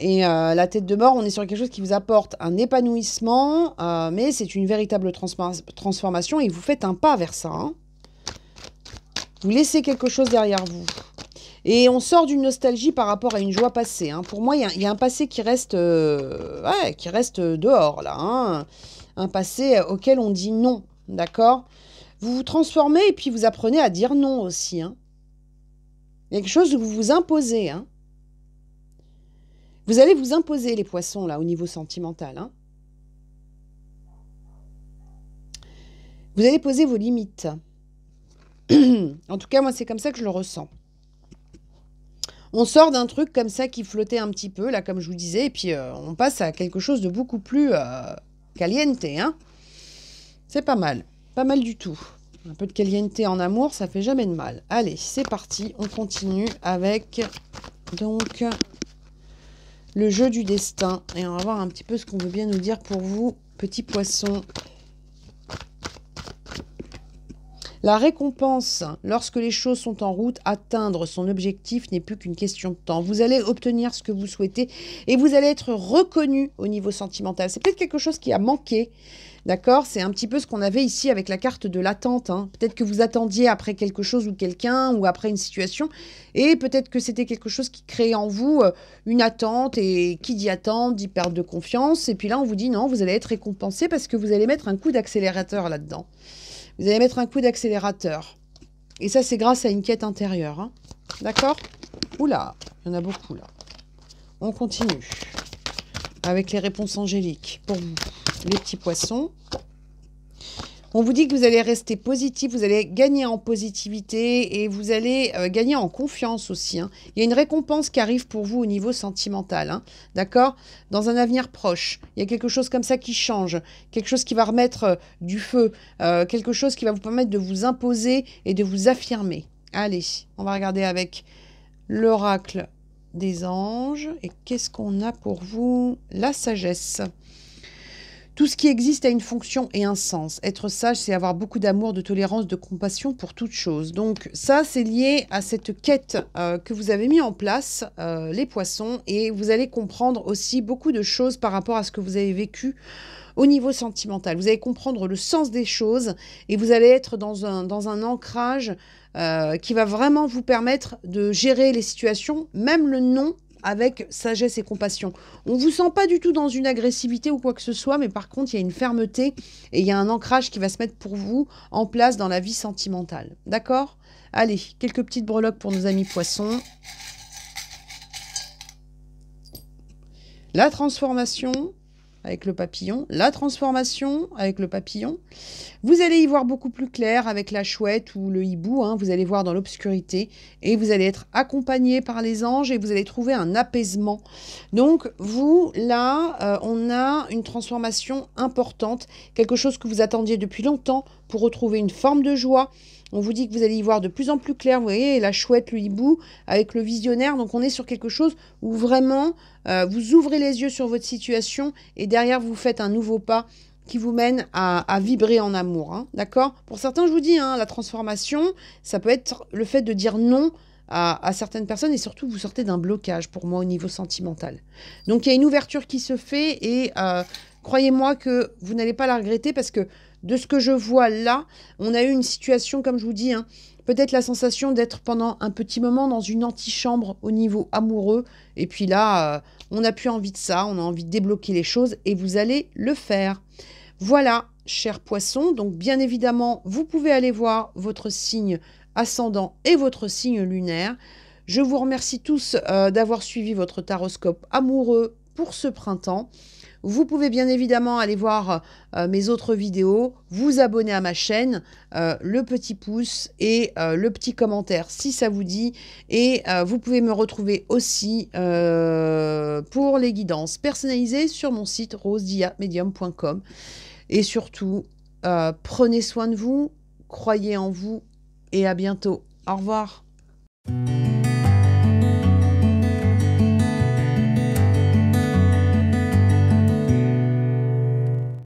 la tête de mort, on est sur quelque chose qui vous apporte un épanouissement, mais c'est une véritable transformation et vous faites un pas vers ça. Hein. Vous laissez quelque chose derrière vous. Et on sort d'une nostalgie par rapport à une joie passée. Hein. Pour moi, il y a un passé qui reste dehors, là. Hein. Un passé auquel on dit non, d'accord ? Vous vous transformez et puis vous apprenez à dire non aussi. Hein. Il y a quelque chose que vous vous imposez. Hein. Vous allez vous imposer, les poissons, là, au niveau sentimental. Hein. Vous allez poser vos limites. En tout cas, moi, c'est comme ça que je le ressens. On sort d'un truc comme ça qui flottait un petit peu, là, comme je vous disais, et puis on passe à quelque chose de beaucoup plus caliente. Hein. C'est pas mal. Pas mal du tout. Un peu de caliente en amour, ça fait jamais de mal. Allez, c'est parti. On continue avec, donc, le jeu du destin. Et on va voir un petit peu ce qu'on veut bien nous dire pour vous, petits poissons. La récompense, lorsque les choses sont en route, atteindre son objectif n'est plus qu'une question de temps. Vous allez obtenir ce que vous souhaitez et vous allez être reconnu au niveau sentimental. C'est peut-être quelque chose qui a manqué, d'accord? C'est un petit peu ce qu'on avait ici avec la carte de l'attente. Hein. Peut-être que vous attendiez après quelque chose ou quelqu'un ou après une situation et peut-être que c'était quelque chose qui créait en vous une attente et qui dit attente dit perte de confiance. Et puis là, on vous dit non, vous allez être récompensé parce que vous allez mettre un coup d'accélérateur là-dedans. Vous allez mettre un coup d'accélérateur. Et ça, c'est grâce à une quête intérieure. Hein. D'accord? Oula, il y en a beaucoup là. On continue avec les réponses angéliques pour vous, les petits poissons. On vous dit que vous allez rester positif, vous allez gagner en positivité et vous allez gagner en confiance aussi. Hein. Il y a une récompense qui arrive pour vous au niveau sentimental, hein, d'accord? Dans un avenir proche, il y a quelque chose comme ça qui change, quelque chose qui va remettre du feu, quelque chose qui va vous permettre de vous imposer et de vous affirmer. Allez, on va regarder avec l'oracle des anges. Et qu'est-ce qu'on a pour vous? La sagesse. Tout ce qui existe a une fonction et un sens. Être sage, c'est avoir beaucoup d'amour, de tolérance, de compassion pour toute chose. Donc ça, c'est lié à cette quête que vous avez mis en place, les poissons, et vous allez comprendre aussi beaucoup de choses par rapport à ce que vous avez vécu au niveau sentimental. Vous allez comprendre le sens des choses et vous allez être dans un ancrage qui va vraiment vous permettre de gérer les situations, même le non, avec sagesse et compassion. On ne vous sent pas du tout dans une agressivité ou quoi que ce soit, mais par contre, il y a une fermeté et il y a un ancrage qui va se mettre pour vous en place dans la vie sentimentale. D'accord? Allez, quelques petites breloques pour nos amis poissons. La transformation avec le papillon, la transformation avec le papillon. Vous allez y voir beaucoup plus clair avec la chouette ou le hibou, hein, vous allez voir dans l'obscurité et vous allez être accompagné par les anges et vous allez trouver un apaisement. Donc vous, là, on a une transformation importante, quelque chose que vous attendiez depuis longtemps pour retrouver une forme de joie. On vous dit que vous allez y voir de plus en plus clair, vous voyez, la chouette, le hibou, avec le visionnaire. Donc on est sur quelque chose où vraiment, vous ouvrez les yeux sur votre situation et derrière, vous faites un nouveau pas qui vous mène à vibrer en amour. Hein, d'accord? Pour certains, je vous dis, hein, la transformation, ça peut être le fait de dire non à certaines personnes et surtout, vous sortez d'un blocage pour moi au niveau sentimental. Donc il y a une ouverture qui se fait et croyez-moi que vous n'allez pas la regretter parce que de ce que je vois là, on a eu une situation, comme je vous dis, hein, peut-être la sensation d'être pendant un petit moment dans une antichambre au niveau amoureux. Et puis là, on n'a plus envie de ça, on a envie de débloquer les choses et vous allez le faire. Voilà, chers poissons. Donc, bien évidemment, vous pouvez aller voir votre signe ascendant et votre signe lunaire. Je vous remercie tous d'avoir suivi votre taroscope amoureux pour ce printemps. Vous pouvez bien évidemment aller voir mes autres vidéos, vous abonner à ma chaîne, le petit pouce et le petit commentaire si ça vous dit. Et vous pouvez me retrouver aussi pour les guidances personnalisées sur mon site rosediamedium.com. Et surtout, prenez soin de vous, croyez en vous et à bientôt. Au revoir.